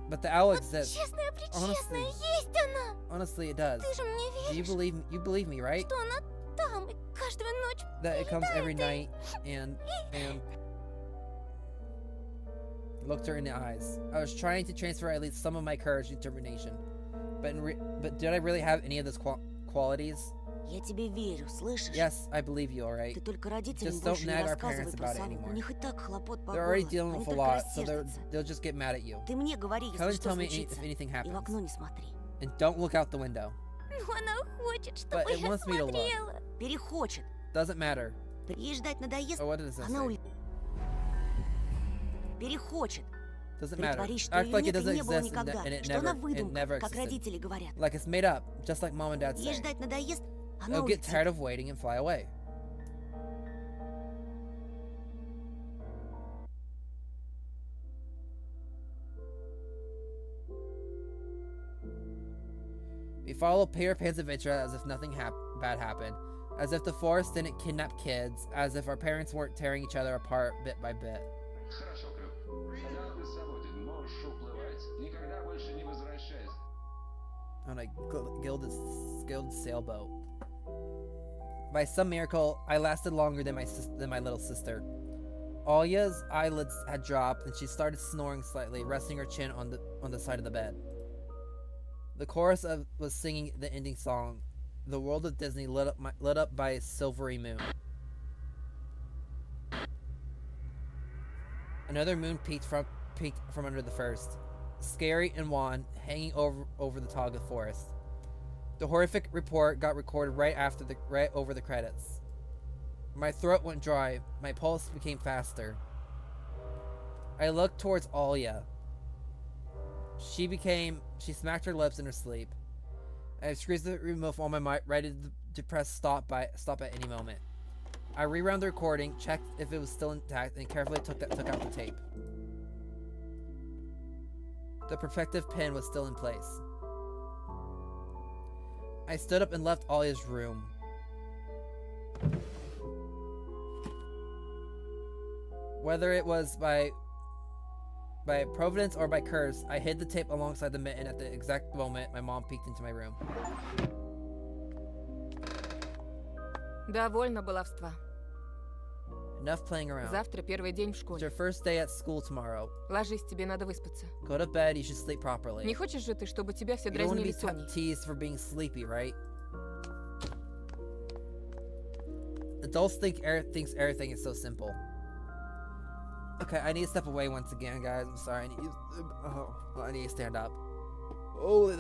But the owl Вот exists. честная-пречестная, Honestly. есть она. Honestly, it does. Ты же мне Do you веришь, believe me, right? что она там и каждую ночь That it comes every прилетает night and looked her in the eyes. I was trying to transfer at least some of my courage and determination. But did I really have any of those qualities? Я тебе верю, слышишь? Yes, I believe you, alright. Ты только родителям Just больше don't не nag our рассказывай parents про about it сову. anymore. У них и так хлопот по They're already горло. dealing Они with a так lot, so рассердятся. they'll just get mad at you. Ты мне говори, Tell если them, tell что me случится. if anything И в happens. окно не смотри. And don't look out the window. Но она хочет, чтобы But it я wants me to look. смотрела. Перехочет. Doesn't matter. Ей ждать надоест, Or what does this она say? улетит. Перехочет. Doesn't matter. Притворись, что Act ее like it нет и doesn't не было exist никогда. and it Что она never выдумка, как existed. родители говорят. Like it's made up, just like Mom and Dad Ей say. ждать надоест, она They'll get улетит. tired of waiting and fly away. We follow Peter Pan's adventure as if nothing bad happened, as if the forest didn't kidnap kids, as if our parents weren't tearing each other apart bit by bit. Хорошо, Крюк. Когда ты свободен, можешь уплывать. Никогда больше не возвращайся. On a gilded sailboat. By some miracle, I lasted longer than my little sister. Alia's eyelids had dropped, and she started snoring slightly, resting her chin on the side of the bed. The chorus was singing the ending song, "The World of Disney lit up by a silvery moon." Another moon peeked from under the first, scary and wan, hanging over the tog of forest. The horrific report got recorded right over the credits. My throat went dry. My pulse became faster. I looked towards Alia. She smacked her lips in her sleep. I have squeezed the remote on my mic, ready to press stop at any moment. I rewound the recording, checked if it was still intact, and carefully took out the tape. The protective pin was still in place. I stood up and left Alia's room. Whether it was by providence or by curse, I hid the tape alongside the mitten at the exact moment my mom peeked into my room. Довольно баловства. Enough playing around. Завтра первый день в It's школе. your first day at school tomorrow. Ложись, тебе надо выспаться. Go to bed, you should sleep properly. Не хочешь же ты, чтобы тебя все You don't want to дразнили be Соней? teased for being sleepy, right? Adults thinks everything is so simple. Okay, I need to step away once again, guys. I'm sorry. I need to stand up. Oh,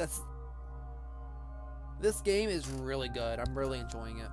this game is really good. I'm really enjoying it.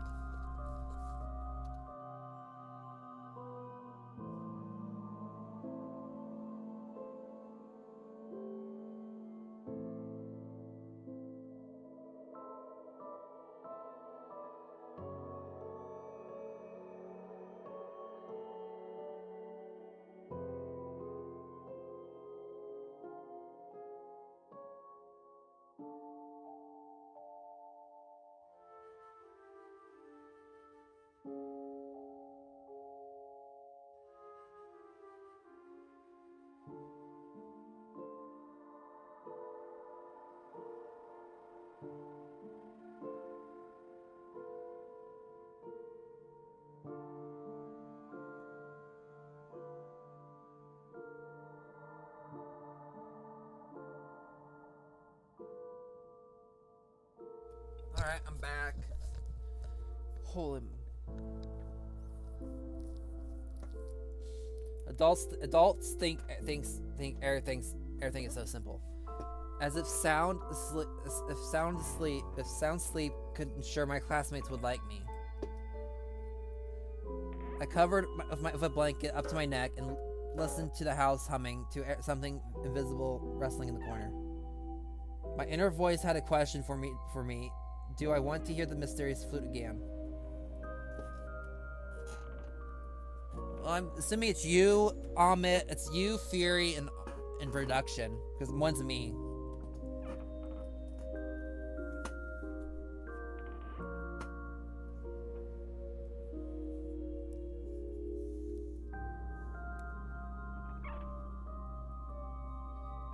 Alright, I'm back. Holy. Adults think everything is so simple. As if sound sleep could ensure my classmates would like me. I covered with a blanket up to my neck and listened to the house humming to something invisible rustling in the corner. My inner voice had a question for me. Do I want to hear the mysterious flute again? Well, I'm assuming it's you, Amit, it's you, Fury, and production, because one's me.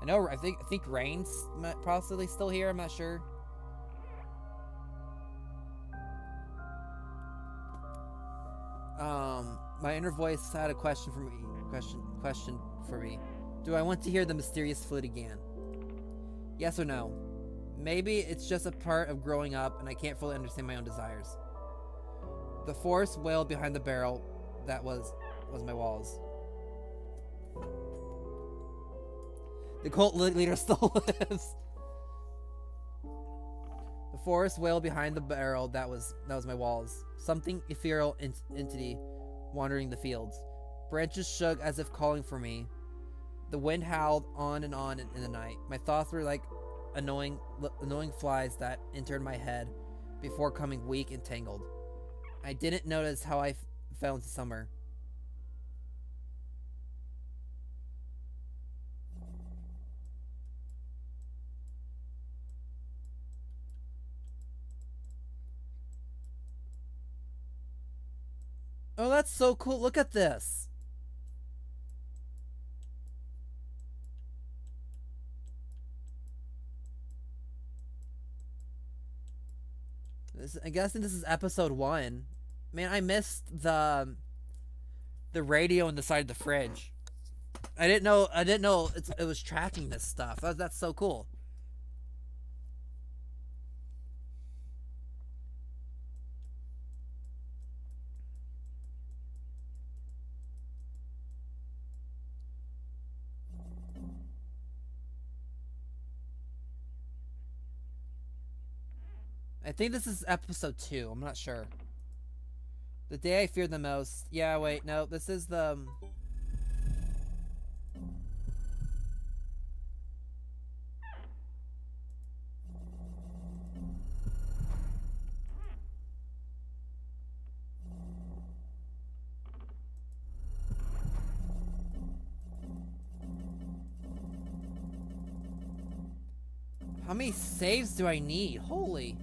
I know. I think Rain's possibly still here. I'm not sure. My inner voice had a question for me. Question for me. Do I want to hear the mysterious flute again? Yes or no? Maybe it's just a part of growing up and I can't fully understand my own desires. The forest wailed behind the barrel that was my walls. The cult leader still lives. The forest wailed behind the barrel that was my walls. Something ethereal entity wandering the fields. Branches shook as if calling for me. The wind howled on in the night. My thoughts were like annoying flies that entered my head before coming weak and tangled. I didn't notice how I fell into summer. Oh, that's so cool. Look at this. I'm guessing this is episode 1. Man, I missed the radio on the side of the fridge. I didn't know it was tracking this stuff. That's so cool. I think this is episode 2. I'm not sure. The day I feared the most. Yeah, wait, no, this is the... How many saves do I need? Holy.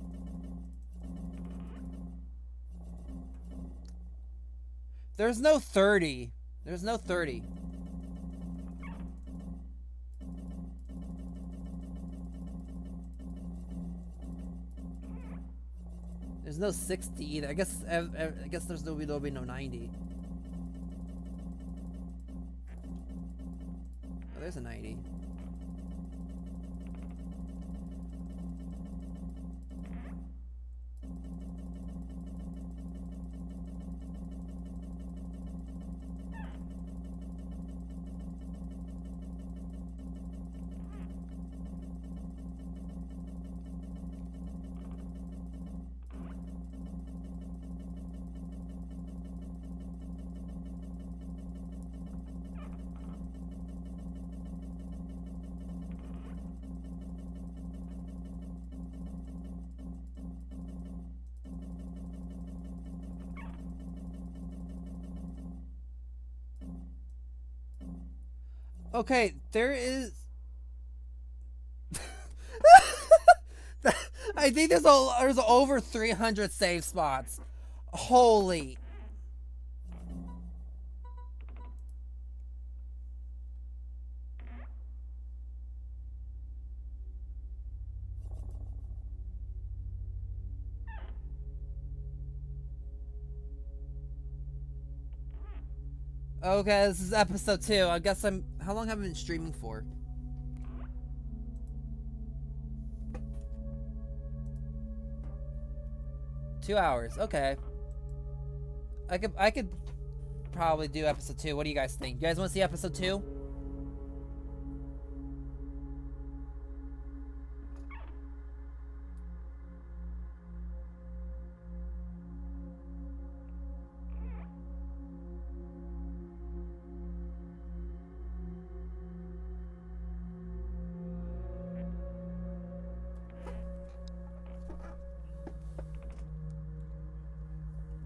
There's no 30. There's no 30. There's no 60 either. I guess there'll be no 90. Oh, there's a 90. Okay, there is. I think there's over 300 save spots. Holy. Okay, this is episode 2. I guess how long have I been streaming for? Two hours. Okay. I could probably do episode 2. What do you guys think? You guys want to see episode 2?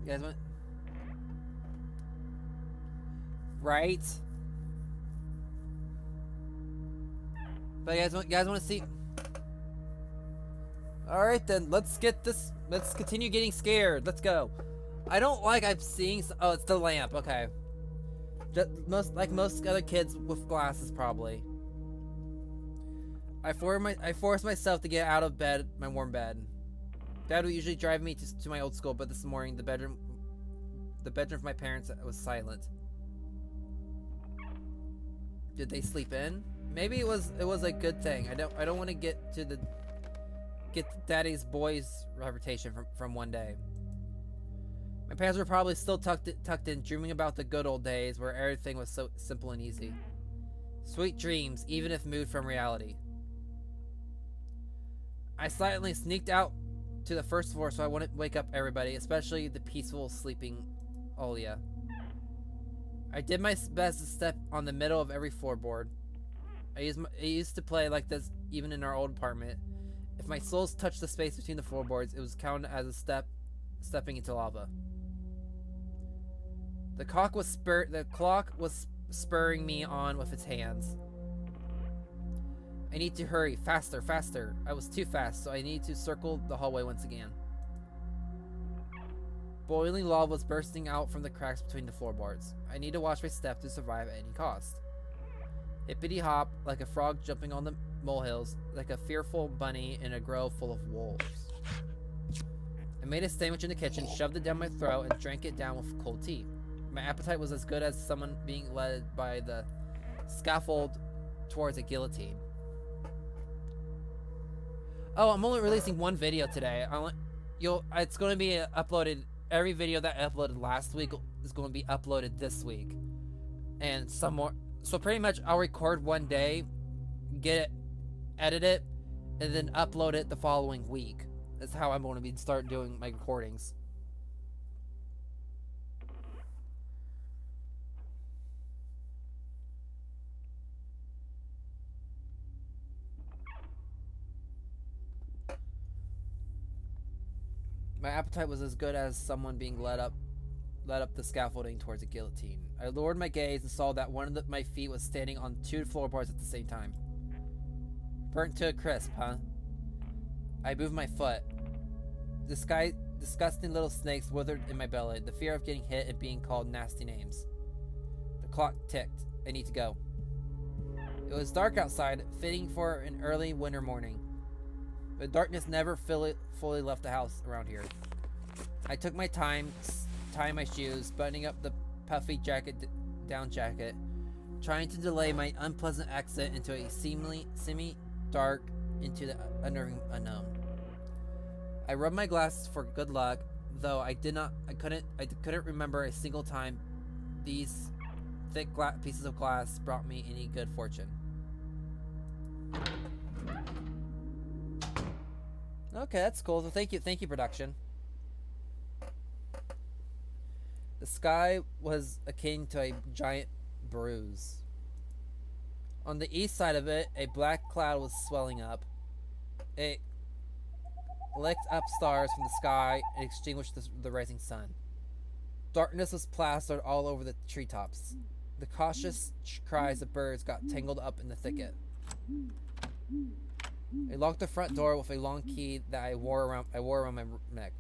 You guys want? Right. But you guys want to see? All right then, let's get this. Let's continue getting scared. Let's go. I don't like I'm seeing. Oh, it's the lamp. Okay. Most other kids with glasses probably. I forced myself to get out of bed, my warm bed. Dad would usually drive me to my old school, but this morning the bedroom of my parents was silent. Did they sleep in? Maybe it was a good thing. I don't want to get Daddy's boys reputation from one day. My parents were probably still tucked in, dreaming about the good old days where everything was so simple and easy. Sweet dreams, even if moved from reality. I silently sneaked out to the first floor so I wouldn't wake up everybody, especially the peaceful sleeping Olia. I did my best to step on the middle of every floorboard. I used to play like this even in our old apartment. If my soles touched the space between the floorboards, it was counted as a stepping into lava. The clock was spurring me on with its hands. I need to hurry, faster, faster. I was too fast, so I need to circle the hallway once again. Boiling lava was bursting out from the cracks between the floorboards. I need to watch my step to survive at any cost. Hippity hop, like a frog jumping on the molehills, like a fearful bunny in a grove full of wolves. I made a sandwich in the kitchen, shoved it down my throat, and drank it down with cold tea. My appetite was as good as someone being led by the scaffold towards a guillotine. Oh, I'm only releasing one video today. It's going to be uploaded. Every video that I uploaded last week is going to be uploaded this week, and some more. So pretty much, I'll record one day, get it, edit it, and then upload it the following week. That's how I'm going to start doing my recordings. My appetite was as good as someone being led up the scaffolding towards a guillotine. I lowered my gaze and saw that one of my feet was standing on 2 floorboards at the same time. Burnt to a crisp, huh? I moved my foot. Disgusting little snakes withered in my belly. The fear of getting hit and being called nasty names. The clock ticked. I need to go. It was dark outside, fitting for an early winter morning. But darkness never fully left the house around here. I took my time, tying my shoes, buttoning up the puffy down jacket, trying to delay my unpleasant exit into a semi-dark into the unnerving unknown. I rubbed my glasses for good luck, though I couldn't remember a single time these thick pieces of glass brought me any good fortune. Okay, that's cool. So thank you, production. The sky was akin to a giant bruise. On the east side of it, a black cloud was swelling up. It licked up stars from the sky and extinguished the rising sun. Darkness was plastered all over the treetops. The cautious cries of birds got tangled up in the thicket. I locked the front door with a long key that I wore around my neck.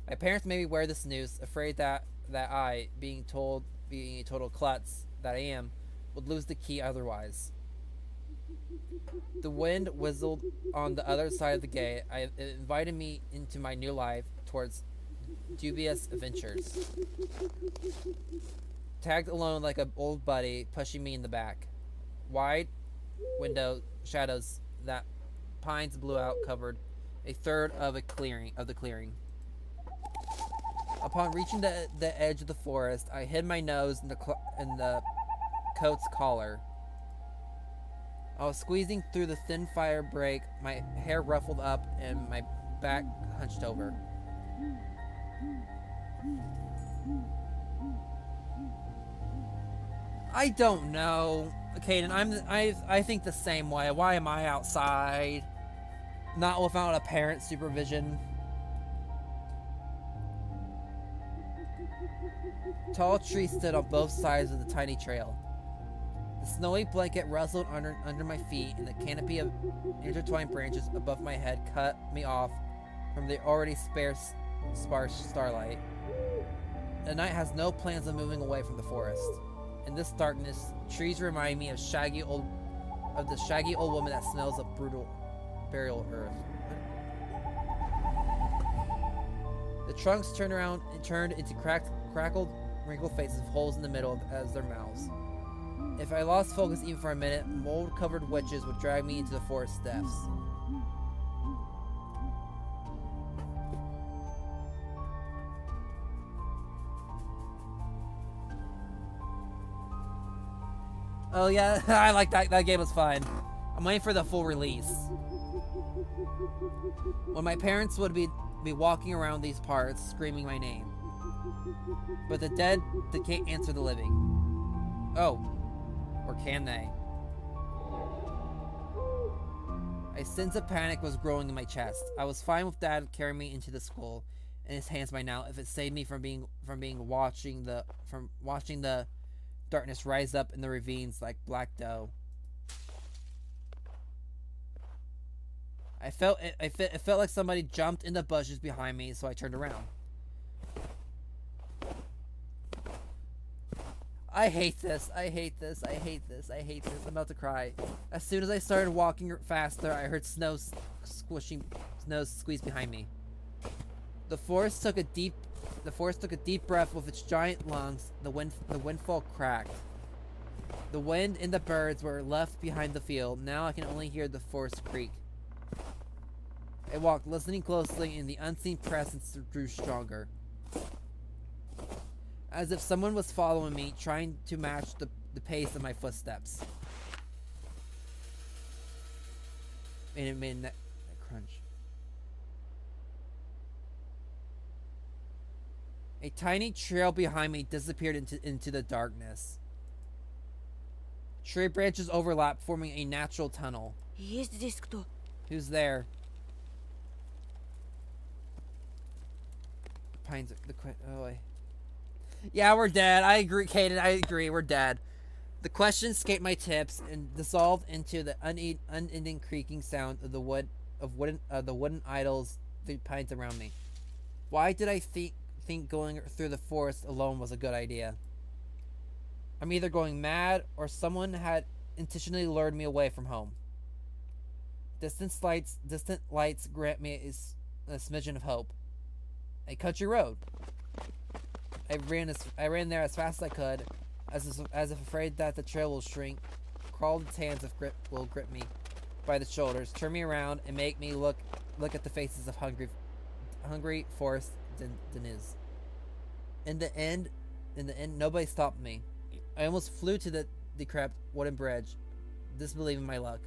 My parents made me wear this noose, afraid that I, being a total klutz that I am, would lose the key otherwise. The wind whistled on the other side of the gate. It invited me into my new life towards dubious adventures. Tagged alone like an old buddy, pushing me in the back. Wide window shadows that pines blew out covered a third of the clearing. Upon reaching the edge of the forest, I hid my nose in the coat's collar. I was squeezing through the thin fire break, my hair ruffled up and my back hunched over. I don't know, Caden. I think the same way. Why am I outside? Not without a parent's supervision. Tall trees stood on both sides of the tiny trail. The snowy blanket rustled under my feet, and the canopy of intertwined branches above my head cut me off from the already sparse starlight. The night has no plans of moving away from the forest. In this darkness, trees remind me of the shaggy old woman that smells of brutal burial earth. The trunks turned into crackled, wrinkled faces with holes in the middle as their mouths. If I lost focus even for a minute, mold-covered witches would drag me into the forest depths. Oh yeah, I like that. That game was fun. I'm waiting for the full release. When my parents would be walking around these parts, screaming my name. But the dead, they can't answer the living. Oh. Or can they? A sense of panic was growing in my chest. I was fine with Dad carrying me into the school in his hands by now if it saved me from watching the darkness rise up in the ravines like black dough. It felt like somebody jumped in the bushes behind me, so I turned around. I hate this. I hate this. I hate this. I hate this. I'm about to cry. As soon as I started walking faster, I heard snow squeeze behind me. The forest took a deep breath with its giant lungs. The windfall cracked. The wind and the birds were left behind the field. Now I can only hear the forest creak. I walked, listening closely, and the unseen presence grew stronger. As if someone was following me, trying to match the pace of my footsteps. And it made that crunch. A tiny trail behind me disappeared into the darkness. Tree branches overlap, forming a natural tunnel. Есть здесь кто? Who's there? Pines. Yeah, we're dead. I agree, Kaden. I agree. We're dead. The question escaped my tips and dissolved into the unending creaking sound of the wooden idols the pines around me. Why did I think going through the forest alone was a good idea? I'm either going mad or someone had intentionally lured me away from home. Distant lights grant me a smidgen of hope. A country road. I ran there as fast as I could, as if afraid that the trail will shrink. Crawled its hands will grip me by the shoulders, turn me around, and make me look at the faces of hungry forest denizens. In the end, nobody stopped me. I almost flew to the decrepit wooden bridge, disbelieving my luck.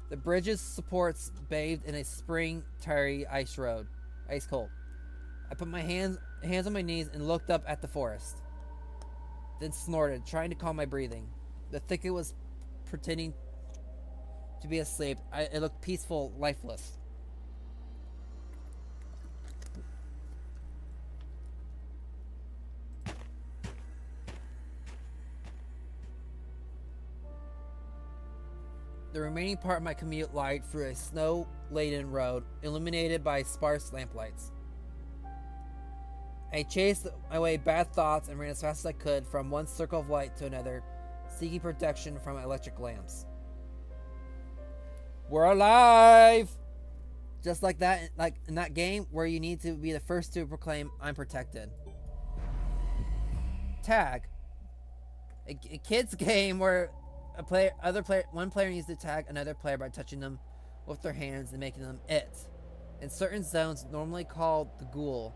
The bridge's supports bathed in a spring, tarry ice road. Ice cold. I put my hands on my knees and looked up at the forest. Then snorted, trying to calm my breathing. The thicket was pretending to be asleep. It looked peaceful, lifeless. The remaining part of my commute lied through a snow-laden road, illuminated by sparse lamplights. I chased away bad thoughts and ran as fast as I could from one circle of light to another, seeking protection from electric lamps. We're alive! Just like that, like in that game where you need to be the first to proclaim, I'm protected. Tag. A kid's game where one player needs to tag another player by touching them with their hands and making them it. In certain zones, normally called the goal,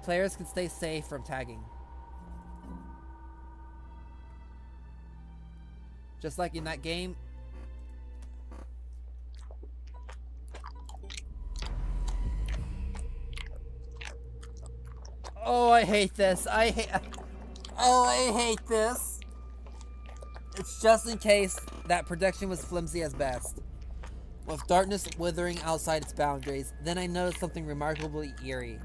players can stay safe from tagging. Just like in that game. Oh, I hate this. I hate this. It's just in case that protection was flimsy as best. With darkness withering outside its boundaries, then I noticed something remarkably eerie.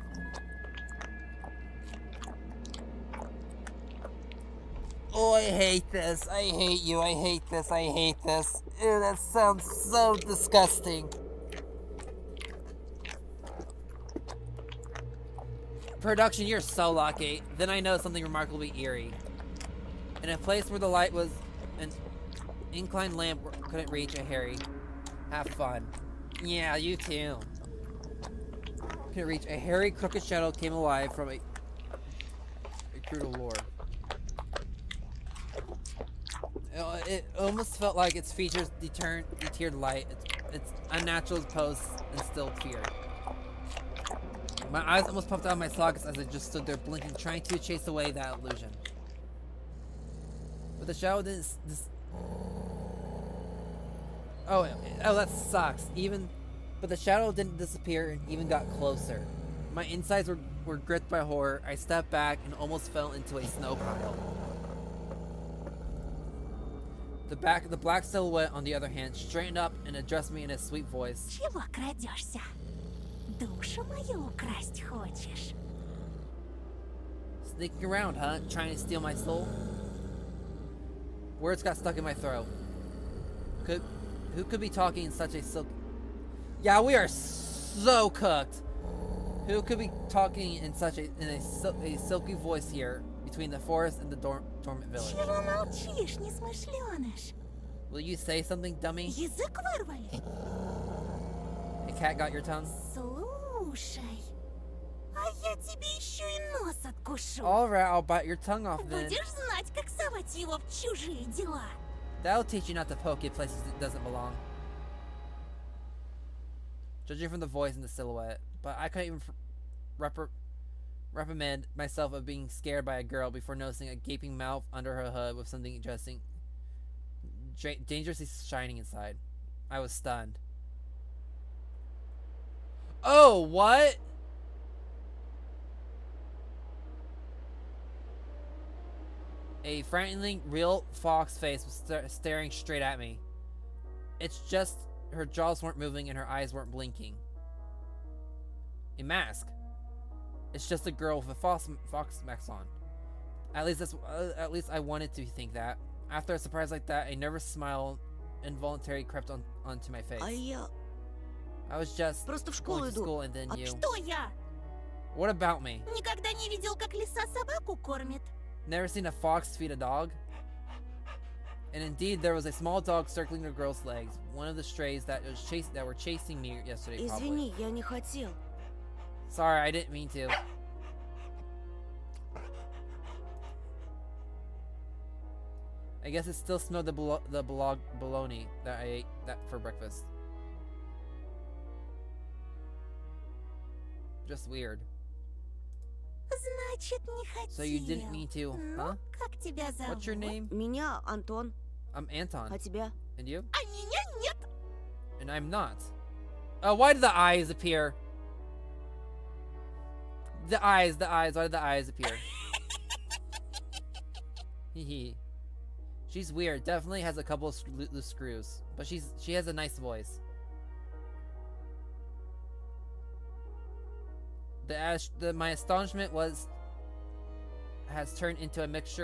Oh, I hate this. I hate you. I hate this. I hate this. Ew, that sounds so disgusting. Production, you're so lucky. Then I noticed something remarkably eerie. In a place where the light was an inclined lamp couldn't reach a Harry. Have fun. Yeah, you too. Couldn't reach a hairy, crooked shadow came alive from a brutal lore. It almost felt like its features deterred light. Its unnatural pose instilled fear. My eyes almost popped out of my sockets as I just stood there blinking, trying to chase away that illusion. But the shadow didn't. Oh, that sucks. But the shadow didn't disappear and even got closer. My insides were gripped by horror. I stepped back and almost fell into a snow pile. The black silhouette, on the other hand, straightened up and addressed me in a sweet voice. Чего крадешься? Душу мою украсть хочешь? Sneaking around, huh? Trying to steal my soul? Words got stuck in my throat. Who could be talking in such a silky... Yeah, we are so cooked! Who could be talking in such a silky voice here between the forest and the dormant village? Чего молчишь, несмышленыш? Will you say something, dummy? Язык вырвали? A cat got your tongue? Слушай, а я тебе еще и нос откушу. Alright, I'll bite your tongue off then. Будешь знать, как совать его в чужие дела. That'll teach you not to poke it places it doesn't belong. Judging from the voice and the silhouette, but I couldn't even reprimand myself of being scared by a girl before noticing a gaping mouth under her hood with something dangerously shining inside. I was stunned. Oh, what? A frighteningly real fox face was staring straight at me. It's just her jaws weren't moving and her eyes weren't blinking. a mask. It's just a girl with a fox mask on. At least I wanted to think that. After a surprise like that, a nervous smile involuntarily crept onto my face. А я I was just просто в школу going to иду. school and then А you. что я? What about me? Никогда не видел, как лиса собаку кормит. Never seen a fox feed a dog? And indeed, there was a small dog circling the girl's legs. One of the strays that were chasing me yesterday, probably. Извини, я не хотел. Sorry, I didn't mean to. I guess it still smelled the bologna that I ate for breakfast. Just weird. Значит, не хотел. So you didn't mean to, huh? Как тебя зовут? What's your name? Меня Антон, I'm Anton. а тебя? And you? А меня нет. And I'm not. Oh, why did the eyes appear? The eyes, why did the eyes appear? Hehe. She's weird, definitely has a couple of loose screws. But she has a nice voice. My astonishment has turned into a mix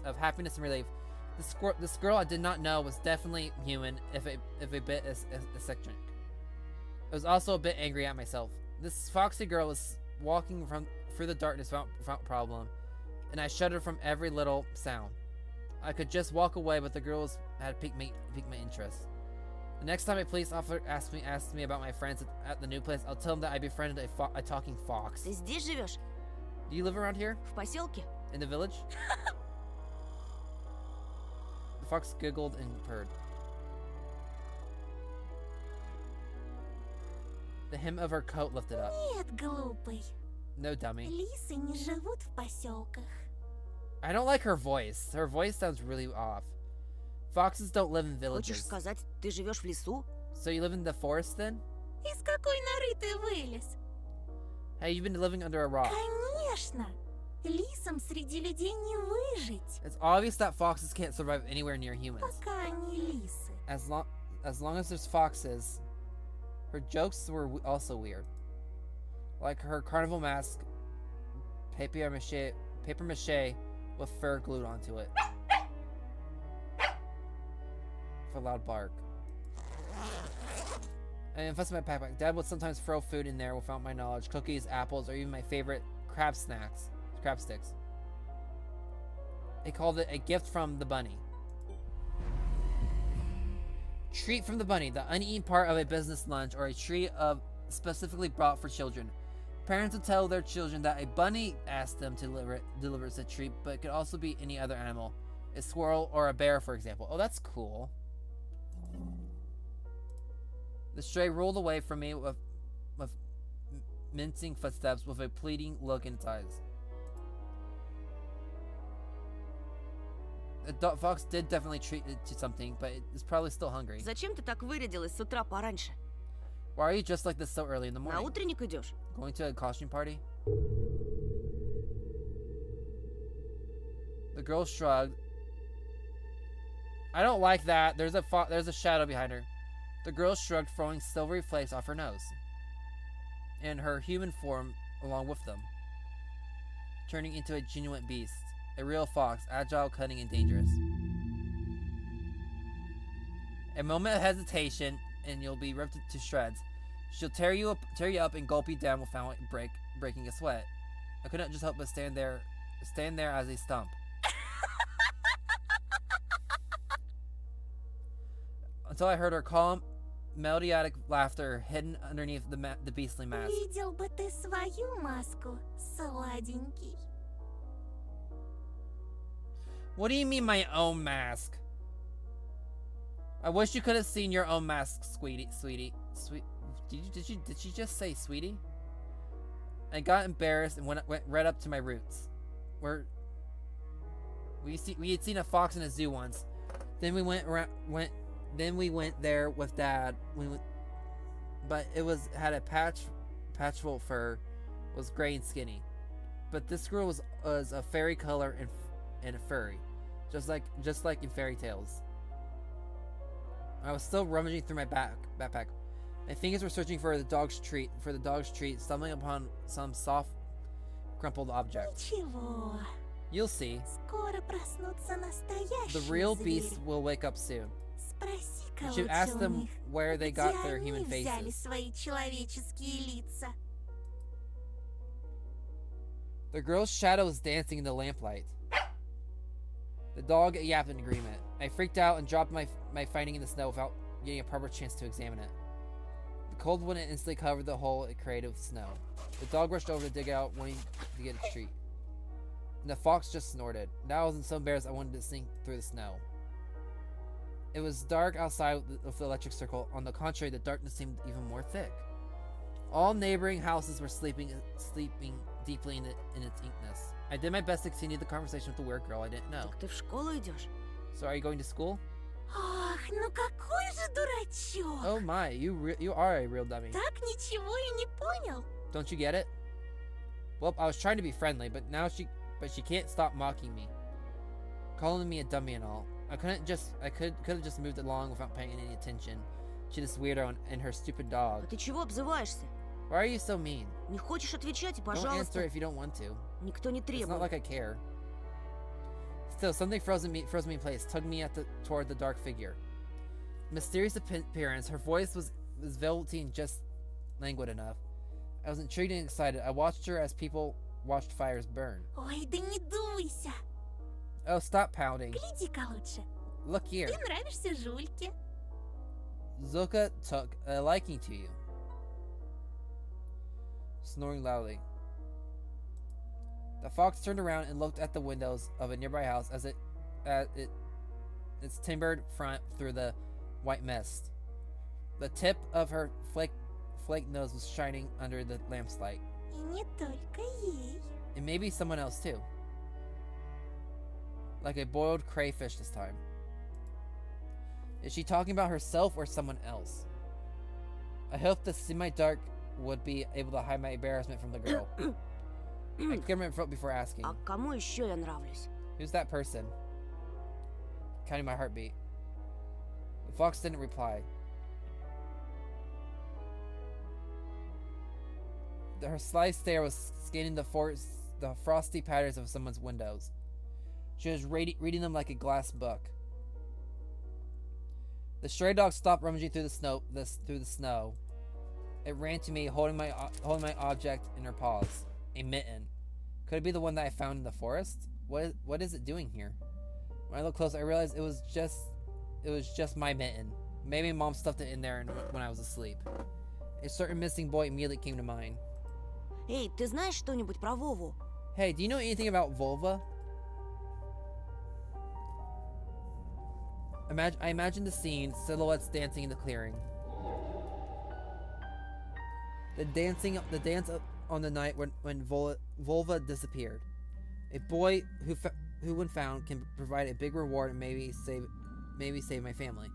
of happiness and relief. This girl I did not know was definitely human, if a bit eccentric. I was also a bit angry at myself. This foxy girl was walking through the darkness without problem, and I shuddered from every little sound. I could just walk away, but the girls had piqued my interest. The next time a police officer asks me about my friends at the new place, I'll tell them that I befriended a talking fox. Ты здесь живешь? Do you live around here? В поселке? In the village? The fox giggled and purred. The hem of her coat lifted up. Нет, глупый. No, dummy. Лисы не живут в поселках. I don't like her voice. Her voice sounds really off. Foxes don't live in Хочешь villages. сказать, ты живешь в лесу? So you live in the forest then? Из какой норы ты вылез? Hey, you've been living under a rock. Конечно. Лисам среди людей не выжить. It's obvious that foxes can't survive anywhere near humans. Пока они лисы. As long as there's foxes. Her jokes were also weird. Like her carnival mask, papier mache with fur glued onto it. With a loud bark. I invested in my backpack. Dad would sometimes throw food in there without my knowledge. Cookies, apples, or even my favorite crab sticks. They called it a gift from the bunny. Treat from the bunny, the uneaten part of a business lunch or a treat specifically brought for children. Parents would tell their children that a bunny asked them to deliver a treat, but it could also be any other animal. A squirrel or a bear, for example. Oh, that's cool. The stray rolled away from me with mincing footsteps with a pleading look in its eyes. The fox did definitely treat it to something, but it's probably still hungry. Зачем ты так вырядилась с утра пораньше? Why are you dressed like this so early in the На morning? утренник идешь? Going to a costume party? The girl shrugged. I don't like that. There's a shadow behind her. The girl shrugged, throwing silvery flakes off her nose. And her human form along with them. Turning into a genuine beast. A real fox, agile, cunning, and dangerous. A moment of hesitation, and you'll be ripped to shreds. She'll tear you up and gulp you down without breaking a sweat. I couldn't just help but stand there as a stump. Until I heard her calm, melodic laughter hidden underneath the beastly mask. Видел бы ты свою маску, сладенький. What do you mean my own mask? I wish you could have seen your own mask, sweetie. Did she just say sweetie? I got embarrassed and went right up to my roots. We had seen a fox in a zoo once. Then we went there with Dad. But it had a patchful fur, was gray and skinny. But this girl was a fairy color and furry, just like in fairy tales. I was still rummaging through my backpack. My fingers were searching for the dog's treat, stumbling upon some soft, crumpled object. Ничего. You'll see. Скоро проснутся настоящие The real звери. beasts will wake up soon. Спроси-ка You should лучше ask у them них, where they где got their они human взяли faces. свои человеческие лица. The girl's shadow was dancing in the lamplight. The dog yapped in agreement. I freaked out and dropped my finding in the snow without getting a proper chance to examine it. The cold wind instantly covered the hole it created with snow. The dog rushed over to dig out, wanting to get a treat. And the fox just snorted. Now I wasn't so embarrassed I wanted to sink through the snow. It was dark outside of the electric circle. On the contrary, the darkness seemed even more thick. All neighboring houses were sleeping deeply in its inkness. I did my best to continue the conversation with the weird girl I didn't know. Так ты в школу идешь? So are you going to school? Ах, ну какой же дурачок! Oh my, you are a real dummy. Так ничего и не понял. Don't you get it? Well, I was trying to be friendly, but she can't stop mocking me, calling me a dummy and all. I could have just moved along without paying any attention to this weirdo and her stupid dog. А ты чего обзываешься? Why are you so mean? Не хочешь отвечать? Don't answer Пожалуйста. if you don't want to. Никто не It's not требует. like I care. Still, something froze me in place, tugged me toward the dark figure. Mysterious appearance, her voice was velvety and just languid enough. I was intrigued and excited. I watched her as people watched fires burn. Ой, да не дуйся. Oh, stop pouting. Гляди-ка лучше. Look here. Ты нравишься Жульке. Zuka took a liking to you. Snoring loudly. The fox turned around and looked at the windows of a nearby house as its timbered front through the white mist. The tip of her flake nose was shining under the lamp's light. И не только ей. And maybe someone else too. Like a boiled crayfish this time. Is she talking about herself or someone else? I hoped the semi-dark would be able to hide my embarrassment from the girl. I cleared my throat before asking. А кому еще я нравлюсь? Who's that person? Counting my heartbeat. The fox didn't reply. Her sly stare was scanning the frosty patterns of someone's windows. She was reading them like a glass book. The stray dog stopped rummaging through the snow. It ran to me, holding my object in her paws. A mitten. Could it be the one that I found in the forest? What is it doing here? When I looked close, I realized it was just my mitten. Maybe Mom stuffed it in there when I was asleep. A certain missing boy immediately came to mind. Эй, ты знаешь что-нибудь про Вову? Hey, do you know anything about vulva? I imagine the scene, silhouettes dancing in the clearing. The dance on the night when vulva disappeared. A boy who when found can provide a big reward and maybe save my family.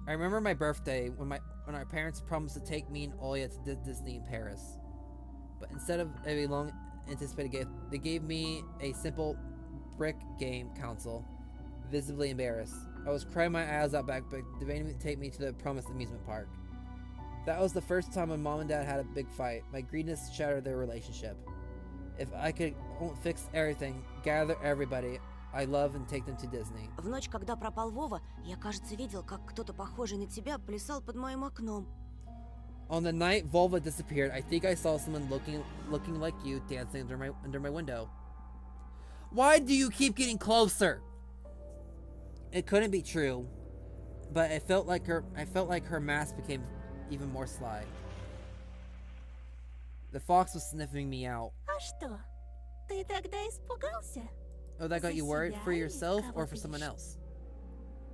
I remember my birthday when our parents promised to take me and Oya to Disney in Paris. But instead of a long anticipated gift, they gave me a simple brick game console, visibly embarrassed. I was crying my eyes out back, but demanding to take me to the promised amusement park. That was the first time my mom and dad had a big fight. My greediness shattered their relationship. If I could fix everything, gather everybody I love and take them to Disney. В ночь, когда пропал Вова, я, кажется, видел, как кто-то похожий на тебя плясал под моим окном. On the night vulva disappeared, I think I saw someone looking like you dancing under my window. Why do you keep getting closer? It couldn't be true, but I felt like her mask became even more sly. The fox was sniffing me out. А что? Ты тогда испугался? Oh, that got you worried? For yourself or for someone else?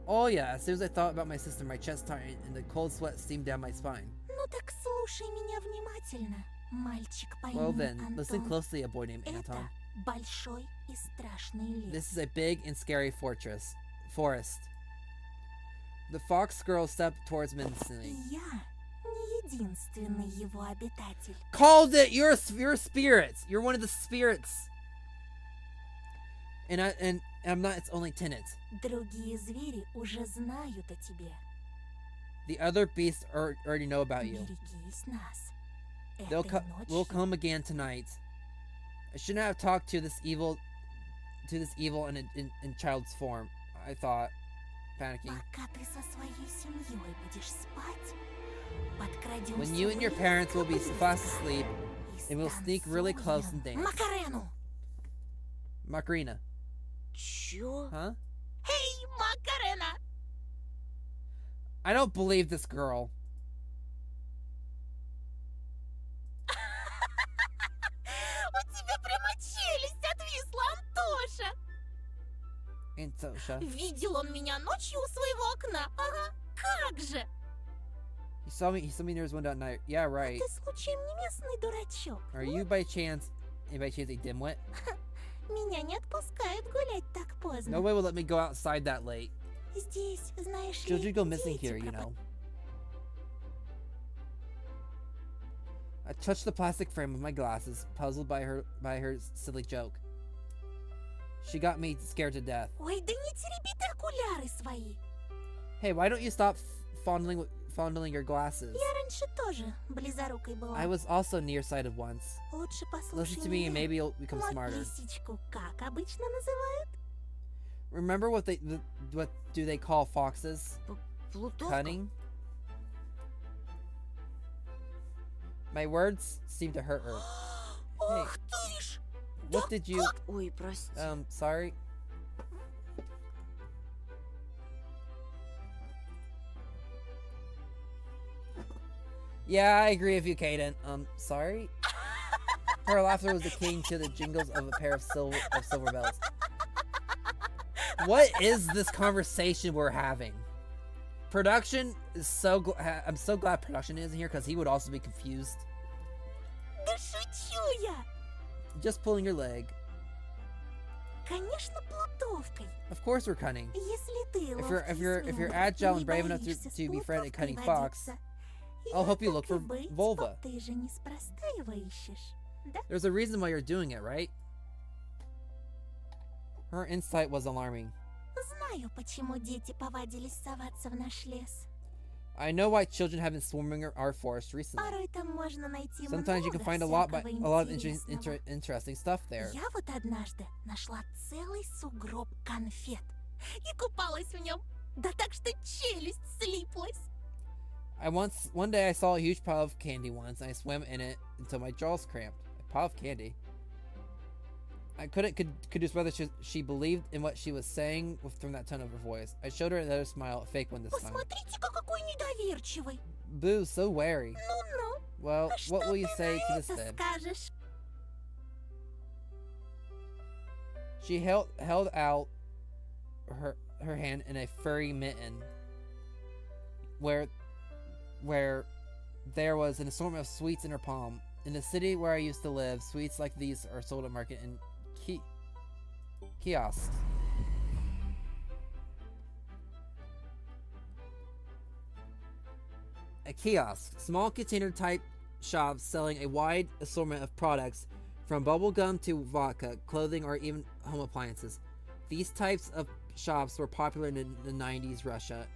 Oh yeah, as soon as I thought about my sister, my chest tightened and the cold sweat steamed down my spine. Ну так слушай меня внимательно, мальчик по Well имени then, listen Антон. closely, a boy named Это Anton. большой и страшный лес. This is a big and scary forest. The fox girl stepped towards me instantly. И я не единственный его обитатель. Called it! You're a spirit! You're one of the spirits! And I'm not its only tenant. Другие звери уже знают о тебе. The other beasts already know about you. Берегись нас. We'll come again tonight. I shouldn't have talked to this evil in child's form, I thought, panicking. Пока ты со своей семьей будешь спать, подкрадемся When you and your parents will be fast asleep, and we'll sneak really close and dance. Макарену! Macarena. Чё? Huh? Эй, Макарена! I don't believe this girl. У тебя прямо челюсть отвисла, Антоша! Antosha. Видел он меня ночью у своего окна. Ага, как же! He saw me near his window at night. Yeah, right. Ты случаем не местный дурачок? Are you by chance a dimwit? Меня не отпускают гулять так поздно. No way will let me go outside that late. Здесь, знаешь ли, Children go missing дети here, you know. пропадают. I touched the plastic frame with my glasses, puzzled by her silly joke. She got me scared to death. Ой, да не тереби ты окуляры свои. Hey, why don't you stop fondling your glasses? Я раньше тоже близорукой была. I was also nearsighted once. Лучше послушай Listen to me and меня. maybe you'll become Вот smarter. лисичку как обычно называют? Remember what do they call foxes? Плутовка? Cunning? My words seem to hurt her. Ох ты ж! What did you... Ой, прости. Sorry? Yeah, I agree with you, Kaden. Sorry? Her laughter was akin to the jingles of a pair of silver bells. What is this conversation we're having? Production is I'm so glad production isn't here because he would also be confused. Да шучу я! Just pulling your leg. Конечно, плутовкой. Of course we're cunning. Если ты If you're agile and brave enough to befriend a cunning fox, I'll help you look for vulva. Ты же неспроста его ищешь, да? There's a reason why you're doing it, right? Her insight was alarming. Знаю, почему дети повадились соваться в наш лес. I know why children have been swarming our forest recently. Порой там можно найти Sometimes you can много find a lot всякого of интересного. interesting stuff there. Я вот однажды нашла целый сугроб конфет и купалась в нем. Да так что челюсть слиплась. One day I saw a huge pile of candy once, and I swam in it until my jaws cramped. A pile of candy. I couldn't deduce whether she believed in what she was saying from that tone of her voice. I showed her another smile, a fake one this time. Посмотрите-ка, какой недоверчивый. Boo, so wary. Ну-ну, Well, а what что will you ты say на to this это then? скажешь? She held out her hand in a furry mitten, where there was an assortment of sweets in her palm. In the city where I used to live, sweets like these are sold at market in kiosks. A kiosk, small container type shops selling a wide assortment of products from bubblegum to vodka, clothing, or even home appliances. These types of shops were popular in the 90s Russia,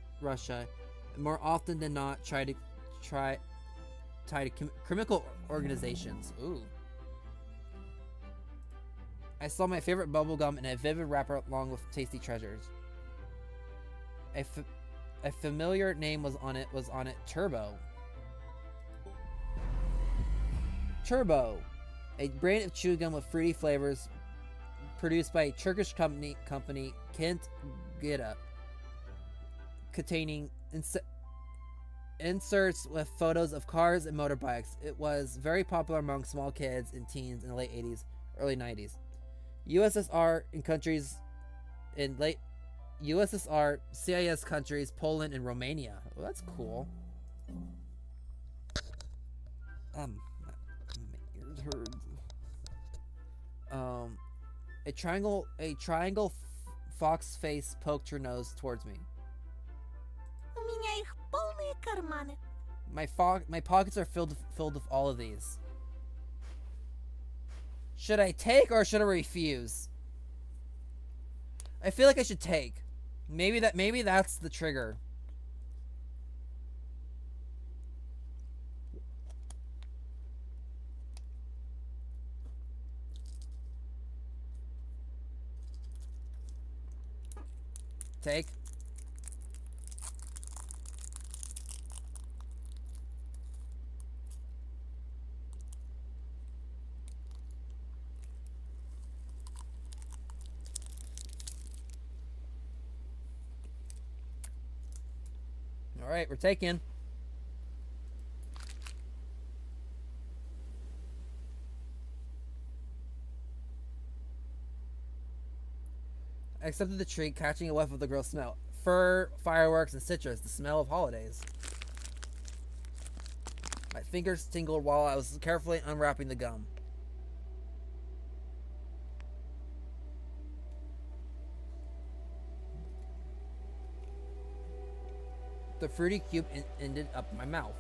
and more often than not tied to criminal organizations. Ooh. I saw my favorite bubblegum in a vivid wrapper along with tasty treasures. A familiar name was on it. Turbo. Turbo, a brand of chewing gum with fruity flavors, produced by a Turkish company Kent Gıda, containing inserts with photos of cars and motorbikes. It was very popular among small kids and teens in the late 80s, early 90s. USSR CIS countries, Poland and Romania. Well, that's cool. My ears hurt. A triangle fox face poked her nose towards me. У меня их полные карманы. My pockets are filled with all of these. Should I take or should I refuse? I feel like I should take. Maybe that's the trigger. Take. All right, we're taking. I accepted the treat, catching a whiff of the girl's smell. Fur, fireworks, and citrus, the smell of holidays. My fingers tingled while I was carefully unwrapping the gum. The fruity cube ended up my mouth.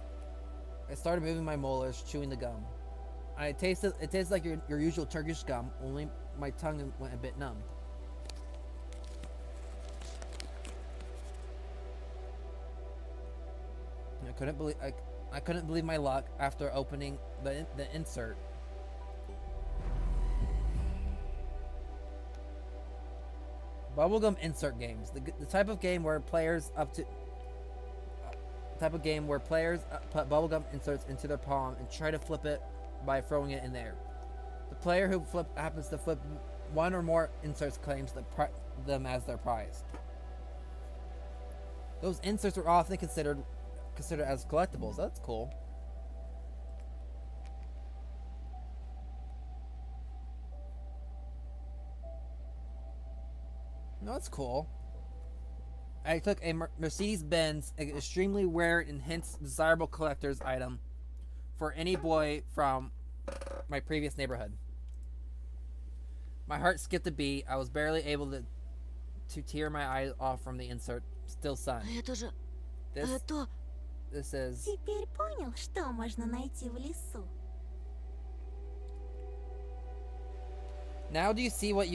I started moving my molars, chewing the gum. It tasted like your usual Turkish gum, only my tongue went a bit numb. I couldn't believe my luck after opening the insert. Bubblegum insert games, the type of game where players put bubblegum inserts into their palm and try to flip it by throwing it in there. The player who happens to flip one or more inserts claims them as their prize. Those inserts are often considered as collectibles. That's cool. No, that's cool. I took a Mercedes-Benz, an extremely rare and hence desirable collector's item for any boy from my previous neighborhood. My heart skipped a beat. I was barely able to tear my eyes off from the insert. Still sun. This is... Теперь понял, что можно найти в лесу? Now do you see what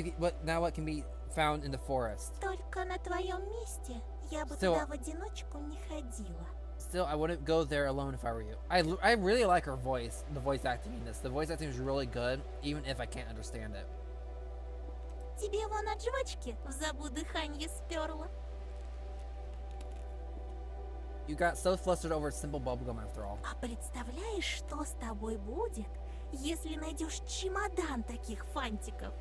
can be found in the forest? Только на твоем месте я бы туда в одиночку не ходила. Still, I wouldn't go there alone if I were you. I really like her voice, the voice acting in this. The voice acting is really good, even if I can't understand it. Тебе вон от жвачки в забу дыханье сперло. You got so flustered over simple bubblegum after all. А представляешь, что с тобой будет, если найдешь чемодан таких фантиков?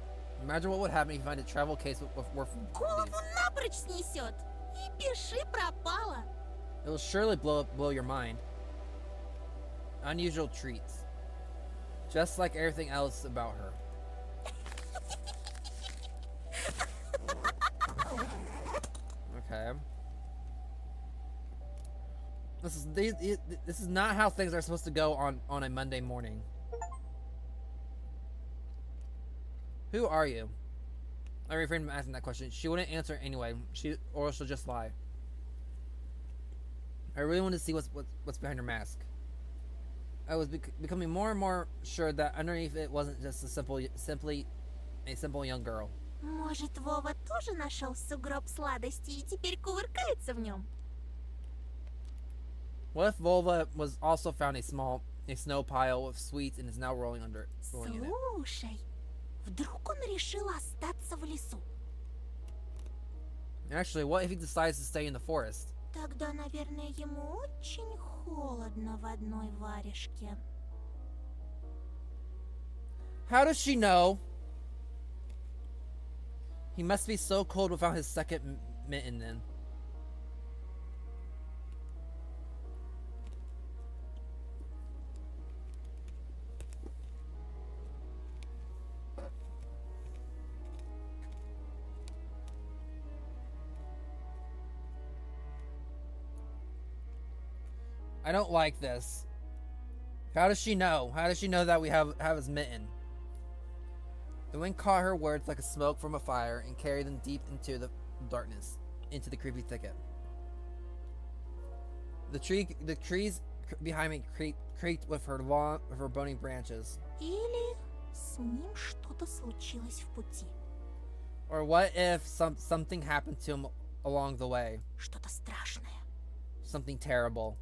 Imagine what would happen if you find a travel case worth Голову напрочь снесет. И пиши пропало. It will surely blow your mind. Unusual treats. Just like everything else about her. Okay. This is not how things are supposed to go on a Monday morning. Who are you? I refrained from asking that question. She wouldn't answer anyway. Or she'll just lie. I really wanted to see what's behind her mask. I was becoming more and more sure that underneath it wasn't just simply a simple young girl. Может, Вова тоже нашел сугроб сладостей и теперь кувыркается в нем? What if Volva was also found a snow pile of sweets and is now rolling in it? Слушай, вдруг он решил остаться в лесу? Actually, what if he decides to stay in the forest? Тогда, наверное, ему очень холодно в одной варежке. How does she know? He must be so cold without his second mitten then. I don't like this. How does she know? How does she know that we have his mitten? The wind caught her words like a smoke from a fire and carried them deep into the darkness, into the creepy thicket. The trees behind me creaked with her bony branches. Или с ним что-то случилось в пути. Or what if something happened to him along the way? Что-то страшное. Something terrible.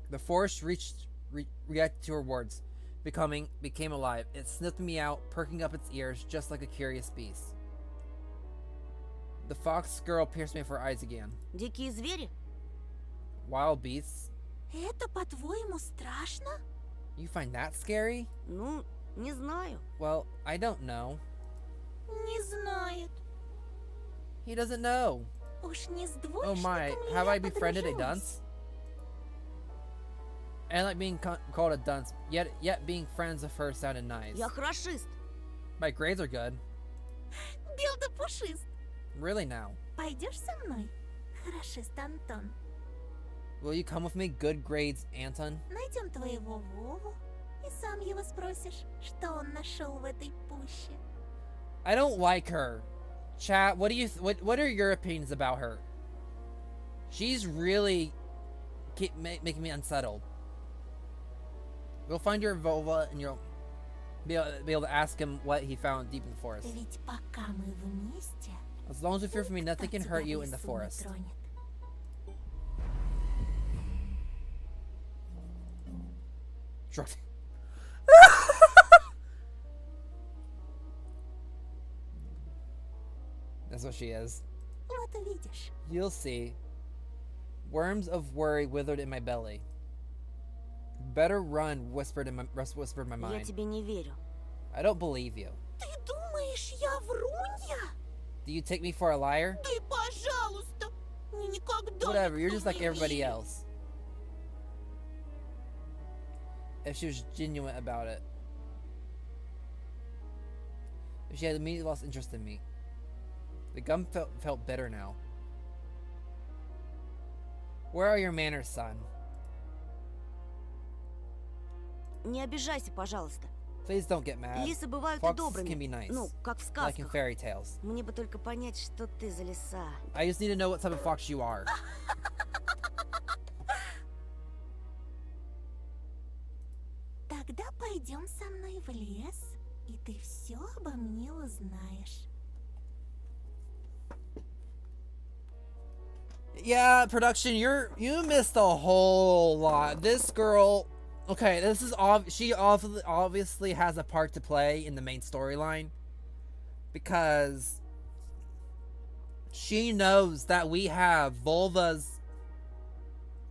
The forest reacted to her words, became alive. It sniffed me out, perking up its ears just like a curious beast. The fox girl pierced me with her eyes again. Дикие звери? Wild beasts? Это, по-твоему, страшно? You find that scary? Ну, не знаю. Well, I don't know. Не знает. He doesn't know. Уж не с Oh двоечником my, ли have я I befriended a подружилась? dunce? I like being called a dunce, yet being friends with her sounded nice. Я хорошист. My grades are good. Бел да пушист. Really now. Пойдешь со мной? Хорошист, Антон. Will you come with me? Good grades, Anton? Найдем твоего Вову и сам его спросишь, что он нашел в этой пуще. I don't like her. Chat, what do you what are your opinions about her? She's really making me unsettled. We'll find your vulva and you'll be able to ask him what he found deep in the forest. Ведь пока мы вместе, As long as you fear from me, nothing никто can тебя hurt you в in the лесу не forest. тронет. Shrug. That's what she is. Вот увидишь. You'll see. Worms of worry withered in my belly. Better run, whispered my Я mind. тебе не верю. I don't believe you. Ты думаешь, я врунья? Do you take me for a liar? Ты, пожалуйста, мне никогда Whatever, you're никто just like не everybody верит. else. If she was genuine about it. If she had immediately lost interest in me. The gum felt bitter now. Where are your manners, son? Не обижайся, пожалуйста. Please don't get mad. Лисы бывают и Foxes добрыми. can be nice. Ну, как в Like in сказках. fairy tales. Мне бы только понять, что ты за лиса. I just need to know what type of fox you are. Тогда пойдем со мной в лес, и ты все обо мне узнаешь. Yeah, production, you missed a whole lot. This girl, okay, this is she obviously has a part to play in the main storyline because she knows that we have Volva's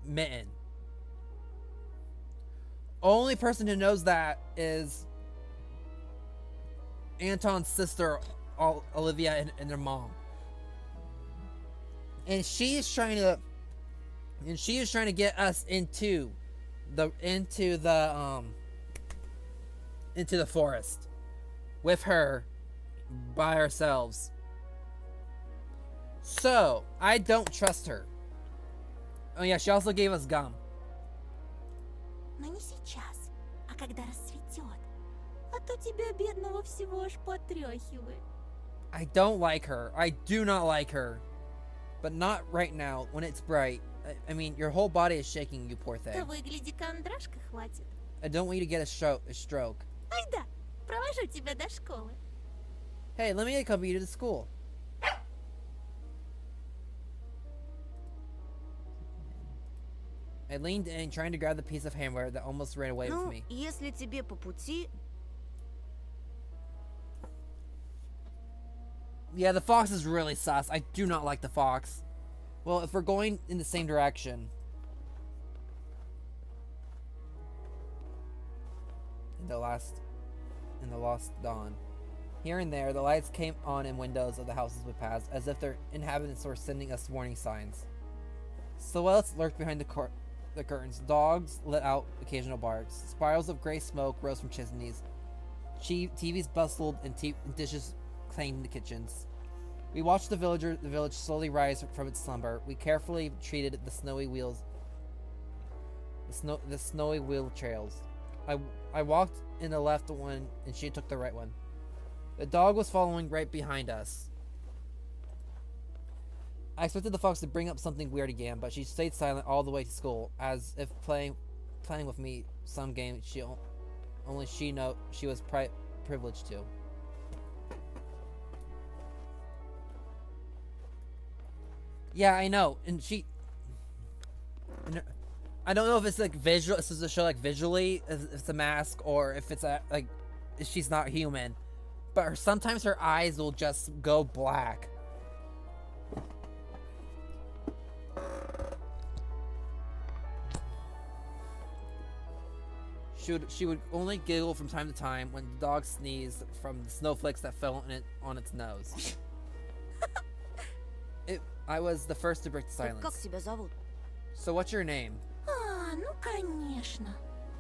mitten. Only person who knows that is Anton's sister, Olivia, and their mom. And she is trying to get us into the forest with her by ourselves. So I don't trust her. Oh yeah, she also gave us gum. Но не сейчас, а когда рассветет. А то тебя, бедного, всего аж потряхивает. I don't like her. I do not like her. But not right now, when it's bright. I mean, your whole body is shaking, you poor thing. Того и гляди, кондрашка хватит. I don't want you to get a stroke. Ай да, провожу тебя до школы. Hey, let me accompany you to school. I leaned in, trying to grab the piece of hamburger that almost ran away with Ну, me. если тебе по пути, Yeah, the fox is really sus. I do not like the fox. Well, if we're going in the same direction. In the lost dawn. Here and there, the lights came on in windows of the houses we passed, as if their inhabitants were sending us warning signs. Silhouettes lurked behind the curtains. Dogs let out occasional barks. Spirals of gray smoke rose from chimneys. TVs bustled and dishes claimed the kitchens. We watched the village slowly rise from its slumber. We carefully treated the snowy wheel trails. I walked in the left one, and she took the right one. The dog was following right behind us. I expected the fox to bring up something weird again, but she stayed silent all the way to school, as if playing with me some game only she was privileged to. Yeah, I know, and I don't know if it's like visual. This is a show like visually, if it's a mask, or if it's like she's not human. But sometimes her eyes will just go black. She would only giggle from time to time when the dog sneezed from the snowflakes that fell on its nose. I was the first to break the Так как silence. тебя зовут? So what's your name? А, ну конечно.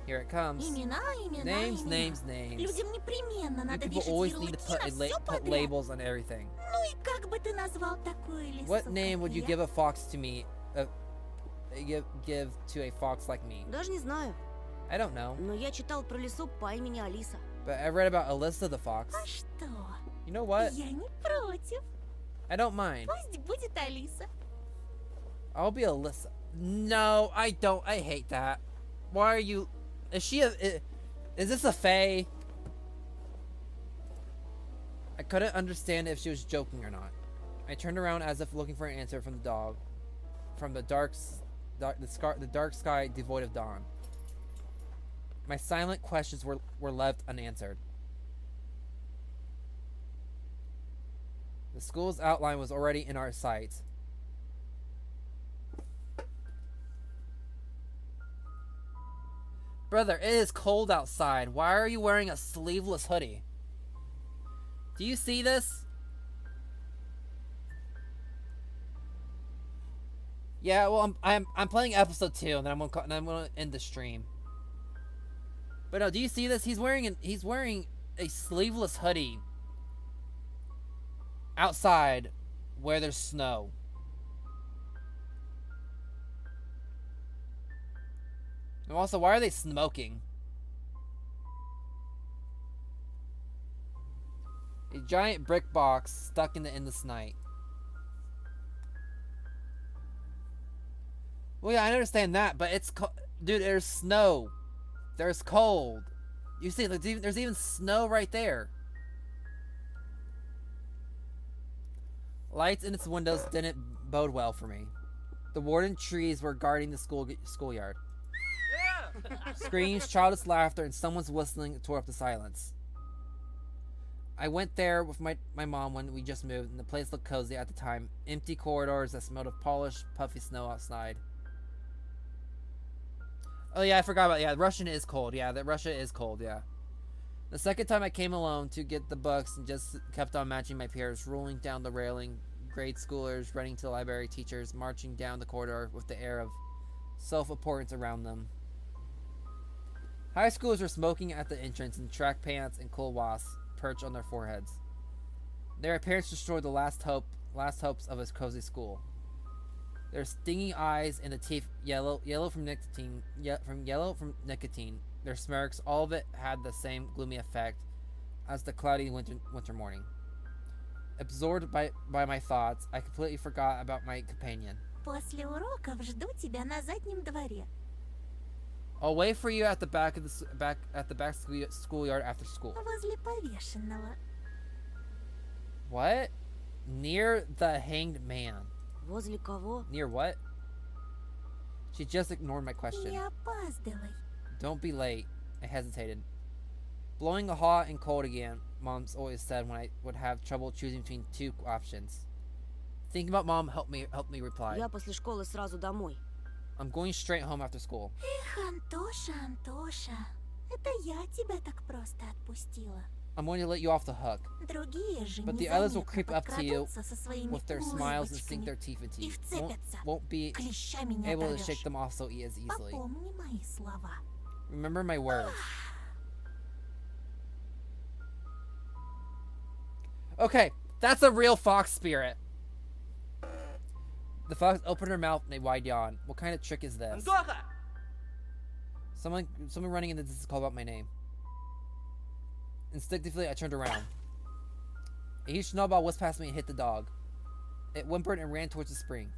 Here it comes. Имена, имена, Names, имена. names, names. Людям непременно You надо people вешать always need to ярлыки на все put подряд. labels on everything. Ну и как бы ты назвал такое лесо, What name would you как give a fox to me? Give to a fox like me? Даже не знаю. I don't know, Но я читал про лесу по имени Алиса. but I read about Alyssa the fox. А что? You know what? Я не против. I don't mind. Пусть будет Алиса. I'll be Alyssa. No, I don't. I hate that. Why are you? Is she is this a fae? I couldn't understand if she was joking or not. I turned around as if looking for an answer from the dog, from the dark sky devoid of dawn. My silent questions were left unanswered. The school's outline was already in our sight. Brother, it is cold outside. Why are you wearing a sleeveless hoodie? Do you see this? Yeah, well, I'm playing episode 2, and then I'm gonna end the stream. But no, do you see this? He's wearing a sleeveless hoodie outside where there's snow. And also, why are they smoking? A giant brick box stuck in the endless night. Well, yeah, I understand that, but it's dude. There's snow. There's cold. You see, like, there's even snow right there. Lights in its windows didn't bode well for me. The warden trees were guarding the schoolyard. Screams, childish laughter, and someone's whistling tore up the silence. I went there with my mom when we just moved, and the place looked cozy at the time. Empty corridors that smelled of polished, puffy snow outside. Oh yeah, I forgot about Russian is cold. Yeah, that Russia is cold. Yeah. The second time I came alone to get the books and just kept on matching my peers, rolling down the railing, grade schoolers running to the library, teachers marching down the corridor with the air of self-importance around them. High schoolers were smoking at the entrance in track pants and cool wasps perched on their foreheads. Their appearance destroyed the last hopes of a cozy school. Their stinging eyes and the teeth yellow from nicotine. Their smirks, all of it had the same gloomy effect as the cloudy winter morning. Absorbed by my thoughts, I completely forgot about my companion. После уроков жду тебя на заднем дворе. I'll wait for you at the back schoolyard after school. Возле повешенного. What? Near the hanged man. Возле кого? Near what? She just ignored my question. Не опаздывай. Don't be late. I hesitated. Blowing a hot and cold again, Mom's always said when I would have trouble choosing between two options. Thinking about Mom helped me reply. Я после школы сразу домой. I'm going straight home after school. Эх, Антоша, это я тебя так просто отпустила. I'm going to let you off the hook. Другие же But the others will незаметно creep up to you подкрадутся со своими with their smiles and sink улыбочками their teeth into и you. вцепятся. Won't be Клещами не able to оторвешь. shake them off so as easily. Попомни мои слова. Remember my words. Okay, that's a real fox spirit. The fox opened her mouth in a wide yawn. What kind of trick is this? Someone running in the distance called out my name. Instinctively, I turned around. A huge snowball whizzed past me and hit the dog. It whimpered and ran towards the spring.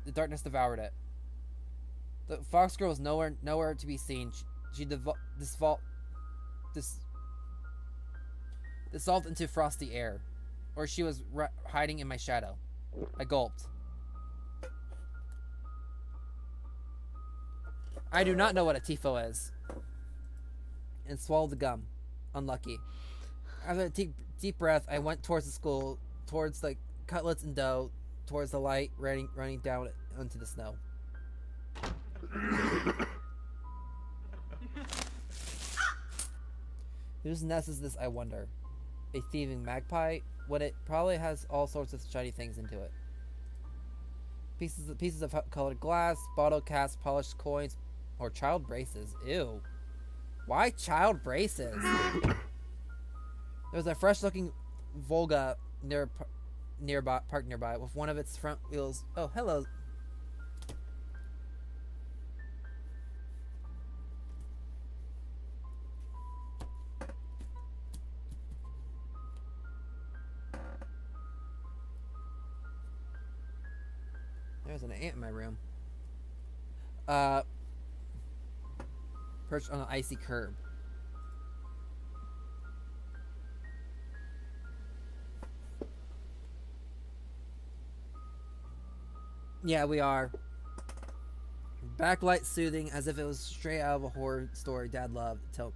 The darkness devoured it. The fox girl was nowhere to be seen. She dissolved into frosty air, or she was hiding in my shadow. I gulped. I do not know what a tifo is. And swallowed the gum. Unlucky. After a deep breath, I went towards the school, towards the cutlets and dough, towards the light running down onto the snow. Whose nest is this, I wonder? A thieving magpie? What it probably has all sorts of shiny things into it. Pieces of colored glass, bottle caps, polished coins, or child braces. Ew. Why child braces? There's a fresh-looking Volga parked nearby with one of its front wheels. Oh, hello. There's an ant in my room. Perched on an icy curb. Yeah, we are. Backlight soothing, as if it was straight out of a horror story Dad loved. Tell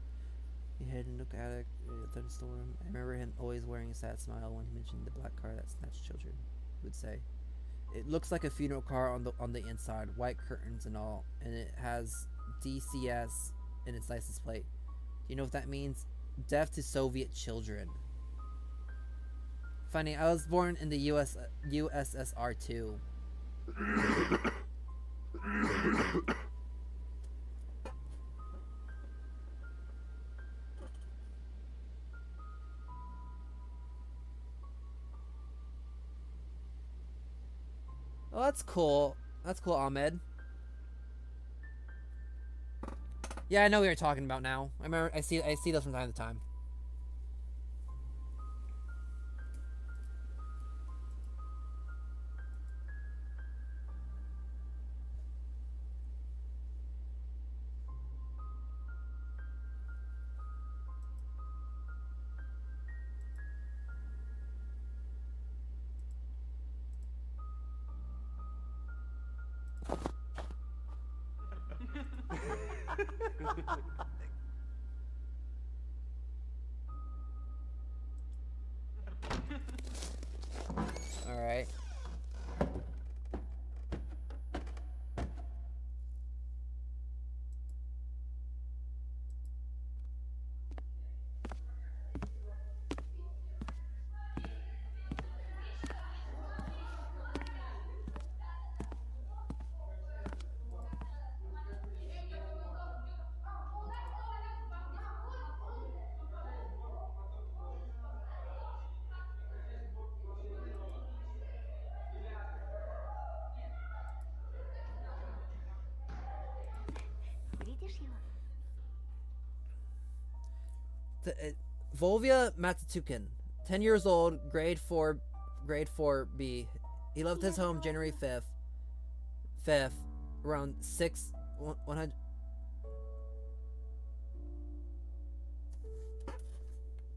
he had a look at a thunderstorm. I remember him always wearing a sad smile when he mentioned the black car that snatched children. He would say, "It looks like a funeral car on the inside, white curtains and all, and it has DCS in its license plate. Do you know what that means? Death to Soviet children." Funny, I was born in the USSR too. Oh, that's cool. That's cool, Ahmed. Yeah, I know what you're talking about now. I remember. I see those from time to time. All right. Видишь его? Volvia Matsutukin, 10 years old, grade 4B. He left his home January 5th, around 100.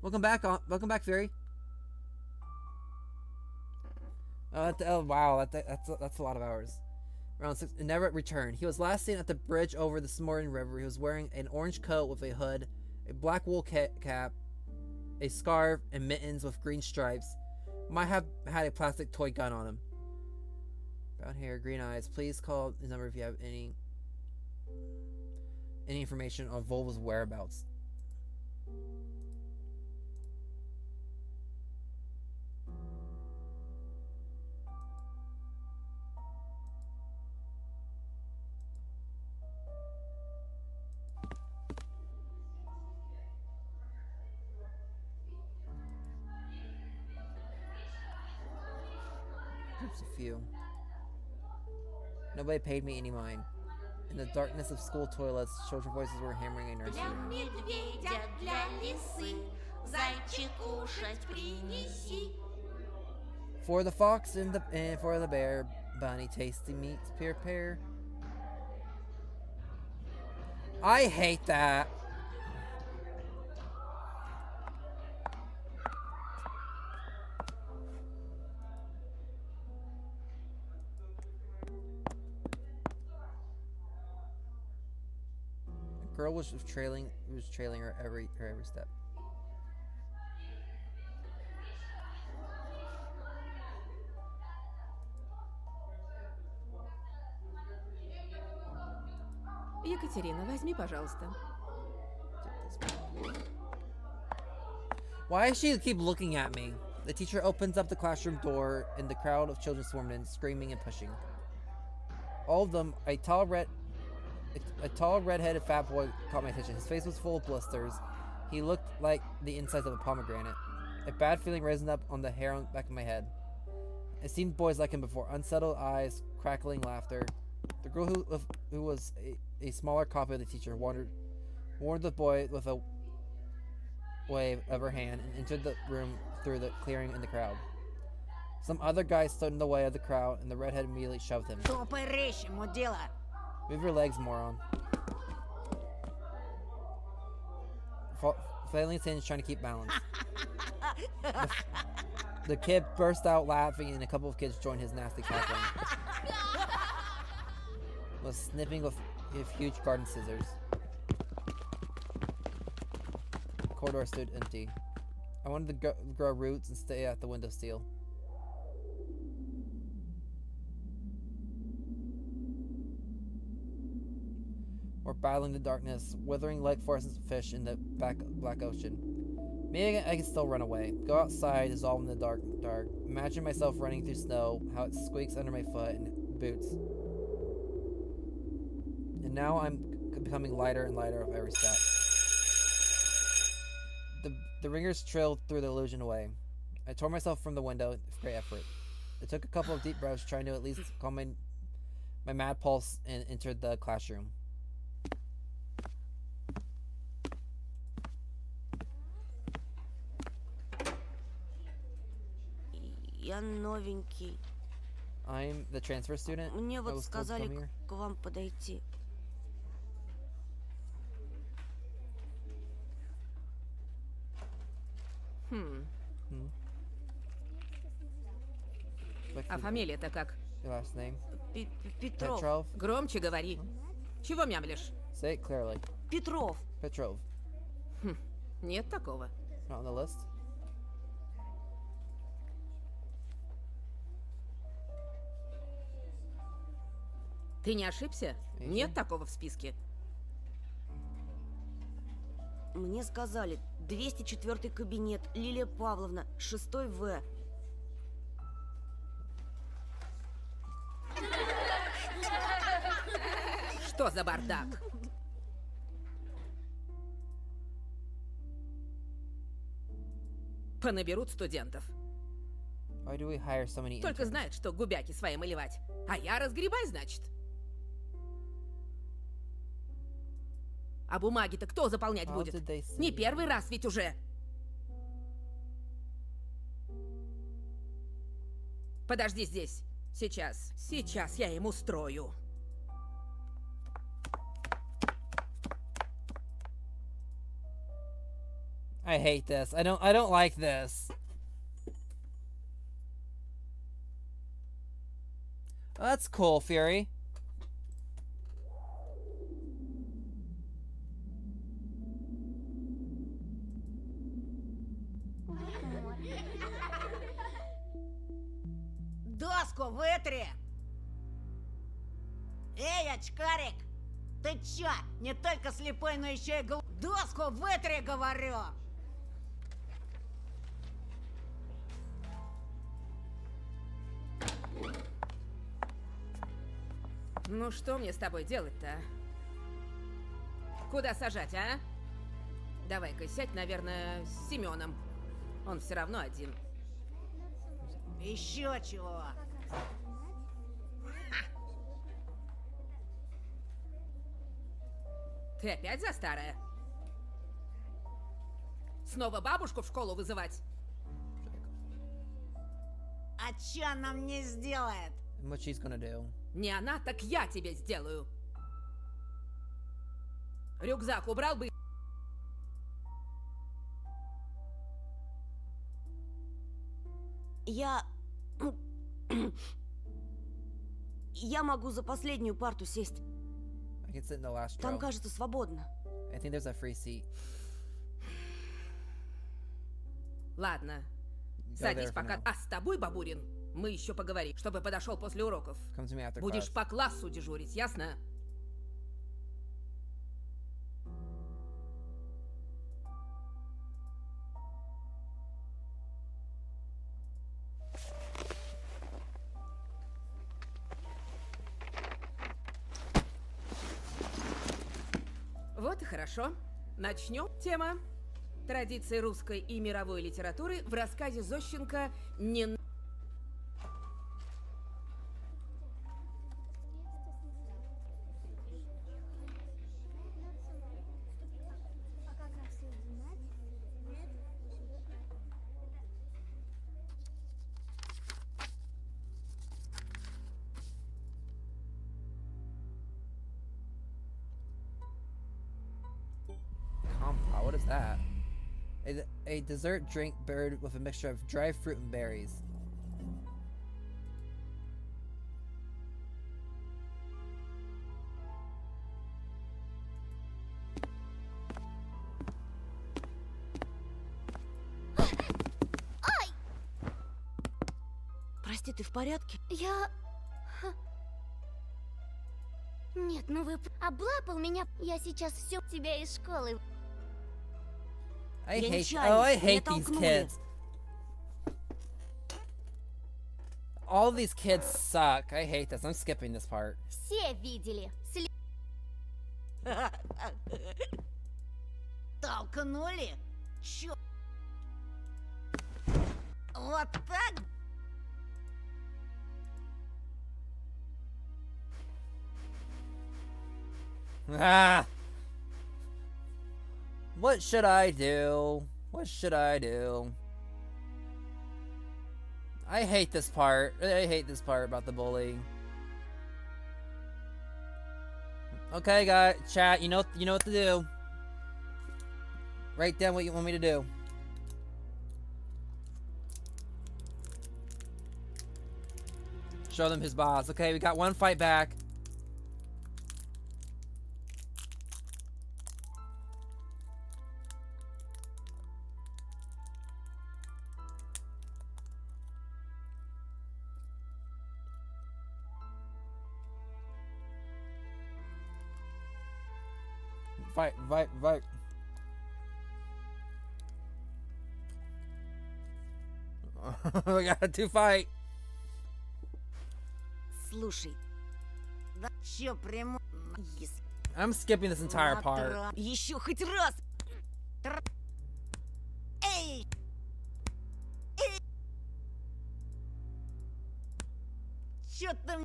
Welcome back, Fury. Oh, wow, that's a lot of hours. Around 6, and never returned. He was last seen at the bridge over the Smorgon River. He was wearing an orange coat with a hood, a black wool cap, a scarf, and mittens with green stripes. Might have had a plastic toy gun on him. Brown hair, green eyes. Please call his number if you have any information on Volva's whereabouts. Groups of few. Nobody paid me any mind. In the darkness of school toilets, children's voices were hammering a nursery. Для медведя, для лисы, зайчик кушать принеси. For the fox and for the bear, bunny tasty meats prepare. I hate that. The girl was trailing her every step. Екатерина, возьми, пожалуйста. Why does she keep looking at me? The teacher opens up the classroom door, and the crowd of children swarmed in, screaming and pushing. All of them, a tall red-headed fat boy caught my attention. His face was full of blisters. He looked like the insides of a pomegranate. A bad feeling risen up on the hair on the back of my head. I've seen boys like him before. Unsettled eyes, crackling laughter. The girl who was a smaller copy of the teacher warned the boy with a wave of her hand and entered the room through the clearing in the crowd. Some other guy stood in the way of the crowd, and the redhead immediately shoved him. Move your legs, moron. Flailing Sandy's trying to keep balance. The kid burst out laughing, and a couple of kids joined his nasty cackling. Was snipping with huge garden scissors. The corridor stood empty. I wanted to grow roots and stay at the window sill. We're battling the darkness, withering like forests of fish in the black ocean. Maybe I can still run away. Go outside, dissolve in the dark. Imagine myself running through snow, how it squeaks under my foot and boots. And now I'm becoming lighter and lighter with every step. The ringers trailed through the illusion away. I tore myself from the window with great effort. I took a couple of deep breaths, trying to at least calm my mad pulse, and entered the classroom. Я новенький. I'm the transfer student. Мне I вот was told to сказали come here. к вам подойти. А фамилия-то как? Your last name? Петров. Petrov? Громче говори. Чего мямлишь? Say it clearly. Петров. Petrov. Нет такого. Not on the list. Ты не ошибся? Нет такого в списке. Мне сказали, 204 кабинет, Лилия Павловна, 6 В. Что за бардак? Понаберут студентов. Why do we hire so many Только interns? знают, что губяки свои малевать. А я разгребай, значит. А бумаги-то кто заполнять How будет? did they see Не me? первый раз ведь уже. Подожди здесь. Сейчас я им устрою. I hate this. I don't like this. Oh, that's cool, Fury. Доску вытри! Эй, очкарик! Ты чё, не только слепой, но еще и Доску вытри, говорю! Ну что мне с тобой делать-то, а? Куда сажать, а? Давай-ка сядь, наверное, с Семеном. Он все равно один. Еще чего? Ты опять за старое? Снова бабушку в школу вызывать? А чё она мне сделает? And what she's gonna do? Не она, так я тебе сделаю. Рюкзак убрал бы. Я могу за последнюю парту сесть. I can sit in the last Там, row. кажется, свободно. I think there's a free seat. Ладно. Go Садись there for пока. now. А с тобой, Бабурин, мы еще поговорим, чтобы подошел после уроков. Come to me after Будешь class. по классу дежурить, ясно? Вот и хорошо. Начнем. Тема традиции русской и мировой литературы в рассказе Зощенко «Не...» Compa, what is that? A dessert drink brewed with a mixture of dried fruit and berries. Прости, ты в порядке? Я... Нет, ну вы облапал меня. Я сейчас все тебя из школы. I Я hate. нечаянно, Oh, I меня hate these толкнули. kids. All these kids suck. I hate this. I'm skipping this part. Все видели. Толкнули? Чё? Вот так? Ah. What should I do? What should I do? I hate this part. I hate this part about the bullying. Okay, guys, chat. You know what to do. Write down what you want me to do. Show them his boss. Okay, we got one fight back. Fight. We got to fight. Слушай, Да чё прямо... Если... I'm skipping this entire part. еще хоть раз! Эй! Эй! Чё ты...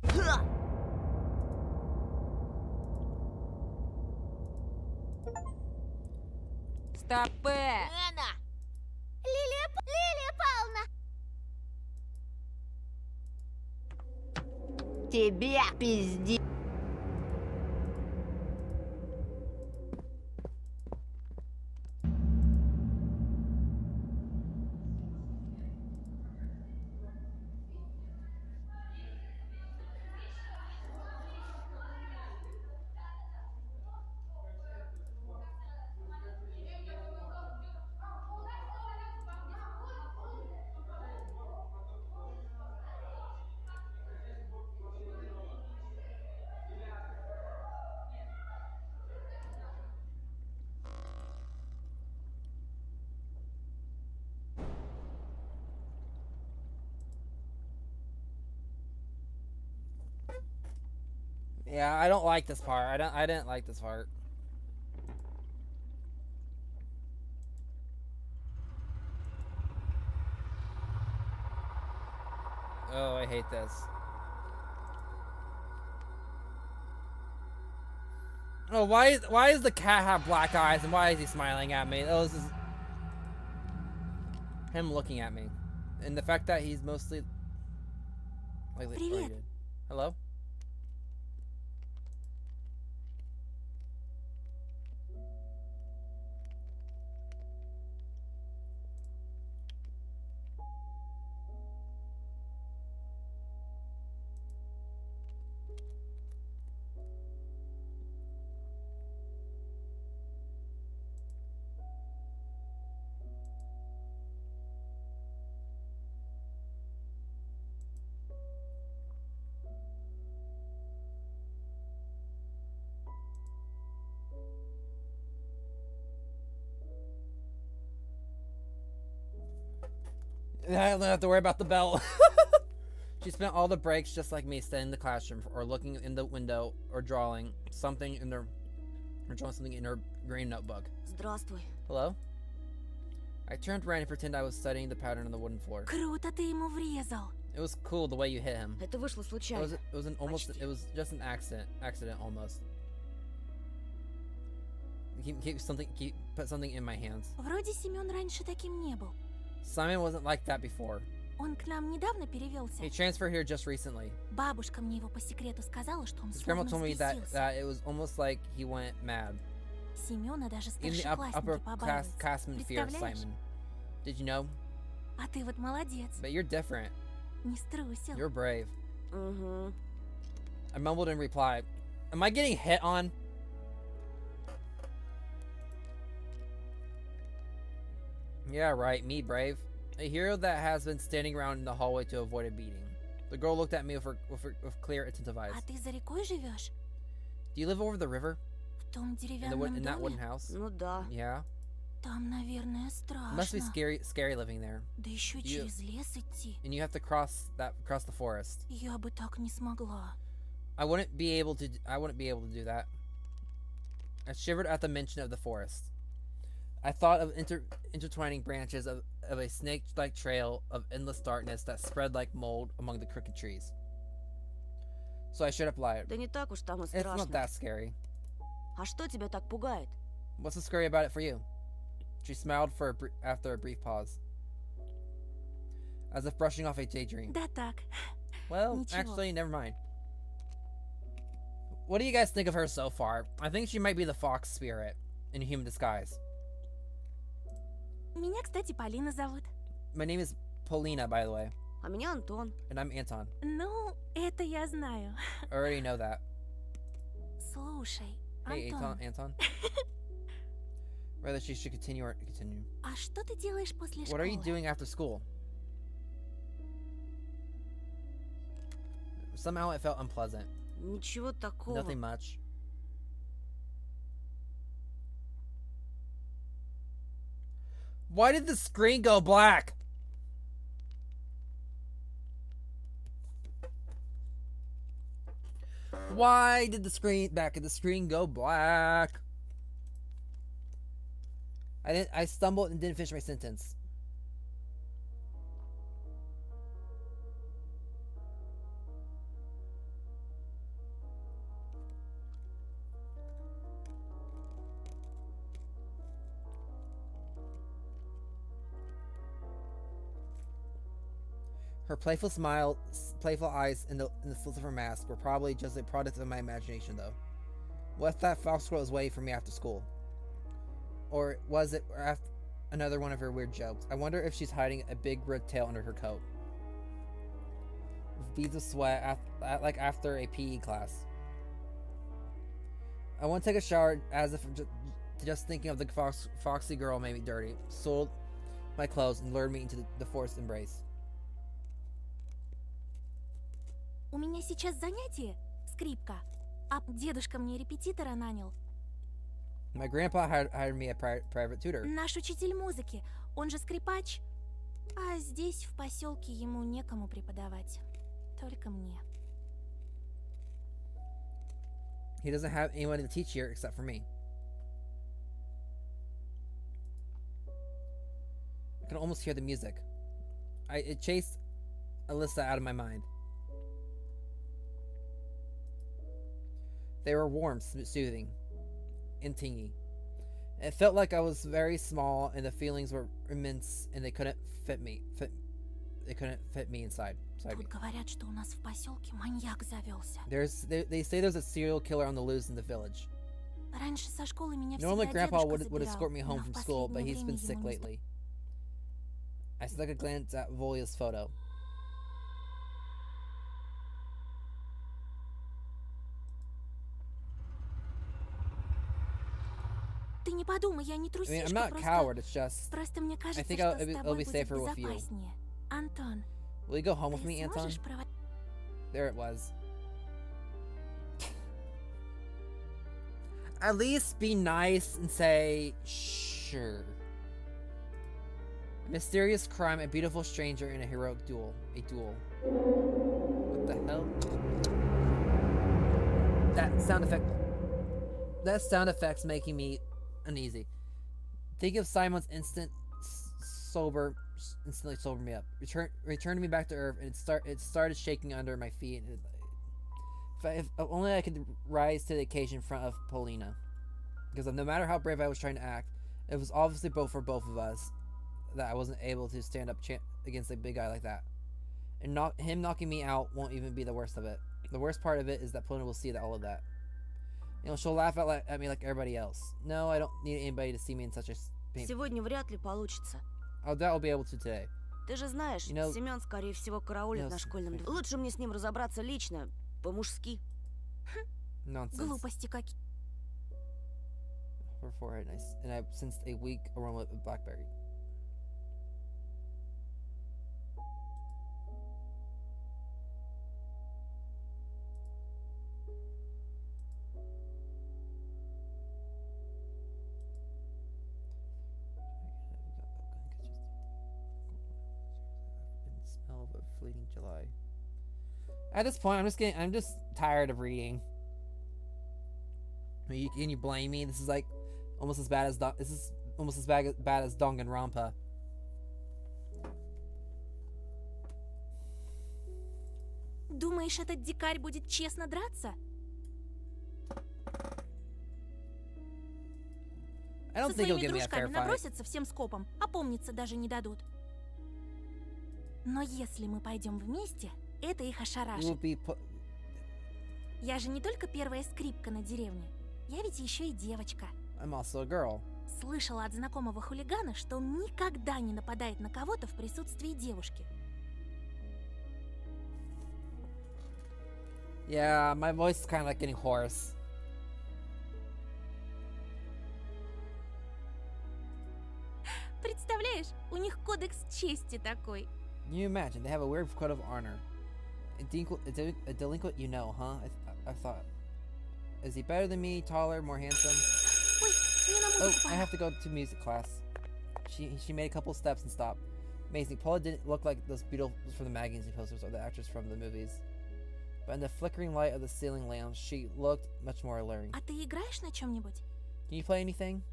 Ха! Стопэ! Анна! Лилия Павловна! Тебя пизди... Yeah, I don't like this part. I didn't like this part. Oh, I hate this. Oh, why does the cat have black eyes and why is he smiling at me? Oh, this is him looking at me. And the fact that he's mostly like Привет. Hello? I don't have to worry about the belt. She spent all the breaks just like me, standing in the classroom or looking in the window or drawing something in her green notebook. Здравствуй. Hello? I turned around and pretended I was studying the pattern on the wooden floor. Круто ты ему врезал. It was cool the way you hit him. Это вышло случайно. It was just an accident almost. Put something in my hands. Вроде Семен раньше таким не был. Simon wasn't like that before. Он к нам недавно перевелся. He transferred here just recently. Bабушка мне его по секрету сказала, что он His grandma словно told me взбесился. that it was almost like he went mad. Семена даже Even the старшеклассники побаиваются. upperclassmen fear Представляешь? Simon. Did you know? А ты вот молодец. But you're different. Не струсил. You're brave. Угу. I mumbled in reply. Am I getting hit on? Yeah, right. Me, brave. A hero that has been standing around in the hallway to avoid a beating. The girl looked at me with clear, attentive eyes. А ты за рекой живешь? Do you live over the river? В том In деревянном that wooden доме? house? Ну да. Yeah. Там, наверное, It must be страшно. scary living there. Да еще You- через лес идти. And you have to cross the forest. Я бы так не смогла. I wouldn't be able to do that. I shivered at the mention of the forest. I thought of intertwining branches of a snake-like trail of endless darkness that spread like mold among the crooked trees. So I shut up loud. Да не так уж там и It's not страшно. that scary. А что тебя так пугает? What's so scary about it for you? She smiled after a brief pause, as if brushing off a daydream. Да так. Well, Ничего. actually, never mind. What do you guys think of her so far? I think she might be the fox spirit in human disguise. Меня, кстати, Полина зовут. My name is Polina, by the way, А меня Антон. and I'm Anton. Ну, это я знаю. I already know that. Слушай, Hey, Антон, Anton. Whether she should continue or continue. а что ты делаешь после What are you школы? doing after school? Somehow it felt unpleasant. Ничего такого. Nothing much. Why did the screen go black? Why did the back of the screen go black? I stumbled and didn't finish my sentence. Her playful smile, playful eyes, and the slits of her mask were probably just a product of my imagination, though. What if that fox squirrel was waiting for me after school? Or was it another one of her weird jokes? I wonder if she's hiding a big red tail under her coat, with beads of sweat, like after a PE class. I want to take a shower, as if just thinking of the foxy girl made me dirty, soiled my clothes, and lured me into the forced embrace. У меня сейчас занятие, скрипка, а дедушка мне репетитора нанял. My grandpa hired me a private tutor. Наш учитель музыки, он же скрипач. А здесь, в поселке, ему некому преподавать. Только мне. He doesn't have anyone to teach here except for me. I can almost hear the music. It chased Alyssa out of my mind. They were warm, soothing, and tingy. It felt like I was very small, and the feelings were immense, and they couldn't fit me. They couldn't fit me inside me. Тут говорят, что у нас в поселке маньяк завелся. They say there's a serial killer on the loose in the village. Раньше со школы меня Normally, всегда Grandpa дедушка would забирал, escort me home но from в school, but последнее he's время been ему sick не lately. I stuck a glance at Volia's photo. Ты не подумай, я не I mean, трусишка, I'm not a coward, it's just... Просто мне кажется, think что it'll с be тобой будет safer with you. безопаснее. Антон, Will you go home with ты me, Anton? сможешь проводить... There it was. At least be nice and say, sure. Mysterious crime, a beautiful stranger in a heroic duel. A duel. What the hell? That sound effect's making me uneasy. Think of Simon's instantly sobered me up. Returned me back to earth, and it started shaking under my feet. If only I could rise to the occasion in front of Paulina. Because no matter how brave I was trying to act, it was obviously for both of us that I wasn't able to stand up against a big guy like that. And him knocking me out won't even be the worst of it. The worst part of it is that Paulina will see all of that. You know, she'll laugh at me like everybody else. No, I don't need anybody to see me in such a pain. Сегодня вряд ли получится. I doubt I'll be able to today. Ты же знаешь, Семен, скорее всего, караулит на школьном дворе. Лучше мне с ним разобраться лично, по-мужски. Nonsense. Глупости какие. Her forehead, nice. And I sensed a weak aroma of blackberry. Smell of a fleeting July. At this point, I'm just tired of reading. I mean, can you blame me? This is like almost as bad as bad as Danganronpa. Думаешь, этот дикарь будет честно драться? I don't Со think he'll своими give me a fair дружками fight. набросятся всем скопом, опомниться даже не дадут. Но если мы пойдем вместе, это их ошарашит. Я же не только первая скрипка на деревне. Я ведь еще и девочка. I'm also a girl. Слышала от знакомого хулигана, что он никогда не нападает на кого-то в присутствии девушки. Yeah, my voice is kind of like getting hoarse. Представляешь, у них кодекс чести такой. Can you imagine? They have a weird code of honor. A delinquent you know, huh? I thought. Is he better than me? Taller? More handsome? Ой, мне на Oh, музыку I пора. have to go to music class. She made a couple steps and stopped. Amazing. Paula didn't look like those beautiful from the magazine posters or the actress from the movies. But in the flickering light of the ceiling lamps, she looked much more alluring. А ты играешь на чем-нибудь? Can you play anything?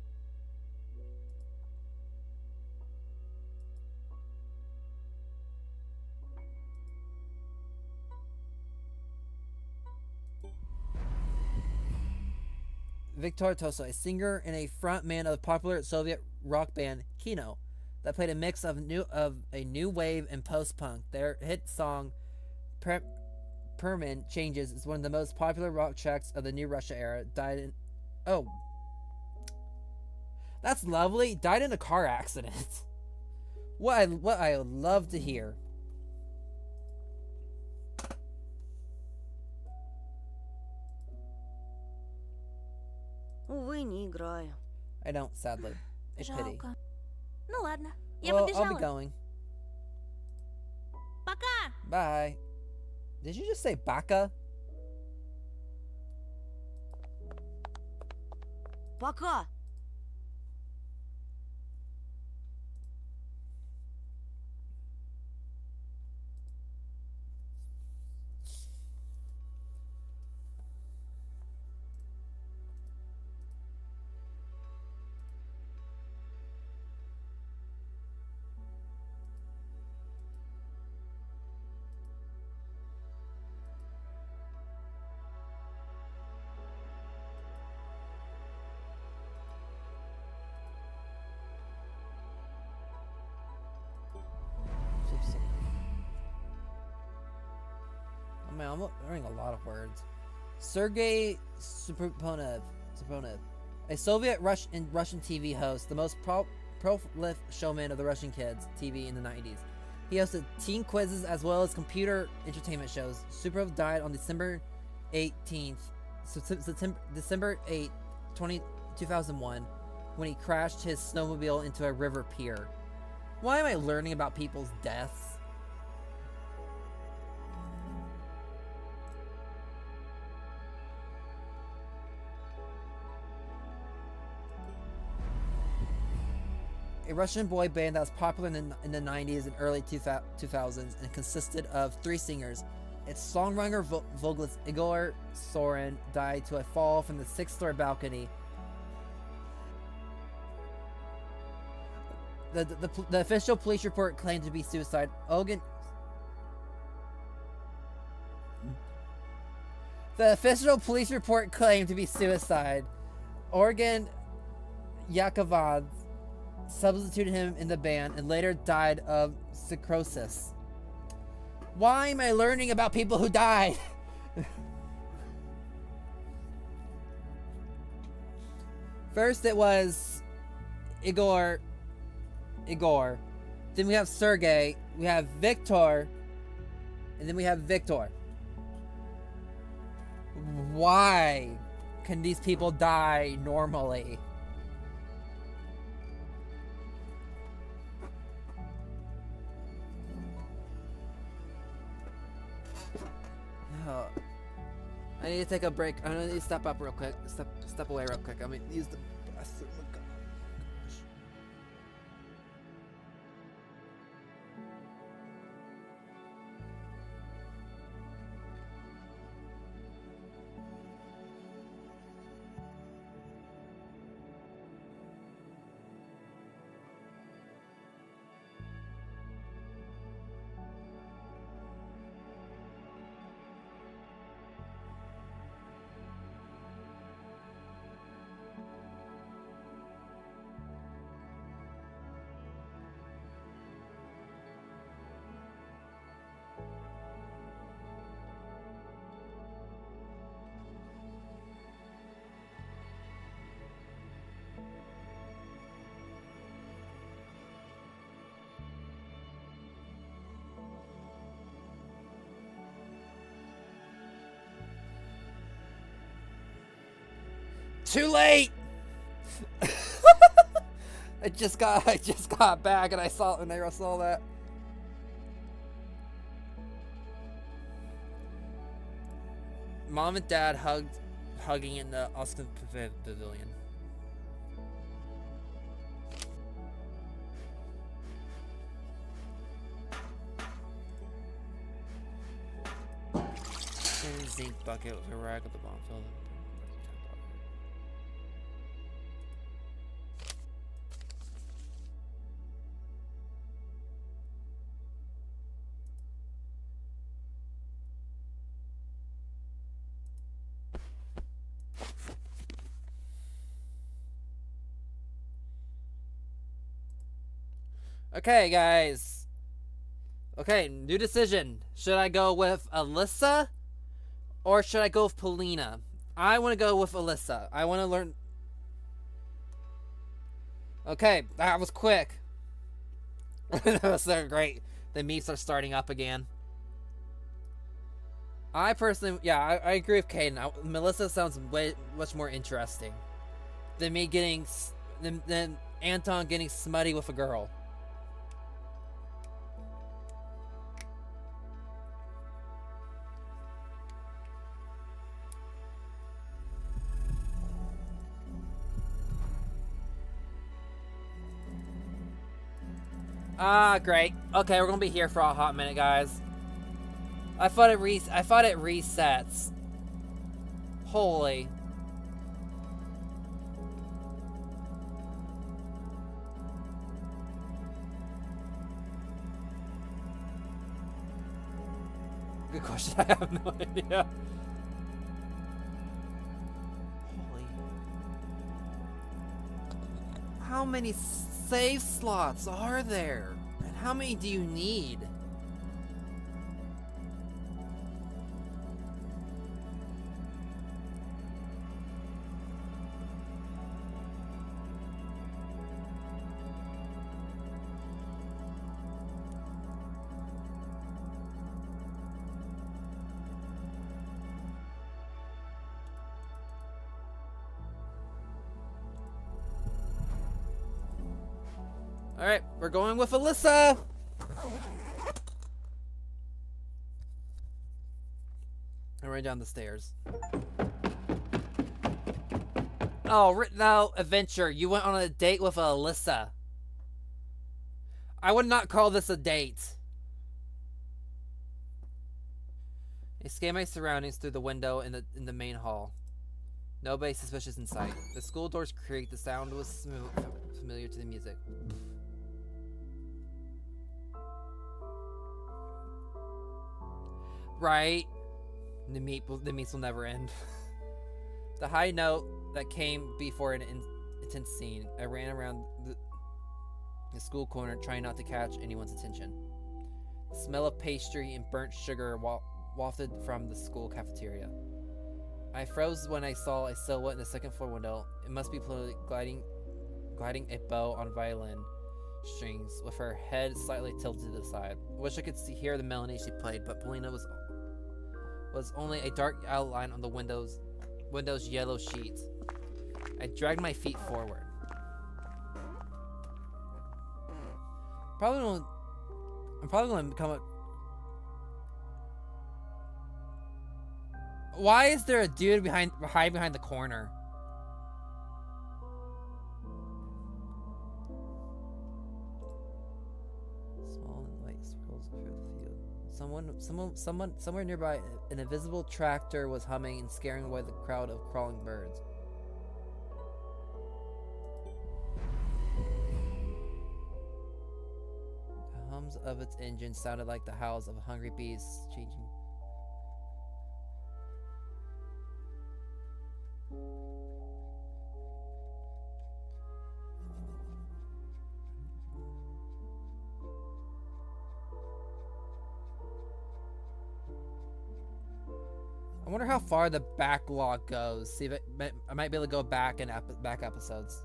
Viktor Toso, a singer and a frontman of the popular Soviet rock band Kino, that played a mix of a new wave and post-punk. Their hit song "Perman Changes" is one of the most popular rock tracks of the New Russia era. Died in that's lovely. Died in a car accident. What I would love to hear. Увы, не играю. I don't, sadly. A pity. Жалко. Ну ладно, я Well, I'll be побежала. going. Пока! Bye. Did you just say baka? Пока! Oh man, I'm learning a lot of words. Sergei Suproponov, a Soviet Russian TV host, the most prolific showman of the Russian kids TV in the 90s. He hosted teen quizzes as well as computer entertainment shows. Suprov died on December 18th, December 8, 2001, when he crashed his snowmobile into a river pier. Why am I learning about people's deaths? a Russian boy band that was popular in the 90s and early 2000s and consisted of 3 singers. Its songwriter vocalist Igor Sorin died to a fall from the 6th-story balcony. The official police report claimed to be suicide. The official police report claimed to be suicide. Organ Yakovad substituted him in the band and later died of cirrhosis. Why am I learning about people who died? First it was Igor. Then we have Sergey. We have Victor. And then we have Victor. Why can these people die normally? I need to take a break. I need to step up real quick. Step away real quick. I'm gonna use the bathroom. Too late. I just got back and I saw that. Mom and Dad hugging in the Austin Pavilion. Zinc bucket with a rag at the bottom filled. Okay, guys. Okay, new decision. Should I go with Alyssa or should I go with Polina? I want to go with Alyssa. I want to learn. Okay, that was quick. That was so great. The memes are starting up again. I personally, yeah, I agree with Caden. Melissa sounds much more interesting than me getting, than Anton getting smutty with a girl. Ah, great. Okay, we're gonna be here for a hot minute, guys. I thought it resets. Holy. Good question. I have no idea. Holy. How many save slots are there? And how many do you need? Alright, we're going with Alyssa! I'm running down the stairs. Oh, no, adventure. You went on a date with Alyssa. I would not call this a date. I scan my surroundings through the window in the main hall. Nobody suspicious in sight. The school doors creaked. The sound was familiar to the music. Right. The meets will never end. The high note that came before an intense scene. I ran around the school corner trying not to catch anyone's attention. The smell of pastry and burnt sugar wafted from the school cafeteria. I froze when I saw a silhouette in the second floor window. It must be gliding a bow on violin strings with her head slightly tilted to the side. I wish I could hear the melody she played, but Polina was only a dark outline on the Windows yellow sheet. I dragged my feet forward. I'm probably gonna become a... Why is there a dude behind the corner? Small and light swirls through the field. Somewhere nearby, an invisible tractor was humming and scaring away the crowd of crawling birds. The hums of its engine sounded like the howls of hungry bees changing. I wonder how far the backlog goes. See if I might be able to go back in back episodes.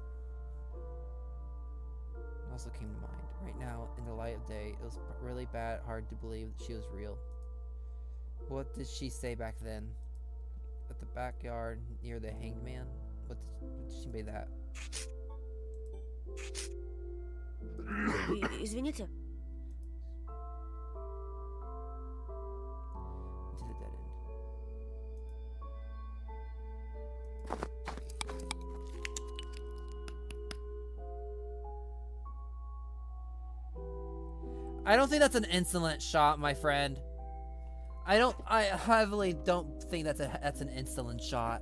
It also came to mind. Right now, in the light of day, it was really hard to believe that she was real. What did she say back then? At the backyard near the hanged man? What did she mean that? Извините. Into the dead end. I don't think that's an insolent shot, my friend. I heavily don't think that's an insolent shot.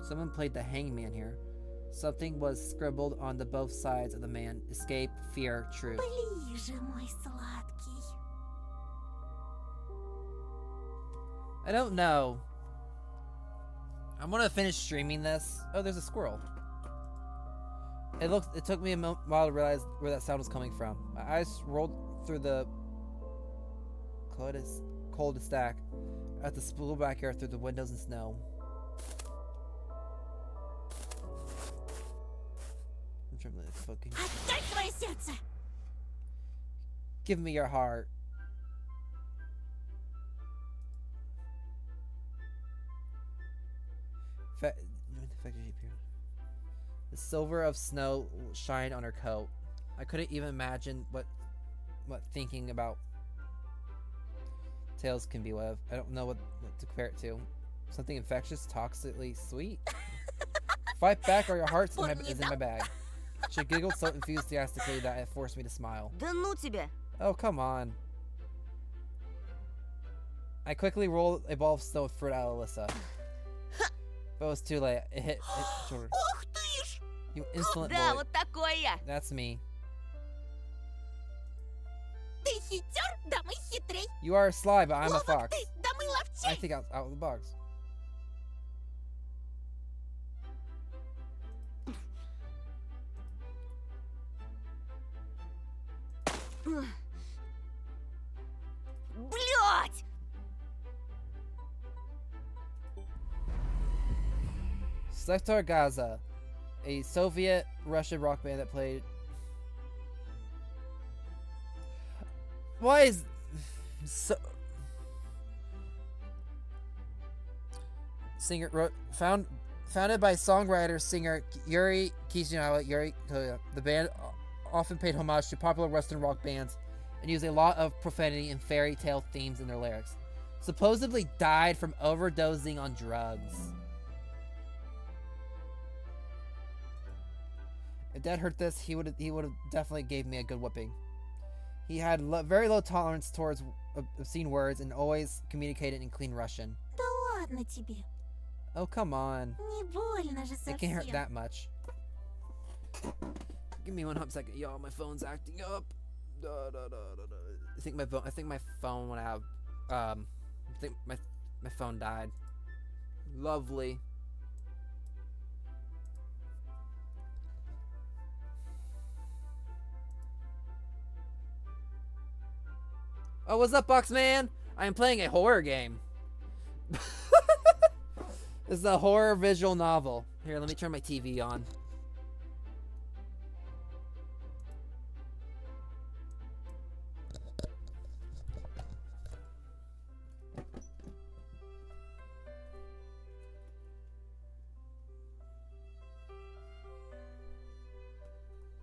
Someone played the hangman here. Something was scribbled on both sides of the man. Escape, fear, truth. Ближе, мой сладкий. I don't know. I'm gonna finish streaming this. Oh, there's a squirrel. It took me a while to realize where that sound was coming from. My eyes rolled through the cul-de-sac at the school backyard through the windows and snow. I'm trying to fucking... Отдай свое сердце! Give me your heart. The silver of snow shined on her coat. I couldn't even imagine what thinking about tails can be with. I don't know what to compare it to. Something infectious, toxically sweet. Fight back or your heart is in my bag. She giggled so enthusiastically that it forced me to smile. Да ну тебя! Oh, come on. I quickly rolled a ball of snow with fruit out of Alyssa. But it was too late. It hit shoulder. Ух ты ж! You insolent Да, boy. вот такой я! That's me. Ты хитер, да мы хитрей. You are sly, but I'm a Ловок fox. ты, да мы I ловчей. think out of the box. Блять! Sektor Gaza, a Soviet-Russian rock band that played... Why is... Founded by songwriter-singer Yuri Kishinawa, the band often paid homage to popular Western rock bands and use a lot of profanity and fairy tale themes in their lyrics. Supposedly died from overdosing on drugs. If Dad heard this, he would have definitely gave me a good whipping. He had very low tolerance towards obscene words and always communicated in clean Russian. Да ладно тебе. Oh, come on. Не больно же совсем. It can't hurt that much. Give me 1 second, y'all. My phone's acting up. I think my phone would have. I think my phone died. Lovely. Oh, what's up, Boxman? I am playing a horror game. This is a horror visual novel. Here, let me turn my TV on.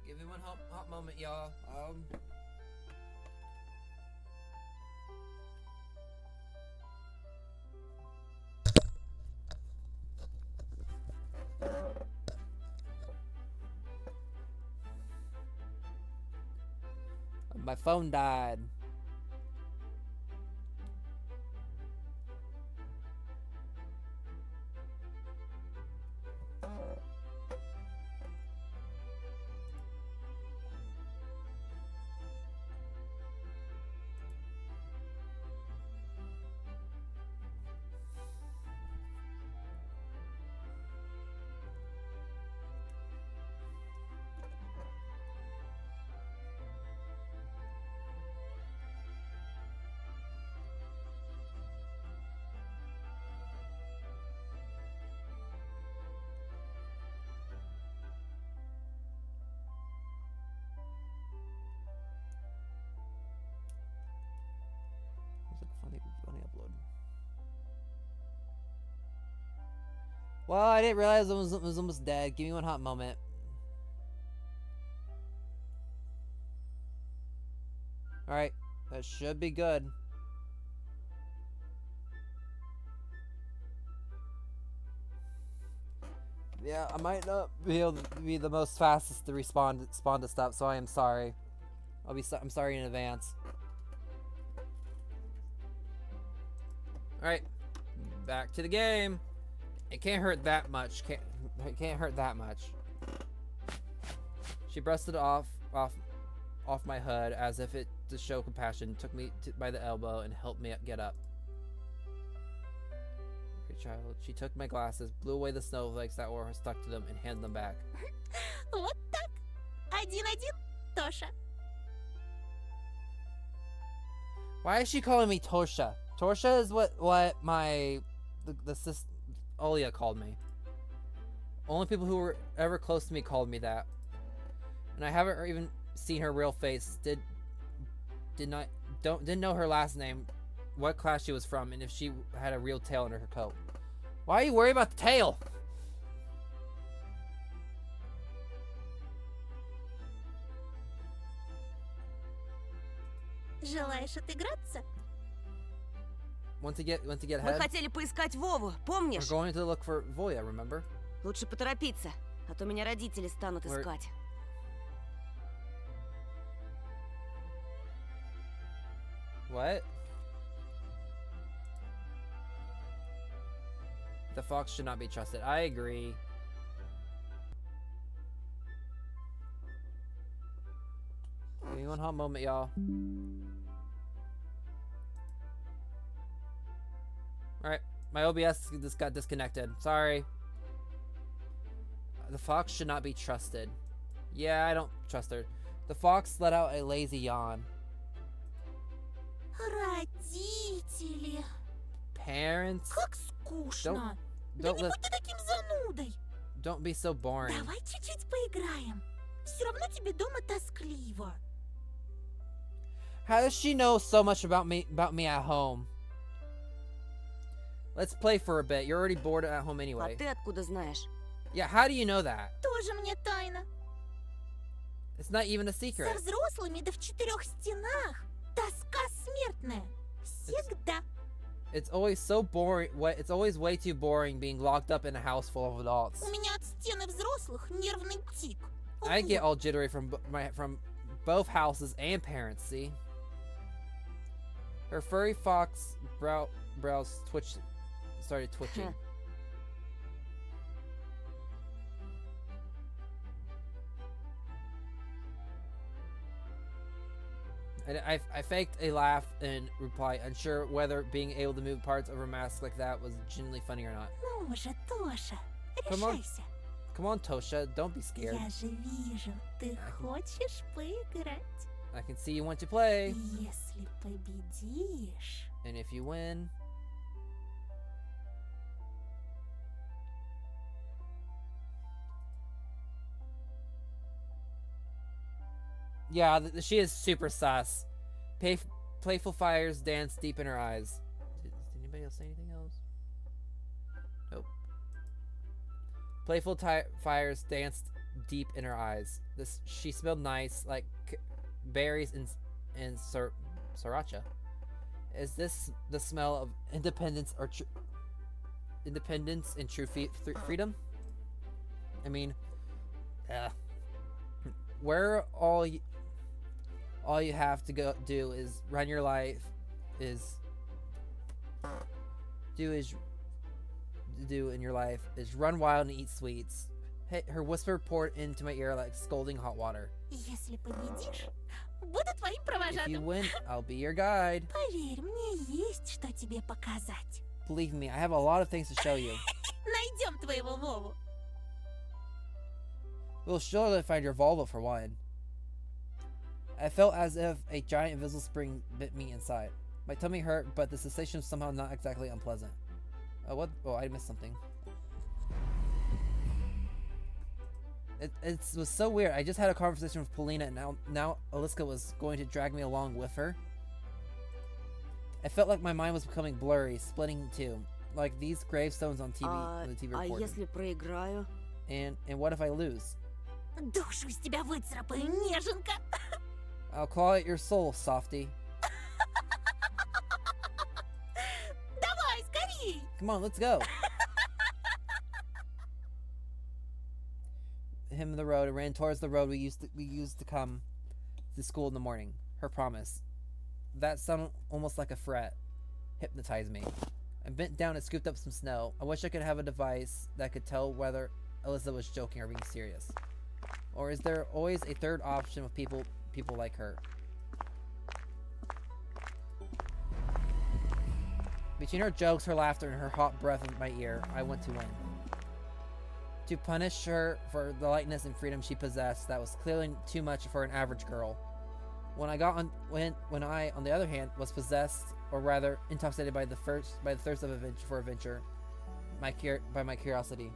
Give me one hot moment, y'all. My phone died. Funny upload. Well, I didn't realize it was almost dead. Give me one hot moment. Alright, that should be good. Yeah, I might not be able to be the most fastest to respond to stuff, so I am sorry. I'm sorry in advance. Alright, back to the game. It can't hurt that much. It can't hurt that much. She brushed it off my hood as if it to show compassion, took me by the elbow and helped me get up. Good child. She took my glasses, blew away the snowflakes that were stuck to them, and handed them back. Вот так. 1-1, Тоша. Why is she calling me Tosha? Tosha is what my the sis Olia called me. Only people who were ever close to me called me that. And I haven't even seen her real face. Didn't know her last name, what class she was from, and if she had a real tail under her coat. Why are you worried about the tail? Желаешь отыграться? Want to get Мы ahead? хотели поискать Вову, We're помнишь? going to look for Voya, remember? Лучше поторопиться, а то меня родители станут искать. What? The fox should not be trusted. I agree. Give me one hot moment, y'all. Alright, my OBS just got disconnected. Sorry. The fox should not be trusted. Yeah, I don't trust her. The fox let out a lazy yawn. Родители. Parents? Как скучно. Да Don't не будь ты таким занудой. Don't be so boring. Давай чуть-чуть поиграем. Все равно тебе дома тоскливо. How does she know so much about me at home? Let's play for a bit. You're already bored at home А anyway. ты откуда знаешь? Yeah, how do you know that? Тоже мне тайна. It's not even a Со secret. взрослыми да в 4 стенах. Тоска смертная. Всегда. It's always so boring. It's always way too boring being locked up in a house full of adults. У меня от стены взрослых нервный тик. I get all jittery from both houses and parents. See, her furry fox brows started twitching. And I faked a laugh and reply, unsure whether being able to move parts of her mask like that was genuinely funny or not. Ну уже, Тоша, Come on. решайся. Come on, Tosha, don't be scared. Я же вижу, ты хочешь поиграть. I can see you want to play. Если победишь... And if you win... Yeah, she is super sus. Playful fires dance deep in her eyes. Did anybody else say anything else? Nope. Playful fires danced deep in her eyes. She smelled nice, like berries and sriracha. Is this the smell of independence or independence and true freedom? I mean, where all you have to do is run your life do in your life is run wild and eat sweets. Hey, her whisper poured into my ear like scalding hot water. Если победишь, буду твоим If провожатым. you win, I'll be your guide. Поверь, мне есть что тебе показать. Believe me, I have a lot of things to show you. Найдем твоего Вову. We'll surely find your Volvo for one. I felt as if a giant invisible spring bit me inside. My tummy hurt, but the sensation was somehow not exactly unpleasant. What? Oh, I missed something. It was so weird. I just had a conversation with Paulina, and now Aliska was going to drag me along with her. I felt like my mind was becoming blurry, splitting in two, like these gravestones on TV on the TV recorder. если проиграю? And what if I lose? Душу из тебя выцарапаю, неженка. I'll claw at your soul, softy. Давай, скорей. Come on, let's go. Him in the road and ran towards the road we used to come to school in the morning. Her promise. That sounded almost like a threat. Hypnotized me. I bent down and scooped up some snow. I wish I could have a device that could tell whether Alyssa was joking or being serious. Or is there always a third option with people like her? Between her jokes, her laughter, and her hot breath in my ear, I want to win. To punish her for the lightness and freedom she possessed, that was clearly too much for an average girl. When I, on the other hand, was possessed, or rather intoxicated by the thirst of adventure, by my curiosity.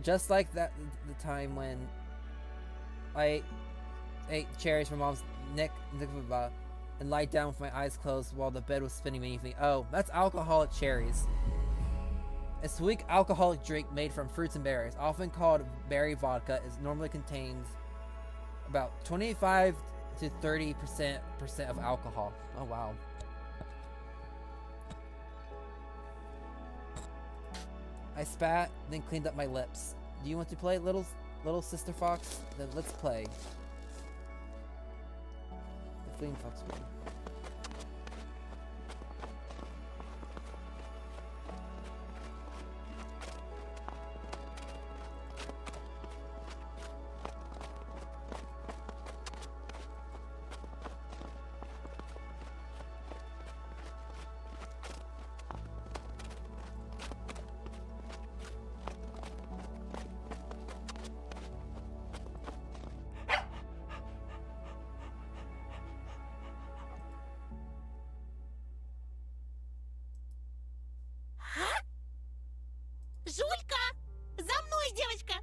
Just like the time when I ate cherries from Mom's nikva and lied down with my eyes closed while the bed was spinning beneath me. Oh, that's alcoholic cherries. A sweet alcoholic drink made from fruits and berries, often called berry vodka, normally contains about 25 to 30% of alcohol. Oh wow. I spat, then cleaned up my lips. Do you want to play, little sister fox? Then let's play. The fleeing fox win. Жулька! За мной, девочка!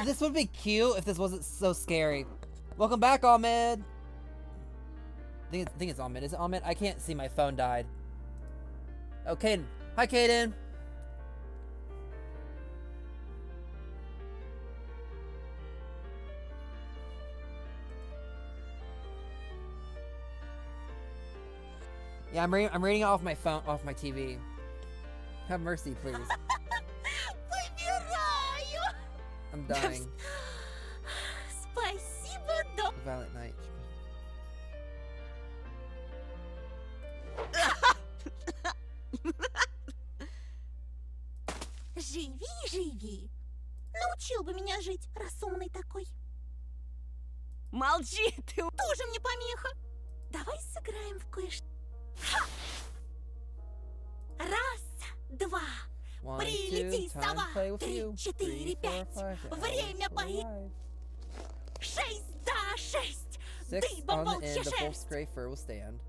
This would be cute if this wasn't so scary. Welcome back, Ahmed. I think it's Ahmed. Is it Ahmed? I can't see. My phone died. Oh, Caden. Hi, Caden. Yeah, I'm reading it off my phone, off my TV. Have mercy, please. I'm dying. Violent night. Живи, живи. Научил бы меня жить, раз умный такой. Молчи, ты... Тоже мне помеха. Давай сыграем в кое-что. Раз, два. One, Прилети, two, сова. time to play with 3, you. 4, 3, 4, 5. 5. Время поить. 6, да, 6. 6 Дыбом on the волчья end, the full шерсть. gray fur will stand.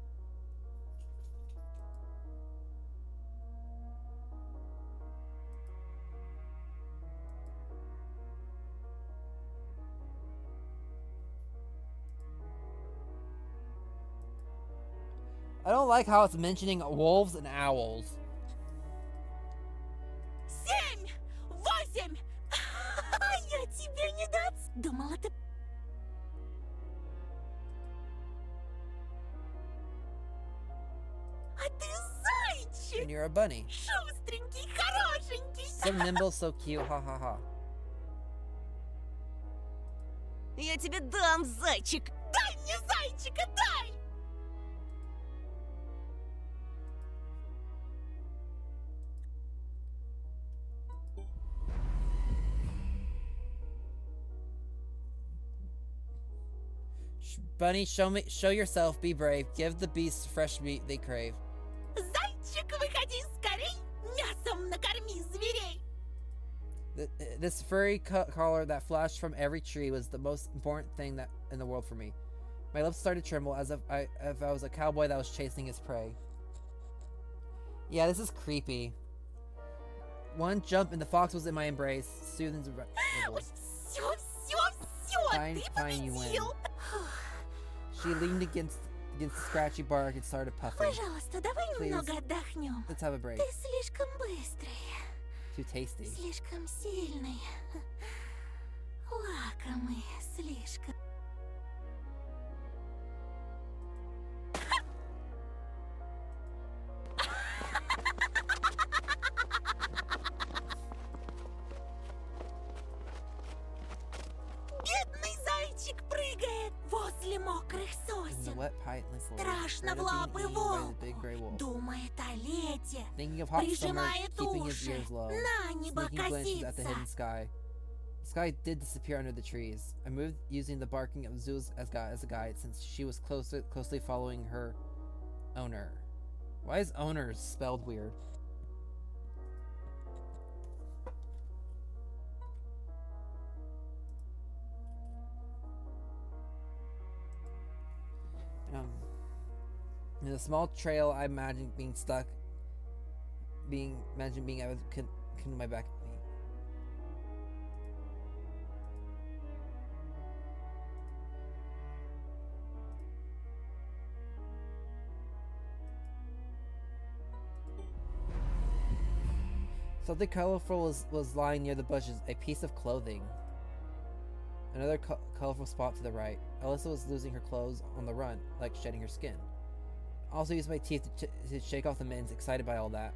I don't like how it's mentioning wolves and owls. 7, 8. Я тебя не думала, ты... А ты зайчик! And you're a bunny. Шустренький, хорошенький! So nimble, so cute, ha ha ha. Я тебе дам, зайчик! Дай мне зайчика, дай! Bunny, show yourself, be brave. Give the beasts fresh meat they crave. Зайчик, выходи скорей! Мясом накорми зверей! This furry collar that flashed from every tree was the most important thing in the world for me. My lips started to tremble as if I was a cowboy that was chasing his prey. Yeah, this is creepy. One jump and the fox was in my embrace, soothing the Fine, fine, you win. She leaned against the scratchy bark and started puffing. Пожалуйста, давай немного отдохнем. Let's have a break. Ты слишком быстрый. Too tasty. Слишком сильный. Лакомый, слишком. Бедный зайчик прыгает возле мокрых сосен. Страшно в лапы волку. Думает о лете. Прижимает уши. На небо косится. The sky did disappear under the trees. I moved using the barking of Zeus as a guide since she was closely following her owner. Why is owner spelled weird? In a small trail, I imagined being stuck. Imagine being I was my back. Something colorful was lying near the bushes, a piece of clothing. Another colorful spot to the right. Alyssa was losing her clothes on the run, like shedding her skin. I also used my teeth to shake off the mittens, excited by all that.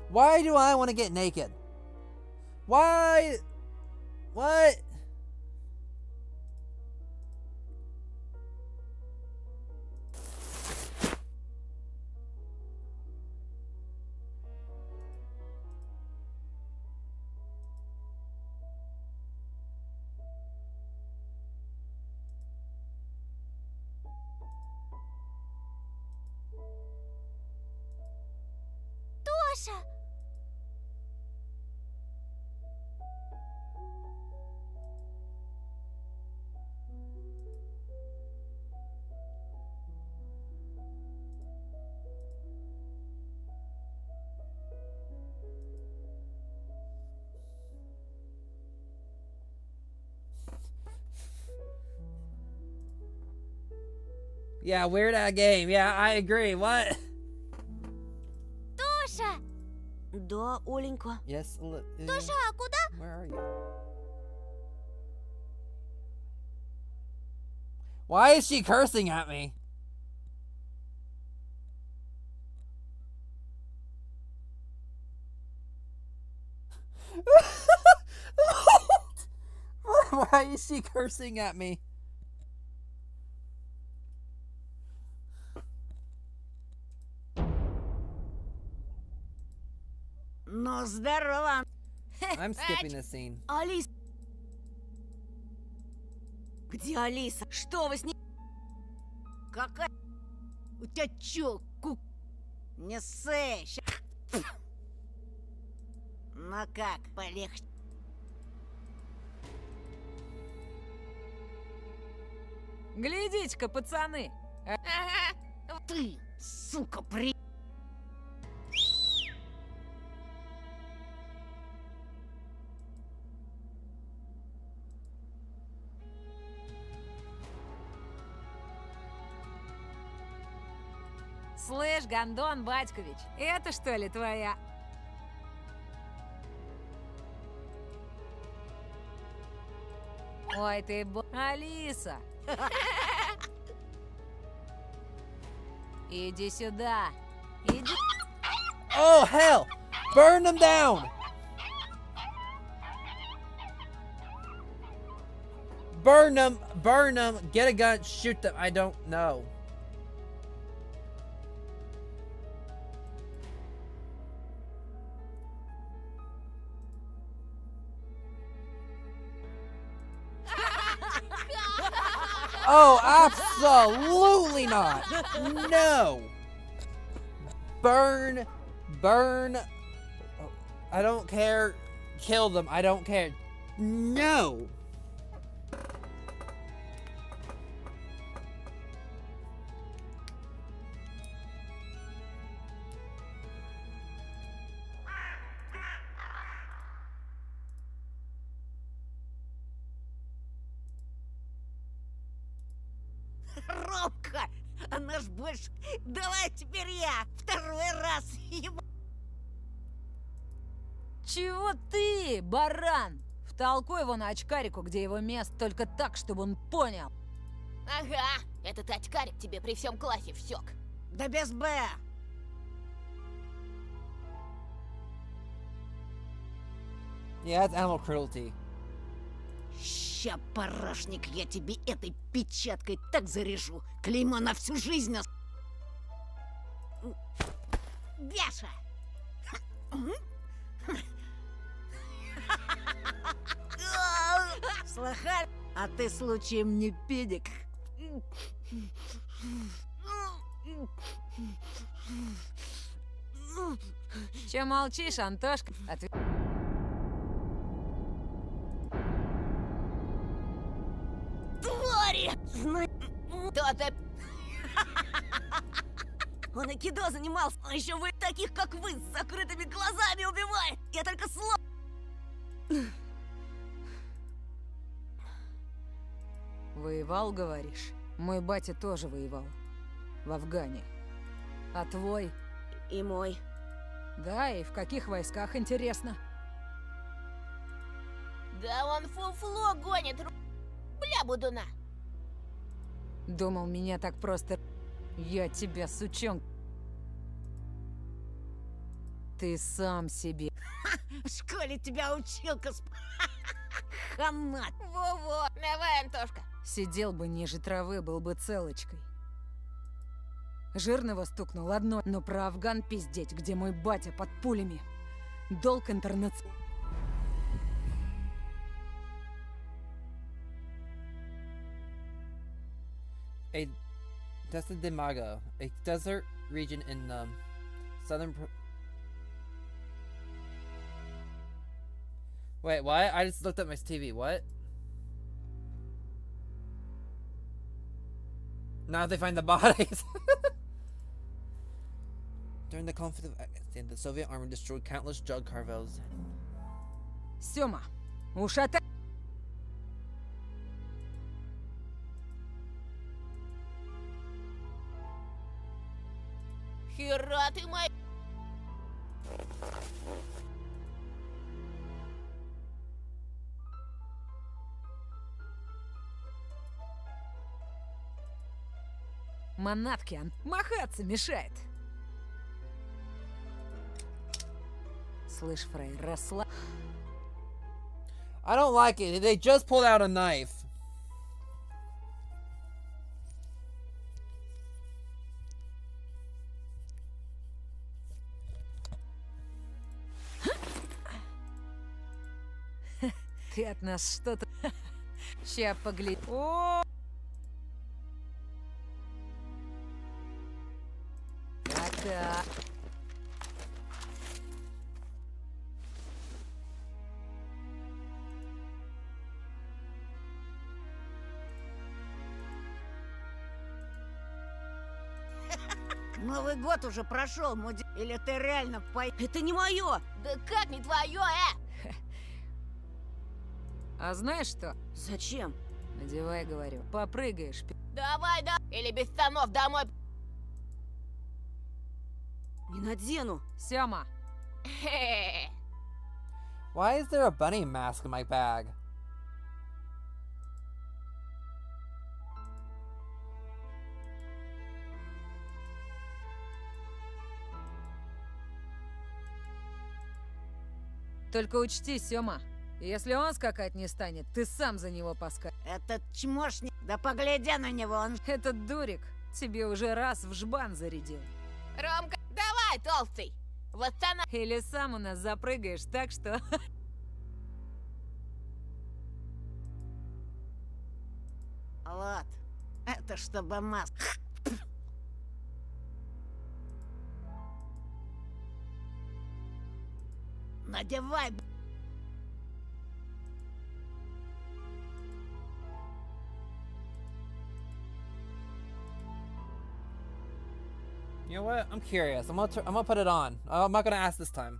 Why do I want to get naked? Why? What? Yeah, weird out game. Yeah, I agree. What? Тоша! Да, Оленька. Yes. Тоша, а куда? Where are you? Why is she cursing at me? Why is she cursing at me? Ну, здорово. I'm skipping this scene. Алис! Где Алиса? Что вы с ней? Какая... У тебя чё, Не ссы. Ну как, полегче? Глядите-ка, пацаны. Ты, сука, Слышь, Гондон Батькович, это что ли твоя... Ой, ты Алиса. Иди сюда. Иди. Oh, hell! Burn them down! Burn them! Burn them! Get a gun, shoot them. I don't know. Oh, absolutely not! No! Burn! Burn! I don't care. Kill them. I don't care. No! Робка! Она ж больше... Давай теперь я! Второй раз! Чего ты, баран? Втолкуй его на очкарику, где его место, только так, чтобы он понял. Ага, этот очкарик тебе при всем классе всек. Да без Б! Yeah, that's animal cruelty. Ща, парашник, я тебе этой печаткой так заряжу. Клеймо на всю жизнь. Бяша! Слыхали? А ты случаем не педик? Че молчишь, Антошка? Твари! Кто ты? Он айкидо занимался, а еще вы таких, как вы, с закрытыми глазами убивает! Я только Воевал, говоришь? Мой батя тоже воевал. В Афгане. А твой? И мой. Да, и в каких войсках, интересно? Да он фуфло гонит. Бля, будуна. Думал, меня так просто... Я тебя, сучонок. Ты сам себе. В школе тебя училка Ханат. Во-во, давай, Антошка. Сидел бы ниже травы, был бы целочкой. Жирного стукнул одно, но про Афган пиздеть, где мой батя под пулями. Долг интернет... Desert de Mago, a desert region in southern... Wait, what? I just looked at my TV. What? Now they find the bodies. During the conflict of Afghanistan, the Soviet army destroyed countless drug cartels. Сёма, ушата... Хера ты мой... Манатки, махаться мешает. Слышь, Фрей, расслабь. I don't like it. They just pulled out a knife. Ты от нас что-то... Ща погляд... О! Так. Новый год уже прошел, муди... Или ты реально Это не мое! Да как не твое, А знаешь что? Зачем? Надевай, говорю. Попрыгаешь. Давай, да. Или без штанов домой. Не надену. Сёма. Why is there a bunny mask in my bag? Только учти, Сёма, если он скакать не станет, ты сам за него поскачешь. Этот чмошник... Да погляди на него, он... Этот дурик тебе уже раз в жбан зарядил. Ромка, давай, толстый. Восстанавливай. Или сам у нас запрыгаешь так, что... Вот. Это чтобы маск... Надевай, You know what? I'm curious. I'm gonna put it on. I'm not gonna ask this time.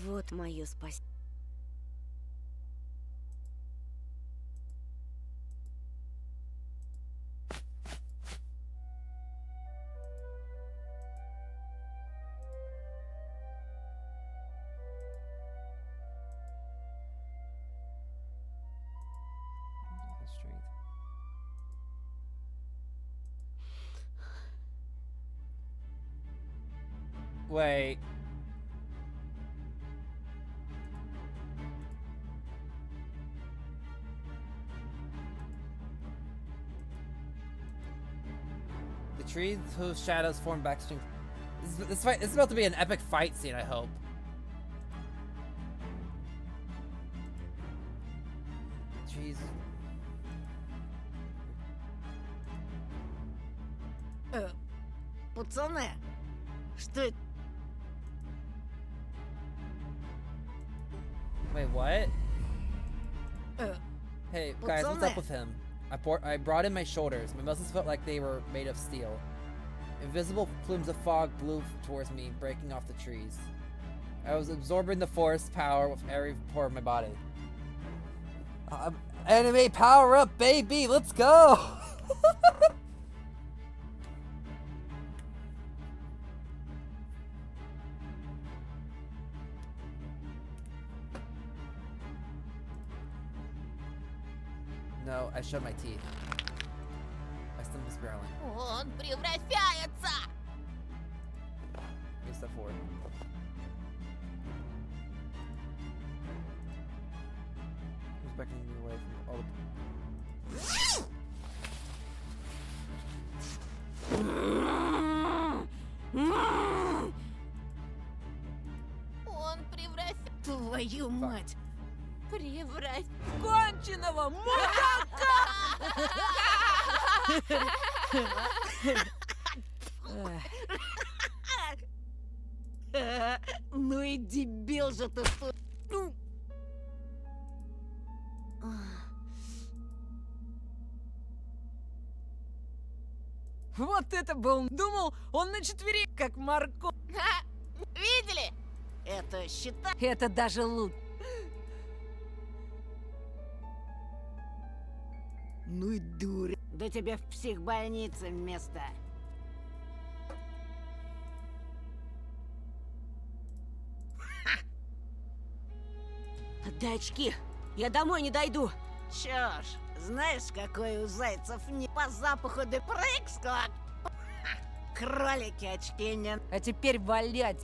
Вот мое спасение. Wait. The trees whose shadows form backstream. This is about to be an epic fight scene, I hope. Trees. пацаны, что это? Wait, what? Hey, guys, what's up with him? I brought in my shoulders. My muscles felt like they were made of steel. Invisible plumes of fog blew towards me, breaking off the trees. I was absorbing the force power with every pore of my body. Anime power up, baby! Let's go! No, I showed my teeth. My stomach is growling. Он превращается! Let me step forward. Who's beckoning me away from all Он превращается... Твою мать! Превращается... Конченого мудака! Ну и дебил же ты! Вот это был! Думал, он на четвере, как Марко. Видели? Это считай... Это даже лучше. Ну и дура. Да тебе в психбольнице место. Отдай очки, я домой не дойду. Чё ж, знаешь, какой у зайцев не по запаху депрыкского? Кролики очки не... А теперь валять.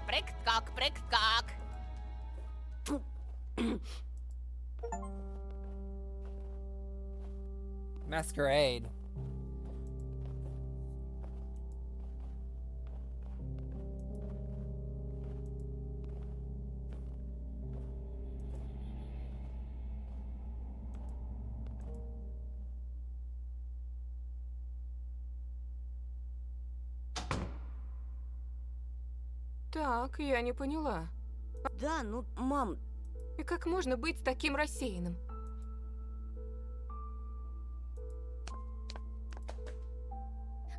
Прыг-как, прыг-как. Masquerade. Так, я не поняла. Да, ну, мам... И как можно быть таким рассеянным?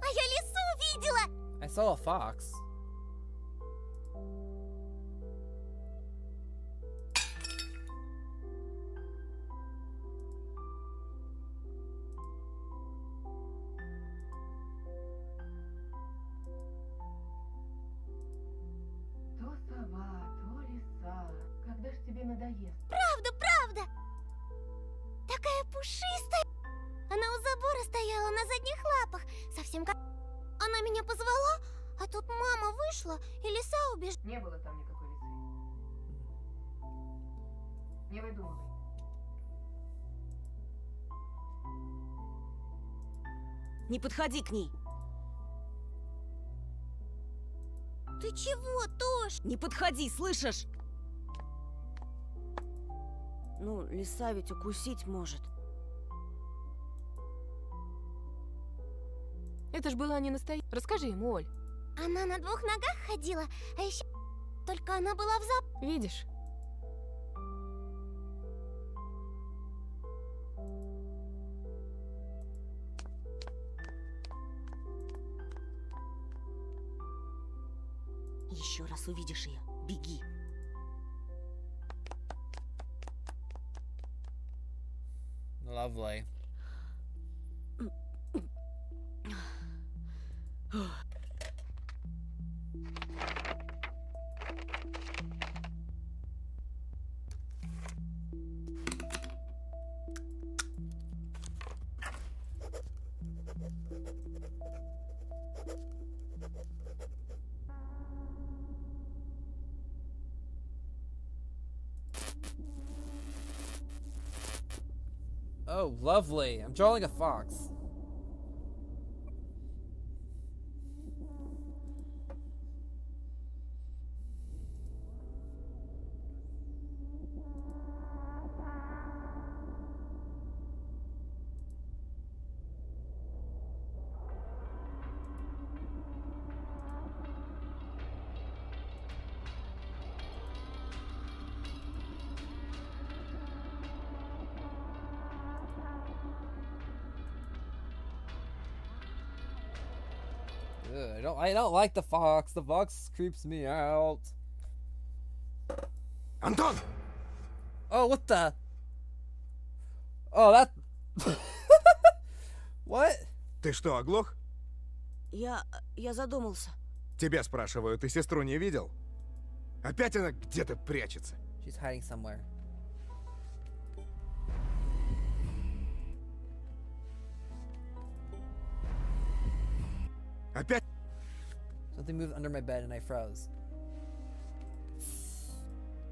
А я лису видела! I saw a fox. То сова, то лиса. Когда ж тебе надоест? Правда, правда! Такая пушистая! Она у забора стояла на задних лапах, совсем как... Она меня позвала, а тут мама вышла, и лиса убежала. Не было там никакой лисы. Не выдумывай. Не подходи к ней. Ты чего, Тош? Не подходи, слышишь? Ну, лиса ведь укусить может. Это ж была не настоящая. Расскажи ему, Оль. Она на двух ногах ходила, а еще... Только она была в зап... Видишь? Еще раз увидишь ее, беги. Lovely. Oh, lovely. I'm drawing a fox. Ugh, I don't like the fox. The fox creeps me out. Антон! Oh, what the? Oh, that... What? Ты что, оглох? Я задумался. Тебя спрашиваю, ты сестру не видел? Опять она где-то прячется. She's hiding somewhere. Опять? Something moved under my bed and I froze.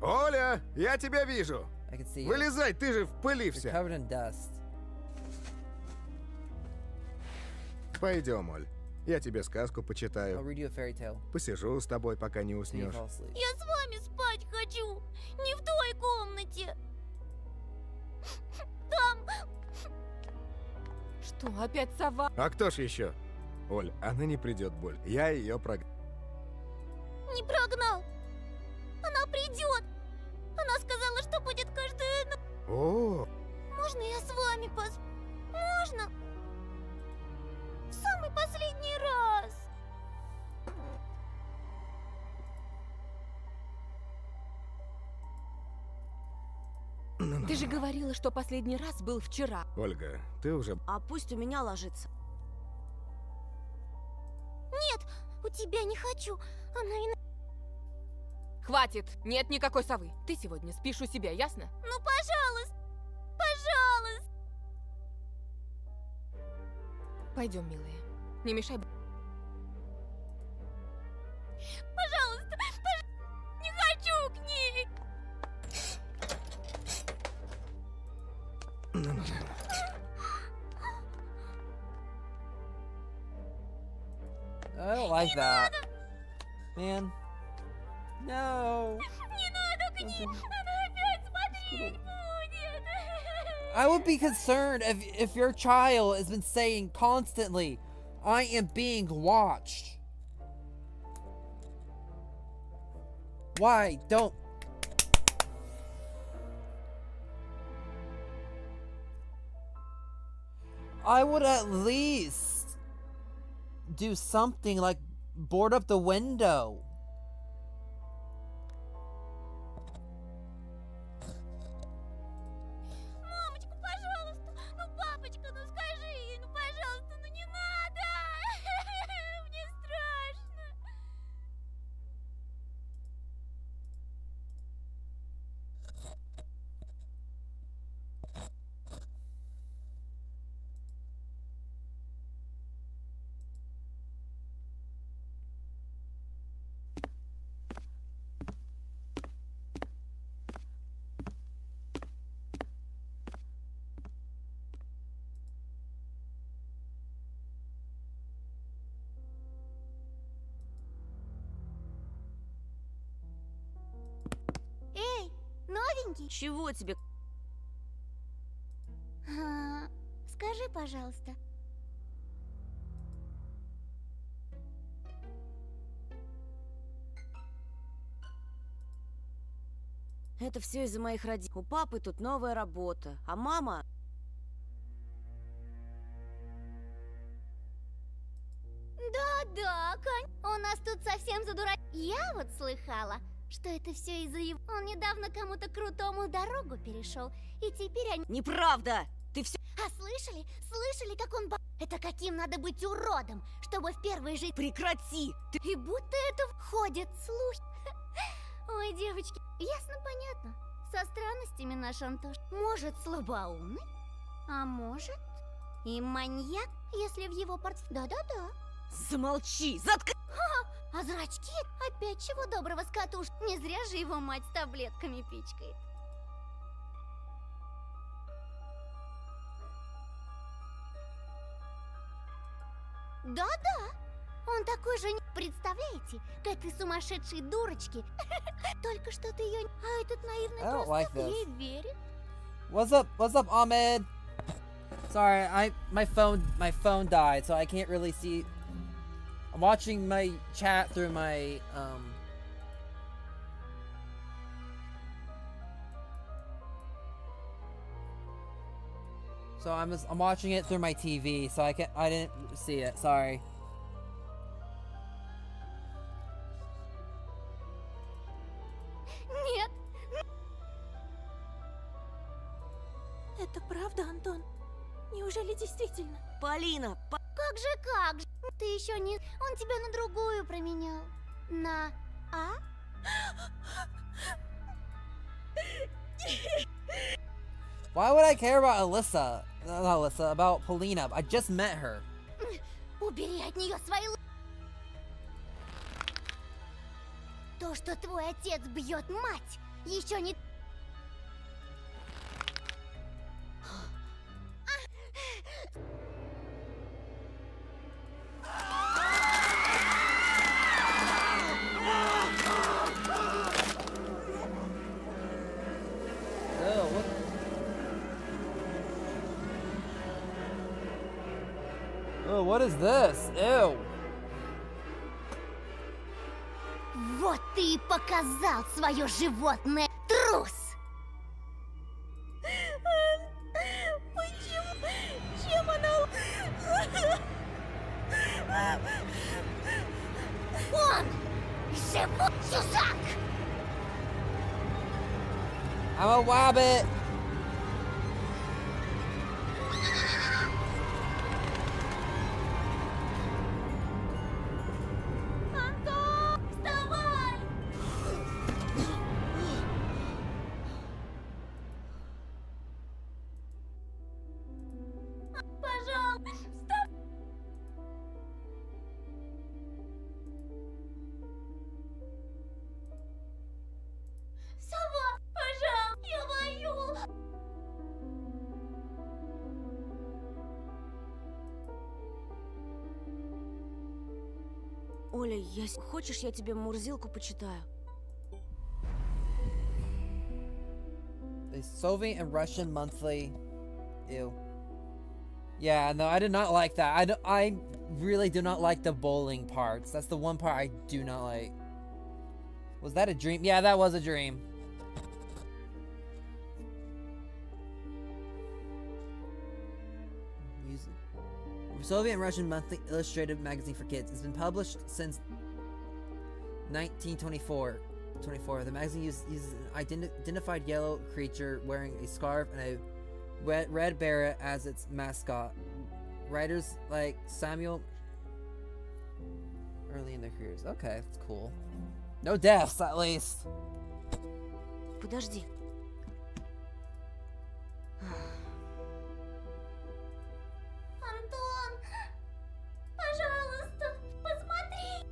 Оля, я тебя вижу. I can see you. Вылезай, ты же в пыли You're вся. covered in dust. Пойдем, Оль. Я тебе сказку I'll почитаю. read you a fairy tale. Посижу с тобой, пока не So you уснешь. fall asleep. Я с вами спать хочу, не в той комнате. Там... Что, опять сова? А кто ж еще? Оль, она не придет, Боль. Я ее прогнал. Не прогнал. Она придет. Она сказала, что будет каждую... О, Можно я с вами Можно? В самый последний раз. Ты же говорила, что последний раз был вчера. Ольга, ты уже... А пусть у меня ложится. Нет, у тебя не хочу. Она и... Хватит! Нет никакой совы. Ты сегодня спишь у себя, ясно? Ну, пожалуйста! Пожалуйста! Пойдем, милая. Не мешай. Пожалуйста! Не хочу к ней! I don't like that. Man. No. Не надо к ней! Она опять смотреть будет! I would be concerned if your child has been saying constantly, I am being watched. Why don't... I would at least do something like board up the window. Мамочка, пожалуйста! Ну, папочка, ну скажи ей, ну, пожалуйста, ну не надо! Мне страшно! Эй, новенький! Чего тебе? Скажи, пожалуйста. Это все из-за моих родителей. У папы тут новая работа, а мама... Да, Кань, у нас тут совсем задурак. Я вот слыхала, что это все из-за его... Он недавно кому-то крутому дорогу перешел, и теперь они... Неправда! Ты все... А слышали? Слышали, как он... Это каким надо быть уродом, чтобы в первой жизни... Прекрати! И будто это ходят слухи. Ой, девочки, ясно, понятно. Со странностями наш Антош. Может, слабоумный, а может и маньяк, если в его портфеле... Да-да-да. Замолчи! Заткни! А зрачки опять чего доброго скатуш. Не зря же его мать с таблетками пичкает. Да-да. Он такой же, представляете, к этой сумасшедшей дурочке. Только что ты ее... А этот наивный просто ей верит. What's up, Ahmed? Sorry, my phone died, so I can't really see. I'm watching my chat through my So I'm watching it through my TV, so I didn't see it. Sorry. Нет. Это правда, Антон? Неужели действительно? Полина, Как же? Ты еще не... Он тебя на другую променял. На... А? Why would I care about Alyssa? Not Alyssa, about Polina. I just met her. Убери от нее свои... То, что твой отец бьет мать, еще не... Oh, what is this? Ew. Вот ты и показал свое животное, трус! Почему? Чем она... I'm a wabbit. Антон, вставай! Пожалуйста, вставай! Сова, пожалуйста, я боюсь! Оля, хочешь, я тебе Мурзилку почитаю? The Soviet and Russian monthly. Ew. Yeah, no, I did not like that. I really do not like the bowling parts. That's the one part I do not like. Was that a dream? Yeah, that was a dream. Soviet and Russian monthly illustrated magazine for kids. It's been published since 1924. The magazine uses an identified yellow creature wearing a scarf and a red beret as its mascot. Writers like Samuel early in their careers. Okay, that's cool. No deaths, at least. Подожди. Антон, пожалуйста, посмотри!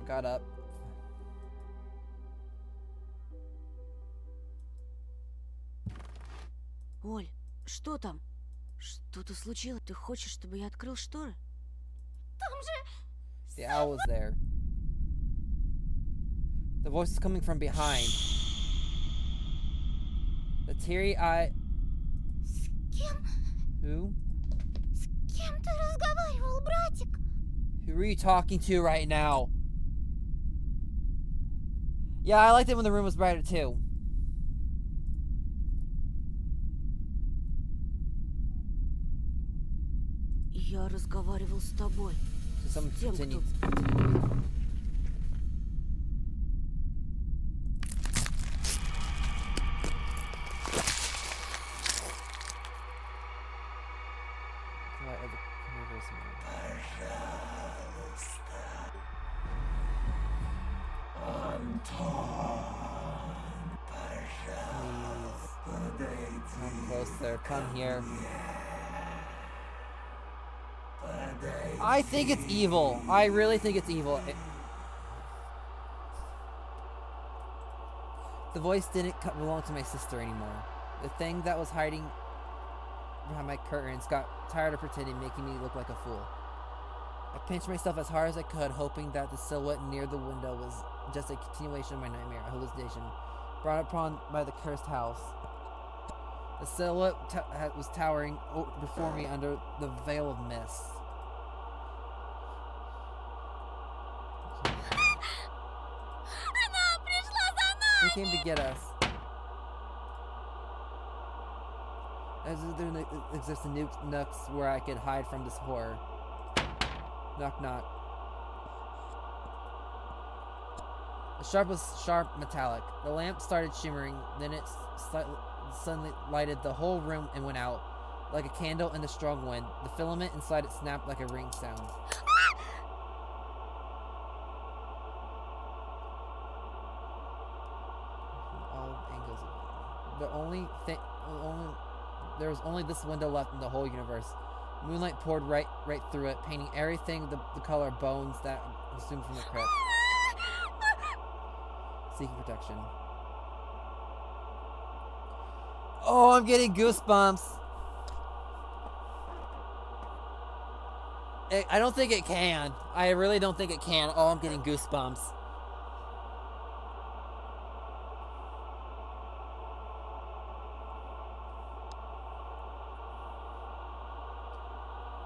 Got up. Оль, что там? Что-то случилось? Ты хочешь, чтобы я открыл шторы? Там же... The owl was there. The voice is coming from behind. The teary-eyed... С кем? Who? С кем ты разговаривал, братик? Who are you talking to right now? Yeah, I liked it when the room was brighter too. Я разговаривал с тобой. So someone С тем, continued. Come closer, come here. I think it's evil. I really think it's evil. The voice didn't belong to my sister anymore. The thing that was hiding behind my curtains got tired of pretending, making me look like a fool. I pinched myself as hard as I could, hoping that the silhouette near the window was just a continuation of my nightmare, a hallucination brought upon by the cursed house. The silhouette was towering before me under the veil of mist. They came to get us. As if there existed nooks where I could hide from this horror. Knock knock. The sharp was sharp metallic. The lamp started shimmering, then it suddenly lighted the whole room and went out. Like a candle in the strong wind. The filament inside it snapped like a ring sound. There was only this window left in the whole universe. Moonlight poured right through it, painting everything the color of bones that assumed from the crypt. Seeking protection. Oh, I'm getting goosebumps. I don't think it can. I really don't think it can. Oh, I'm getting goosebumps.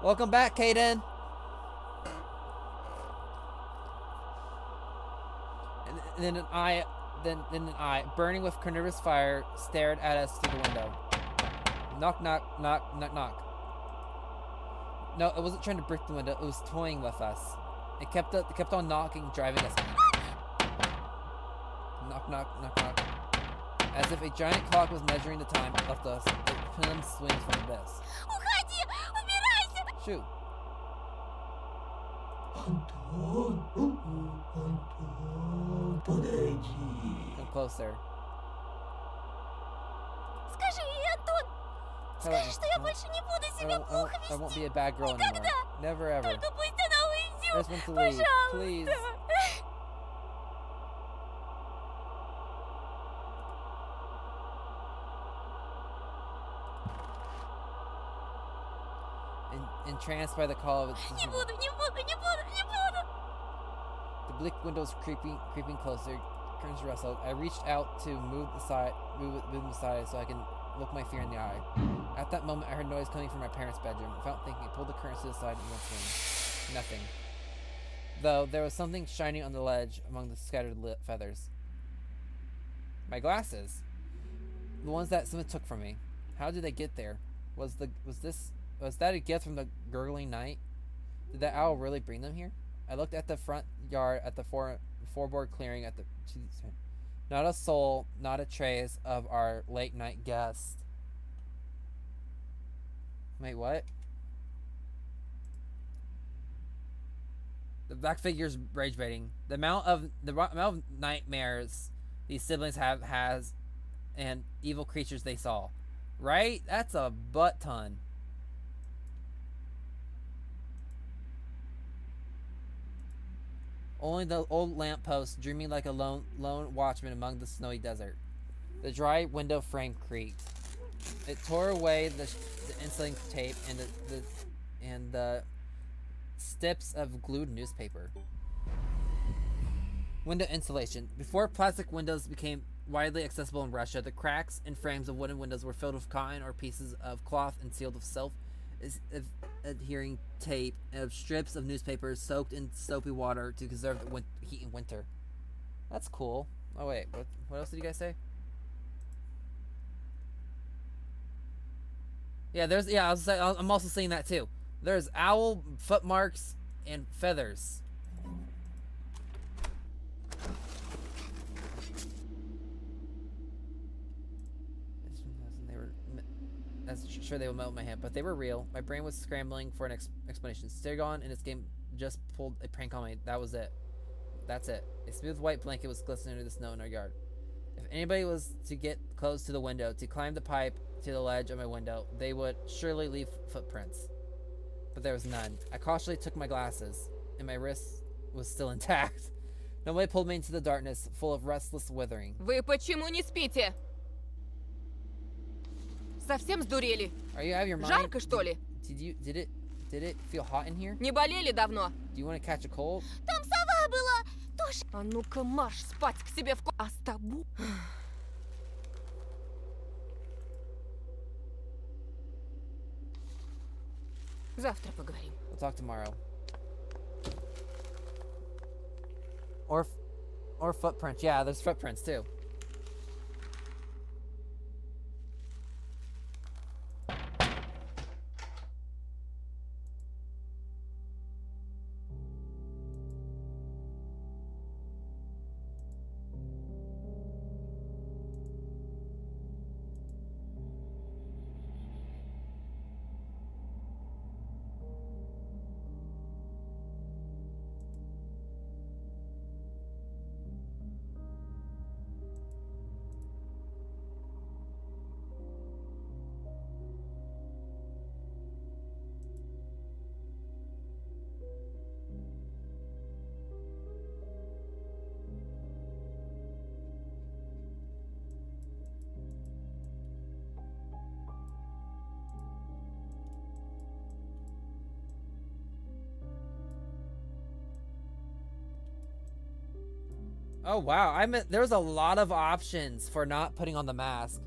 Welcome back, Kaden. And then an eye, burning with carnivorous fire, stared at us through the window. Knock, knock, knock, knock, knock. No, it wasn't trying to break the window. It was toying with us. It kept on knocking, driving us. Knock, knock, knock, knock. As if a giant clock was measuring the time it left us. It pendulum swings from the abyss. Уходи! Убирайся! Shoot. Come closer. Скажи ей, Антон! Скажи, что я больше не буду себя плохо I won't be вести! a bad girl anymore. Никогда! Never ever. Только пусть она I just want уйдет! to leave. Пожалуйста! Please. Entranced by the call of its Не буду, не буду, не буду, не буду! The bleak windows creeping closer. Curtains rustled. I reached out to move them aside so I can look my fear in the eye. At that moment, I heard noise coming from my parents' bedroom. Without thinking, I pulled the curtains to the side and went in. Nothing. Though there was something shining on the ledge among the scattered feathers. My glasses. The ones that someone took from me. How did they get there? Was that a gift from the gurgling night? Did that owl really bring them here? I looked at the front yard at the four-board clearing at the... Not a soul, not a trace of our late night guest. Wait, what? The black figure's rage baiting. The amount of nightmares these siblings has and evil creatures they saw. Right? That's a butt ton. Only the old lamppost dreaming like a lone watchman among the snowy desert. The dry window frame creaked. It tore away the insulating tape and the snips of glued newspaper. Window insulation. Before plastic windows became widely accessible in Russia, the cracks and frames of wooden windows were filled with cotton or pieces of cloth and sealed with self-adhering tape of strips of newspapers soaked in soapy water to conserve the heat in winter. That's cool. Oh wait, what else did you guys say? Yeah, I'm also seeing that too. There's owl footmarks and feathers. Sure, they will melt my hand, but they were real. My brain was scrambling for an explanation. Stergon and its game just pulled a prank on me. That was it. That's it. A smooth white blanket was glistening under the snow in our yard. If anybody was to get close to the window, to climb the pipe to the ledge of my window, they would surely leave footprints. But there was none. I cautiously took my glasses, and my wrist was still intact. Nobody pulled me into the darkness, full of restless withering. Вы почему не спите? Совсем сдурели? Are you out of your mind? Жарко, что ли? Did it feel hot in here? Не болели давно? Do you want to catch a cold? Там сова была! Тоже... А ну-ка, марш спать к себе в А с тобой... Завтра поговорим. We'll talk tomorrow. Or footprints. Yeah, there's footprints too. Oh wow, there's a lot of options for not putting on the mask.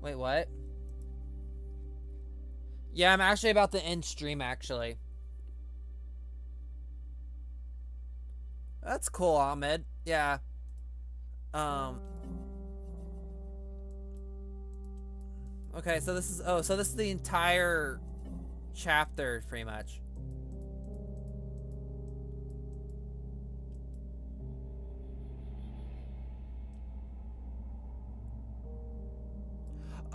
Wait, what? Yeah, I'm actually about to end stream actually. That's cool, Ahmed. Yeah. Okay, so this is this is the entire chapter pretty much.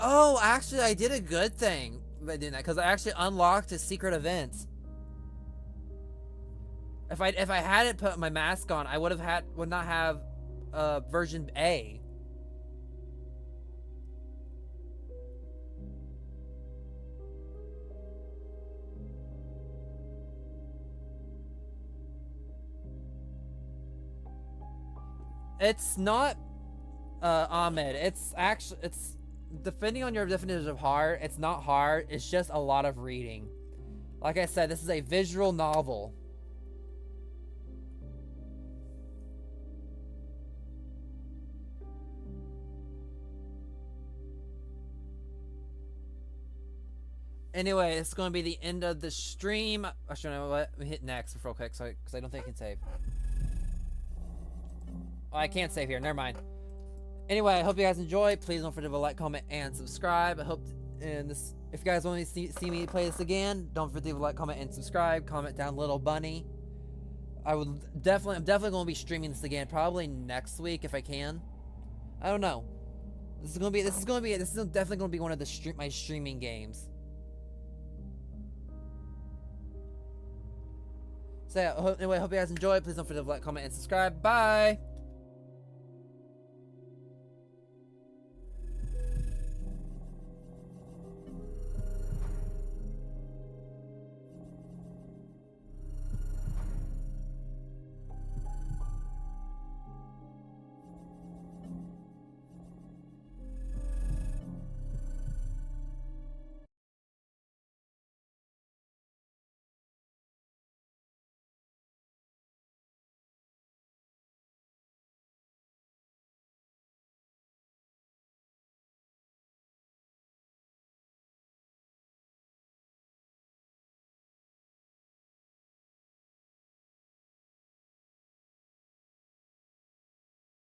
Oh, actually I did a good thing by doing that because I actually unlocked his secret events. If I hadn't put my mask on, I would not have version A. It's not Ahmed. It's depending on your definition of hard, it's not hard, it's just a lot of reading. Like I said, this is a visual novel. Anyway, it's going to be the end of the stream. Actually, you know what? Let me hit next real quick, because I don't think I can save. Oh, I can't save here. Never mind. Anyway, I hope you guys enjoyed. Please don't forget to like, comment, and subscribe. I hope, if you guys want to see me play this again, don't forget to like, comment, and subscribe. Comment down Little Bunny. I'm definitely going to be streaming this again, probably next week if I can. I don't know. This is definitely going to be one of my streaming games. So yeah, anyway, I hope you guys enjoyed. Please don't forget to like, comment, and subscribe. Bye!